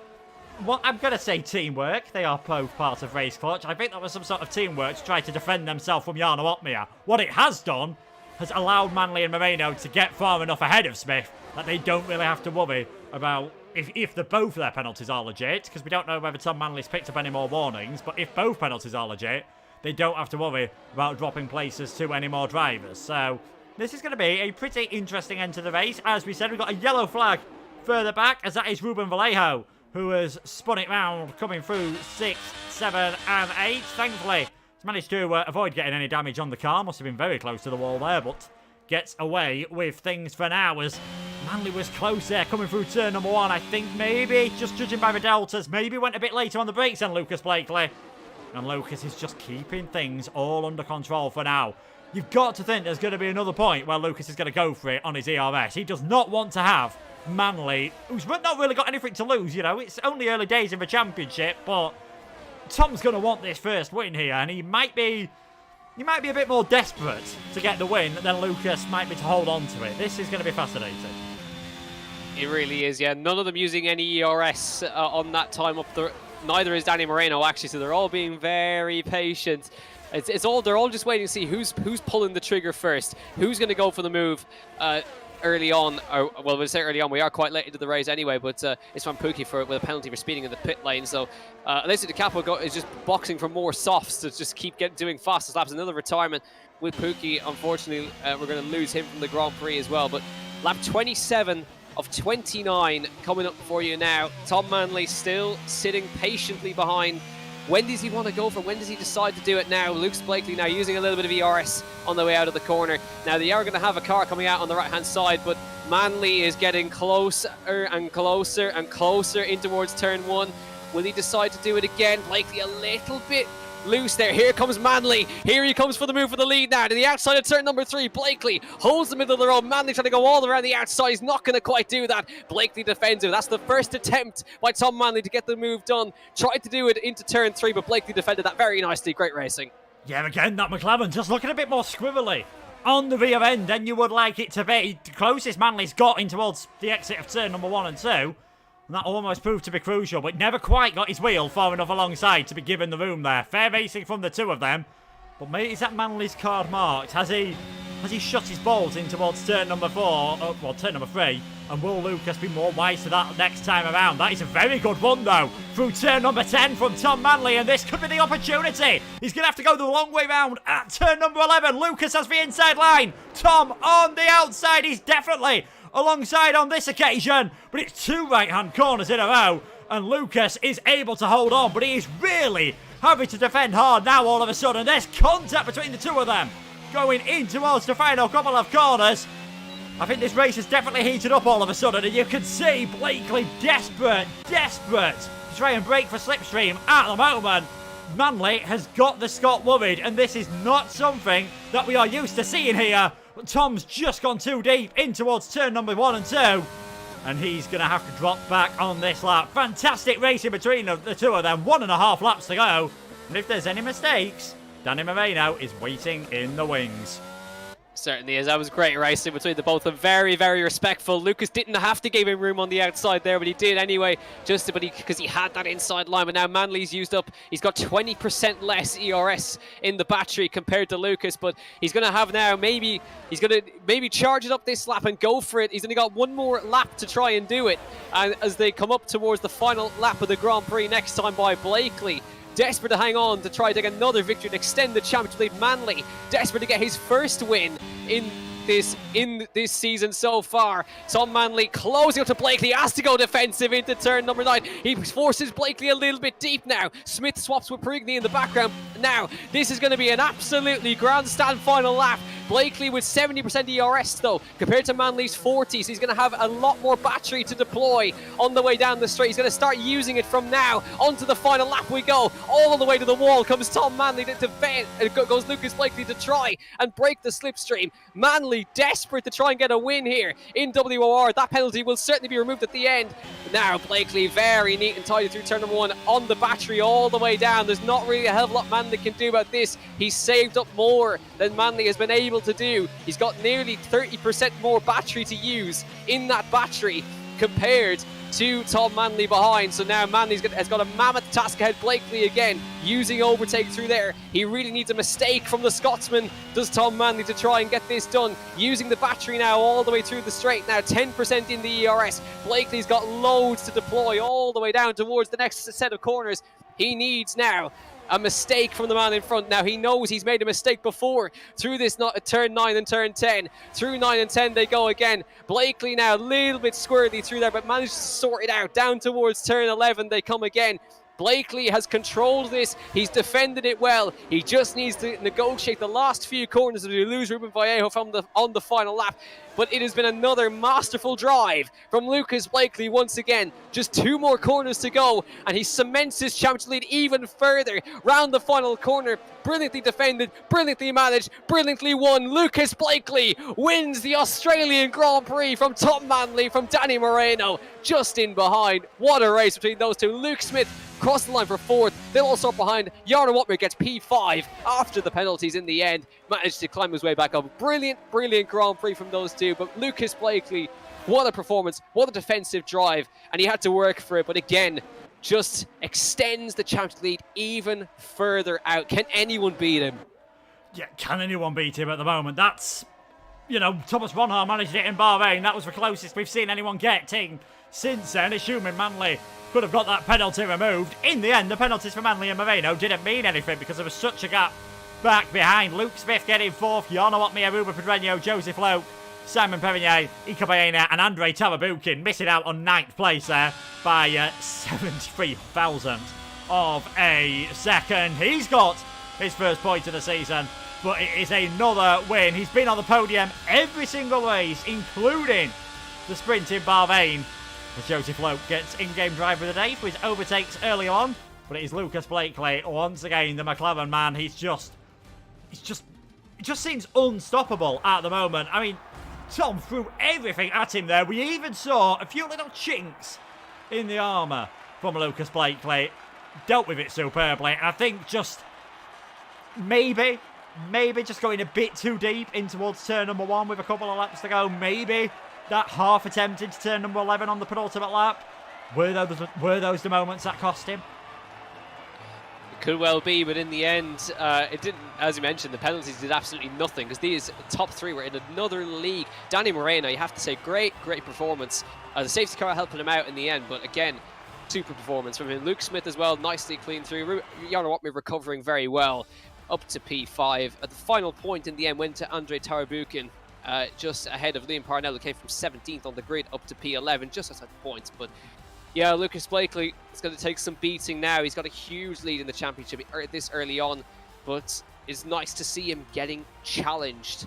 I'm going to say teamwork. They are both part of Race Clutch. I think that was some sort of teamwork to try to defend themselves from Jarno Woutmeijer. What it has done has allowed Manley and Moreno to get far enough ahead of Smith that they don't really have to worry about if both of their penalties are legit, because we don't know whether Tom Manley's picked up any more warnings, but if both penalties are legit, they don't have to worry about dropping places to any more drivers. So this is going to be a pretty interesting end to the race. As we said, we've got a yellow flag further back, as that is Ruben Vallejo, who has spun it round, coming through 6, 7 and 8. Thankfully, he's managed to avoid getting any damage on the car. Must have been very close to the wall there, but gets away with things for now, as Manley was close there, coming through turn number 1. I think maybe, just judging by the deltas, maybe went a bit later on the brakes than Lucas Blakely. And Lucas is just keeping things all under control for now. You've got to think there's going to be another point where Lucas is going to go for it on his ERS. He does not want to have Manley, who's not really got anything to lose, you know. It's only early days in the championship, but Tom's going to want this first win here, and he might be a bit more desperate to get the win than Lucas might be to hold on to it. This is going to be fascinating. It really is, yeah. None of them using any ERS on that time up there. Neither is Danny Moreno, actually, so they're all being very patient. They're all just waiting to see who's pulling the trigger first, who's going to go for the move early on. Well, we'll say early on. We are quite late into the race anyway, but it's from Pookie with a penalty for speeding in the pit lane. So Alessio Di Capo is just boxing for more softs to just keep doing fastest laps. Another retirement with Pookie. Unfortunately, we're going to lose him from the Grand Prix as well. But lap 27 of 29 coming up for you now. Tom Manley still sitting patiently behind. When does he want to go for? When does he decide to do it now? Lucas Blakely now using a little bit of ERS on the way out of the corner. Now they are going to have a car coming out on the right hand side, but Manley is getting closer and closer and closer in towards turn 1. Will he decide to do it again? Blakely a little bit loose there. Here comes Manley. Here he comes for the move for the lead now. To the outside of turn number 3. Blakely holds the middle of the road. Manley trying to go all around the outside. He's not going to quite do that. Blakely defends it. That's the first attempt by Tom Manley to get the move done. Tried to do it into turn 3, but Blakely defended that very nicely. Great racing. Yeah, again, that McLaren just looking a bit more squivelly on the rear end than you would like it to be. The closest Manley's got in towards the exit of turn number 1 and 2. And that almost proved to be crucial, but never quite got his wheel far enough alongside to be given the room there. Fair racing from the two of them. But mate, is that Manley's card marked? Has he shut his balls in towards turn number 4? Well, turn number 3. And will Lucas be more wise to that next time around? That is a very good one, though. Through turn number 10 from Tom Manley, and this could be the opportunity. He's going to have to go the long way round at turn number 11. Lucas has the inside line. Tom on the outside. He's definitely alongside on this occasion, but it's 2 right-hand corners in a row, and Lucas is able to hold on, but he is really having to defend hard now all of a sudden. There's contact between the two of them going in towards the final couple of corners. I think this race has definitely heated up all of a sudden, and you can see Blakely desperate to try and break for slipstream at the moment. Manley has got the Scot worried, and this is not something that we are used to seeing here. But Tom's just gone too deep in towards turn number 1 and 2. And he's going to have to drop back on this lap. Fantastic racing between the two of them. 1.5 laps to go. And if there's any mistakes, Danny Moreno is waiting in the wings. Certainly is. That was great racing between the both of them. Very, very respectful. Lucas didn't have to give him room on the outside there, but he did anyway, because he had that inside line. But now Manley's used up. He's got 20% less ERS in the battery compared to Lucas, but he's going to have now he's going to charge it up this lap and go for it. He's only got one more lap to try and do it. And as they come up towards the final lap of the Grand Prix next time by Blakely, desperate to hang on to try to take another victory and extend the championship lead. Manley desperate to get his first win in this season so far. Tom Manley closing up to Blakely, has to go defensive into turn number 9. He forces Blakely a little bit deep now. Smith swaps with Perigny in the background. Now, this is going to be an absolutely grandstand final lap. Blakely with 70% ERS though, compared to Manley's 40s. He's going to have a lot more battery to deploy on the way down the straight. He's going to start using it from now. Onto the final lap we go. All the way to the wall comes Tom Manley to defend. Goes Lucas Blakely to try and break the slipstream. Manley desperate to try and get a win here in WOR. That penalty will certainly be removed at the end. Now Blakely very neat and tidy through turn number 1 on the battery all the way down. There's not really a hell of a lot Manley can do about this. He's saved up more than Manley has been able to do. He's got nearly 30% more battery to use in that battery compared to Tom Manley behind. So now Manley has got a mammoth task ahead. Blakely again using overtake through there. He really needs a mistake from the Scotsman, does Tom Manley, to try and get this done. Using the battery now all the way through the straight. Now 10% in the ERS. Blakely's got loads to deploy all the way down towards the next set of corners. He needs now a mistake from the man in front. Now he knows he's made a mistake before through this turn 9 and turn 10. Through 9 and 10 they go again. Blakely now a little bit squirrely through there, but managed to sort it out. Down towards turn 11 they come again. Blakely has controlled this. He's defended it well. He just needs to negotiate the last few corners as we lose Ruben Vallejo on the final lap. But it has been another masterful drive from Lucas Blakely once again. Just 2 more corners to go, and he cements his championship lead even further round the final corner. Brilliantly defended, brilliantly managed, brilliantly won. Lucas Blakely wins the Australian Grand Prix from Tom Manley, from Danny Moreno, just in behind. What a race between those two. Luke Smith crossed the line for 4th. They'll also up behind. Jarno Watmer gets P5 after the penalties in the end. Managed to climb his way back up. Brilliant Grand Prix from those two. But Lucas Blakely, what a performance. What a defensive drive. And he had to work for it. But again, just extends the championship lead even further out. Can anyone beat him? Yeah, can anyone beat him at the moment? That's, Thomas Bonhar managed it in Bahrain. That was the closest we've seen anyone get since then, assuming Manley could have got that penalty removed. In the end, the penalties for Manley and Moreno didn't mean anything because there was such a gap back behind. Luke Smith getting 4th, Jarno Watmer, Ruben Pedreño, Joseph Lowe, Simon Perigny, Ika Baena and Andrei Tarabukin missing out on 9th place there by 73 thousandths of a second. He's got his first point of the season, but it is another win. He's been on the podium every single race, including the sprint in Bahrain. As Joseph Lowe gets in-game driver of the day for his overtakes early on, but it is Lucas Blakely once again, the McLaren man. He just seems unstoppable at the moment. I mean, Tom threw everything at him there. We even saw a few little chinks in the armour from Lucas Blakely. Dealt with it superbly. And I think just maybe just going a bit too deep in towards turn number 1 with a couple of laps to go. Maybe that half attempt into turn number 11 on the penultimate lap. Were those the moments that cost him? Could well be, but in the end, it didn't. As you mentioned, the penalties did absolutely nothing because these top 3 were in another league. Danny Moreno, you have to say, great performance. The safety car helping him out in the end, but again, super performance from him. Luke Smith as well, nicely clean through. Jarno Watmer recovering very well, up to P5. At the final point in the end went to Andrei Tarabukin, just ahead of Liam Parnell, who came from 17th on the grid, up to P11, just outside the points, but. Yeah, Lucas Blakely is going to take some beating now. He's got a huge lead in the championship this early on, but it's nice to see him getting challenged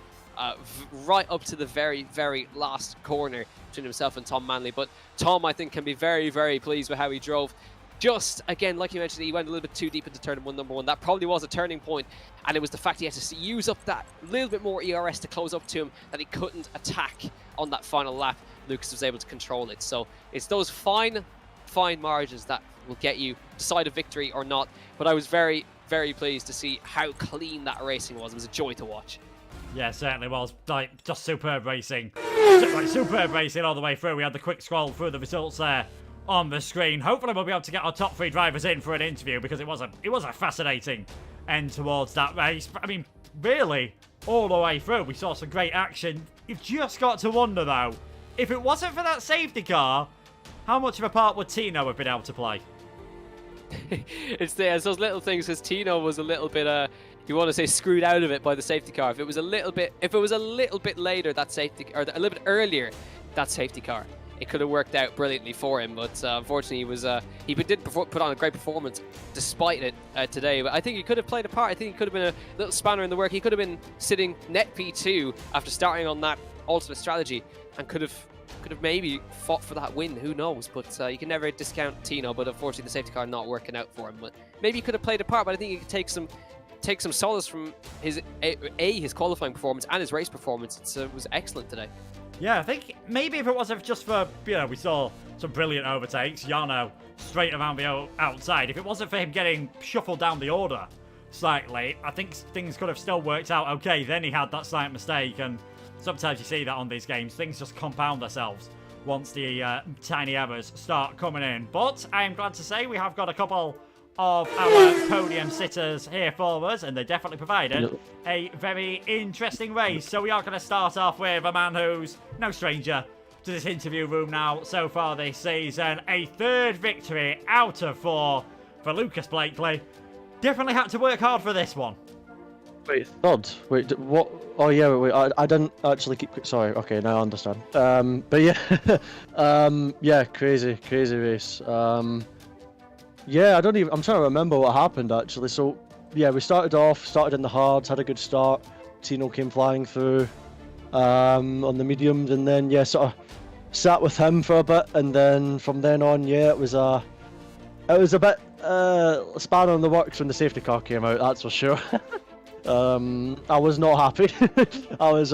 right up to the very, very last corner between himself and Tom Manley. But Tom, I think, can be very, very pleased with how he drove. Just, again, like you mentioned, he went a little bit too deep into turn number 1. That probably was a turning point, and it was the fact he had to use up that little bit more ERS to close up to him that he couldn't attack on that final lap. Lucas was able to control it. So it's those fine margins that will get you decide a victory or not. But I was very, very pleased to see how clean that racing was. It was a joy to watch. Yeah, certainly was. Just superb racing. Superb racing all the way through. We had the quick scroll through the results there on the screen. Hopefully we'll be able to get our top 3 drivers in for an interview because it was a fascinating end towards that race. I mean, really, all the way through, we saw some great action. You've just got to wonder, though, if it wasn't for that safety car, how much of a part would Tino have been able to play? It's those little things, because Tino was a little bit, you want to say, screwed out of it by the safety car. If it was a little bit later, that safety, or a little bit earlier, that safety car, it could have worked out brilliantly for him. But unfortunately, he did put on a great performance despite it today. But I think he could have played a part. I think he could have been a little spanner in the work. He could have been sitting net P2 after starting on that ultimate strategy, and could have maybe fought for that win. Who knows? But you can never discount Tino. But unfortunately, the safety car not working out for him. But maybe he could have played a part. But I think he could take some solace from his qualifying performance and his race performance. It was excellent today. Yeah, I think maybe if it wasn't just for, we saw some brilliant overtakes, Jarno straight around the outside. If it wasn't for him getting shuffled down the order slightly, I think things could have still worked out okay. Then he had that slight mistake, and sometimes you see that on these games. Things just compound themselves once the tiny errors start coming in. But I am glad to say we have got a couple of our podium sitters here for us, and they definitely provided a very interesting race. So we are going to start off with a man who's no stranger to this interview room now so far this season. A third victory out of 4 for Lucas Blakely. Definitely had to work hard for this one. Wait, third? Wait, what? Oh yeah, wait, I didn't actually keep... Sorry, okay, now I understand. But yeah, yeah, crazy race. Yeah, I'm trying to remember what happened actually. So, yeah, we started in the hards, had a good start. Tino came flying through on the mediums, and then, yeah, sort of sat with him for a bit, and then from then on, yeah, it was a bit spanner in the works when the safety car came out, that's for sure. I was not happy. I was,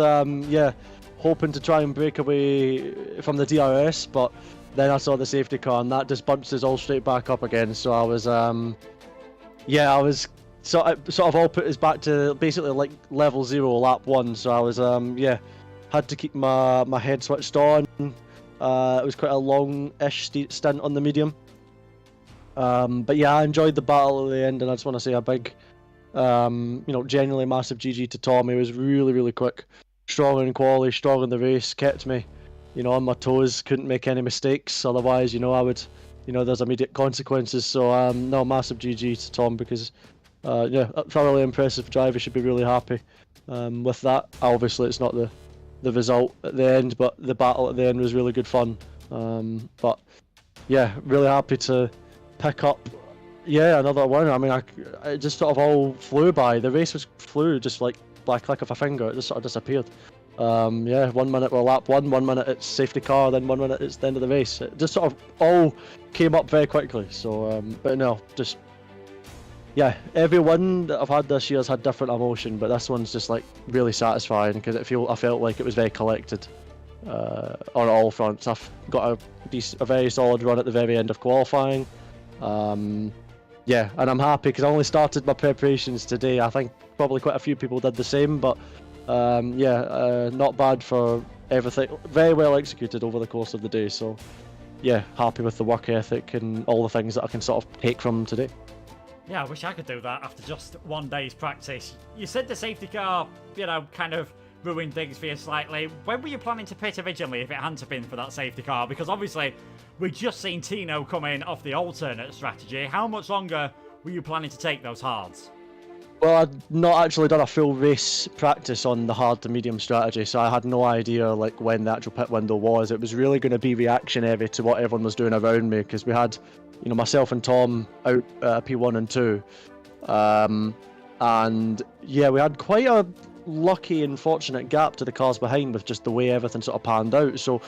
yeah, hoping to try and break away from the DRS, but then I saw the safety car and that just bunched us all straight back up again. So I was, yeah, I was sort of all put us back to basically like level 0, lap 1. So I was, yeah, had to keep my head switched on. It was quite a long-ish stint on the medium. But yeah, I enjoyed the battle at the end, and I just want to say a big, you know, genuinely massive GG to Tom. He was really, really quick, strong in quali, strong in the race, kept me, you know, on my toes, couldn't make any mistakes. Otherwise, you know, I would, you know, there's immediate consequences. So, no, massive GG to Tom because, yeah, a thoroughly impressive driver. Should be really happy with that. Obviously, it's not the result at the end, but the battle at the end was really good fun. But yeah, really happy to pick up, yeah, another one. I mean, it just sort of all flew by. The race flew just like by a click of a finger. It just sort of disappeared. Yeah, 1 minute we're lap 1, 1 minute it's safety car, then 1 minute it's the end of the race. It just sort of all came up very quickly. So, but no, just, yeah, every win that I've had this year has had different emotion, but this one's just like really satisfying because I felt like it was very collected on all fronts. I've got a very solid run at the very end of qualifying. Yeah, and I'm happy because I only started my preparations today. I think probably quite a few people did the same, but yeah, not bad for everything. Very well executed over the course of the day. So yeah, happy with the work ethic and all the things that I can sort of take from today. Yeah, I wish I could do that after just 1 day's practice. You said the safety car, you know, kind of ruined things for you slightly. When were you planning to pit originally if it hadn't been for that safety car? Because obviously, we've just seen Tino come in off the alternate strategy. How much longer were you planning to take those hards? Well, I'd not actually done a full race practice on the hard to medium strategy, so I had no idea like when the actual pit window was. It was really going to be reactionary to what everyone was doing around me because we had, you know, myself and Tom out P1 and 2, and yeah, we had quite a lucky and fortunate gap to the cars behind with just the way everything sort of panned out. So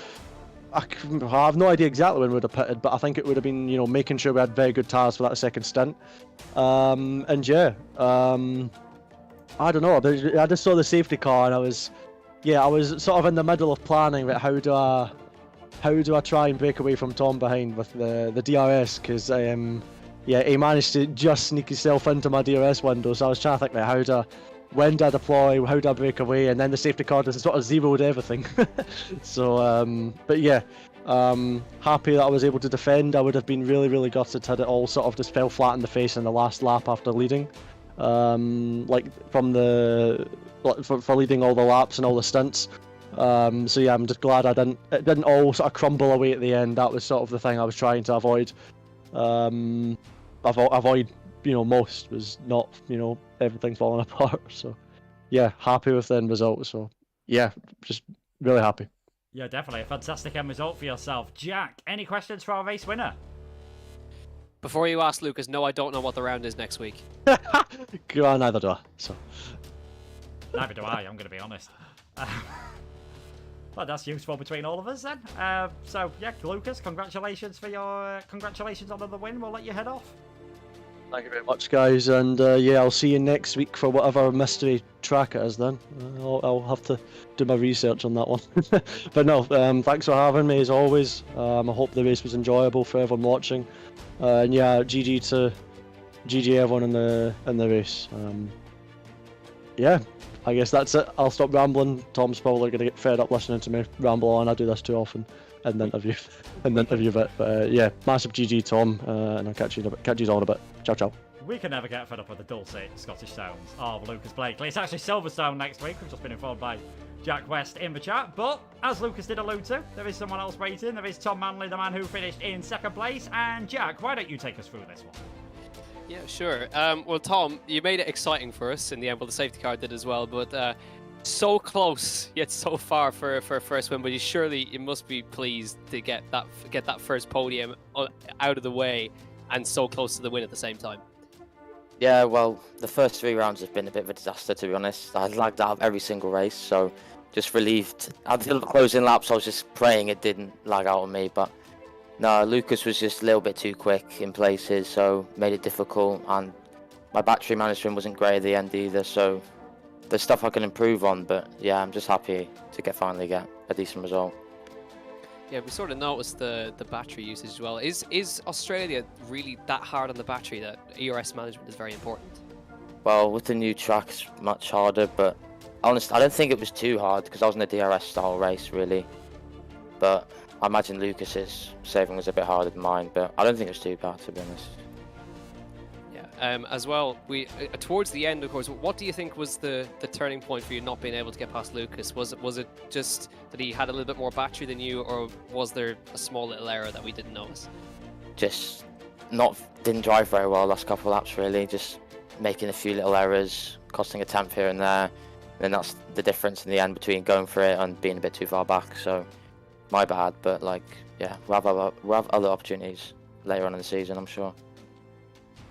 I have no idea exactly when we would have pitted, but I think it would have been, you know, making sure we had very good tyres for that second stint. And yeah, I don't know, I just saw the safety car and I was sort of in the middle of planning about how do I try and break away from Tom behind with the DRS, because yeah, he managed to just sneak himself into my DRS window, so I was trying to think about when do I deploy, how do I break away, and then the safety car just sort of zeroed everything. So, but yeah, happy that I was able to defend. I would have been really, really gutted had it all sort of just fell flat in the face in the last lap after leading. Like from for leading all the laps and all the stints. So yeah, I'm just glad it didn't all sort of crumble away at the end. That was sort of the thing I was trying to avoid. Avoid, you know, most was not, you know, everything falling apart. So yeah, happy with the end result. So yeah, just really happy. Yeah, definitely a fantastic end result for yourself. Jack, any questions for our race winner? Before you ask, Lucas, no, I don't know what the round is next week. Go on, neither do I. So neither do I, I'm going to be honest. Well, that's useful between all of us then. So yeah, Lucas, congratulations on the win. We'll let you head off. Thank you very much, guys, and yeah, I'll see you next week for whatever mystery track it is then. I'll have to do my research on that one. But no, thanks for having me as always. I hope the race was enjoyable for everyone watching. And yeah, GG everyone in the race. Yeah, I guess that's it. I'll stop rambling. Tom's probably going to get fed up listening to me ramble on. I do this too often in the interview, But yeah, massive GG, Tom, and I'll catch you on a bit. Ciao, ciao. We can never get fed up with the dulcet Scottish sounds of Lucas Blakely. It's actually Silverstone next week. We've just been informed by Jack West in the chat. But as Lucas did allude to, there is someone else waiting. There is Tom Manley, the man who finished in second place. And Jack, why don't you take us through this one? Yeah, sure. Well, Tom, you made it exciting for us in the end. Well, the safety car did as well, but so close yet so far for a first win. But you must be pleased to get that first podium out of the way and so close to the win at the same time. Yeah, well, the first 3 rounds have been a bit of a disaster, to be honest. I lagged out every single race, so just relieved. At the closing laps, I was just praying it didn't lag out on me, but no, Lucas was just a little bit too quick in places, so made it difficult, and my battery management wasn't great at the end either, so there's stuff I can improve on, but yeah, I'm just happy to finally get a decent result. Yeah, we sort of noticed the battery usage as well. Is Australia really that hard on the battery that ERS management is very important? Well, with the new track, it's much harder, but honestly, I don't think it was too hard because I was in a DRS style race, really. But I imagine Lucas's saving was a bit harder than mine, but I don't think it was too bad, to be honest. As well, we towards the end, of course, what do you think was the turning point for you not being able to get past Lucas? Was it just that he had a little bit more battery than you, or was there a small little error that we didn't notice? Just didn't drive very well last couple of laps, really. Just making a few little errors, costing a tenth here and there. And that's the difference in the end between going for it and being a bit too far back. So my bad, but yeah, we'll have other opportunities later on in the season, I'm sure.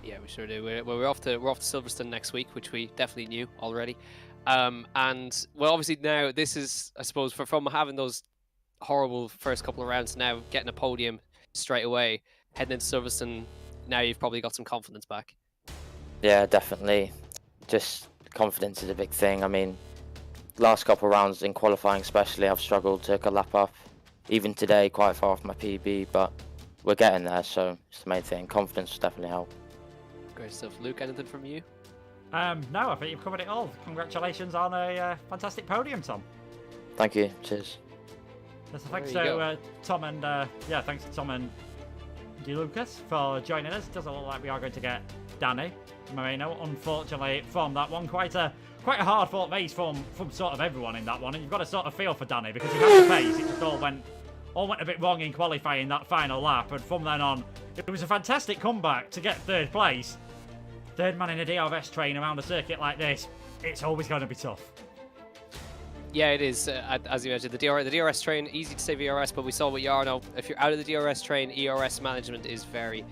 Yeah, we sure do. We're off to Silverstone next week, which we definitely knew already. And well, obviously now this is, I suppose, from having those horrible first couple of rounds, now getting a podium straight away, heading into Silverstone. Now you've probably got some confidence back. Yeah, definitely. Just confidence is a big thing. I mean, last couple of rounds in qualifying, especially, I've struggled to lap up. Even today, quite far off my PB, but we're getting there. So it's the main thing. Confidence will definitely help. Great stuff. Luke, anything from you? No, I think you've covered it all. Congratulations on a fantastic podium, Tom. Thanks you. Cheers. Yes, thanks to Tom and thanks to Tom and Lucas for joining us. Doesn't look like we are going to get Danny Marino, unfortunately, from that one. Quite a hard fought race from sort of everyone in that one, and you've got to sort of feel for Danny because he had the pace. It just all went a bit wrong in qualifying that final lap, and from then on, it was a fantastic comeback to get third place. Third man in a DRS train around a circuit like this, it's always going to be tough. Yeah, it is. As you mentioned, the DRS train, easy to say VRS, but we saw with Jarno, if you're out of the DRS train, ERS management is very,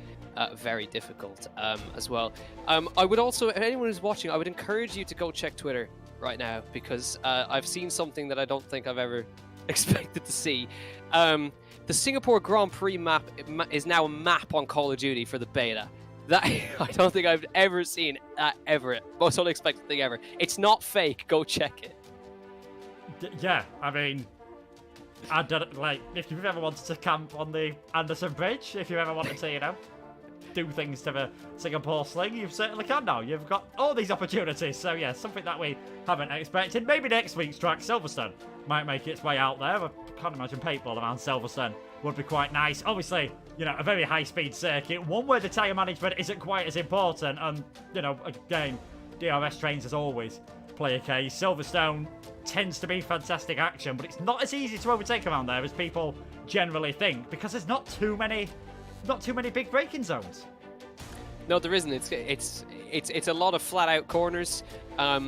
very difficult as well. I would also, if anyone who's watching, I would encourage you to go check Twitter right now, because I've seen something that I don't think I've ever expected to see. The Singapore Grand Prix map is now a map on Call of Duty for the beta. That I don't think I've ever seen that ever. Most unexpected thing ever. It's not fake. Go check it. Yeah, I mean, I don't if you've ever wanted to camp on the Anderson Bridge, if you ever wanted to, do things to the Singapore sling, you certainly can now. You've got all these opportunities. So yeah, something that we haven't expected. Maybe next week's track, Silverstone, might make its way out there. I can't imagine paintball around Silverstone would be quite nice. Obviously, a very high-speed circuit, one where the tyre management isn't quite as important, and, again, DRS trains as always play a case. Silverstone tends to be fantastic action, but it's not as easy to overtake around there as people generally think, because there's not too many big braking zones. No, there isn't. It's a lot of flat-out corners.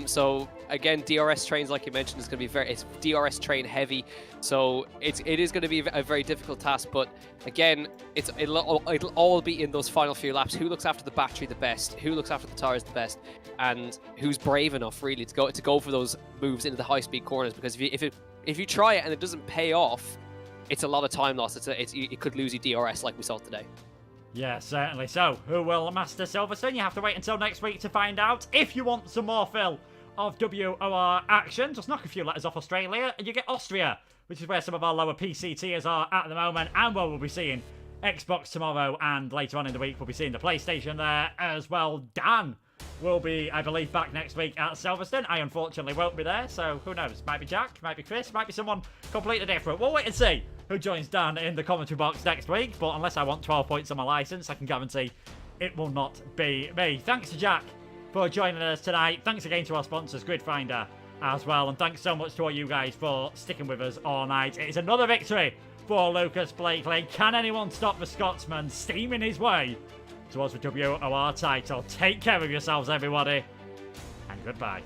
So again, DRS trains, like you mentioned, is going to be it's DRS train heavy. So it is going to be a very difficult task. But again, it'll all be in those final few laps. Who looks after the battery the best? Who looks after the tires the best? And who's brave enough really to go for those moves into the high-speed corners? Because if you try it and it doesn't pay off, it's a lot of time loss. It could lose you DRS like we saw today. Yeah, certainly. So, who will master Silverstone? You have to wait until next week to find out. If you want some more fill of WOR action, just knock a few letters off Australia and you get Austria, which is where some of our lower PC tiers are at the moment, and where we'll be seeing Xbox tomorrow, and later on in the week we'll be seeing the PlayStation there as well. Dan will be, I believe, back next week at Silverstone. I unfortunately won't be there, so who knows? Might be Jack, might be Chris, might be someone completely different. We'll wait and see who joins Dan in the commentary box next week, but unless I want 12 points on my licence, I can guarantee it will not be me. Thanks to Jack for joining us tonight. Thanks again to our sponsors, Gridfinder, as well, and thanks so much to all you guys for sticking with us all night. It is another victory for Lucas Blakely. Can anyone stop the Scotsman steaming his way towards the WOR title? Take care of yourselves, everybody, and goodbye.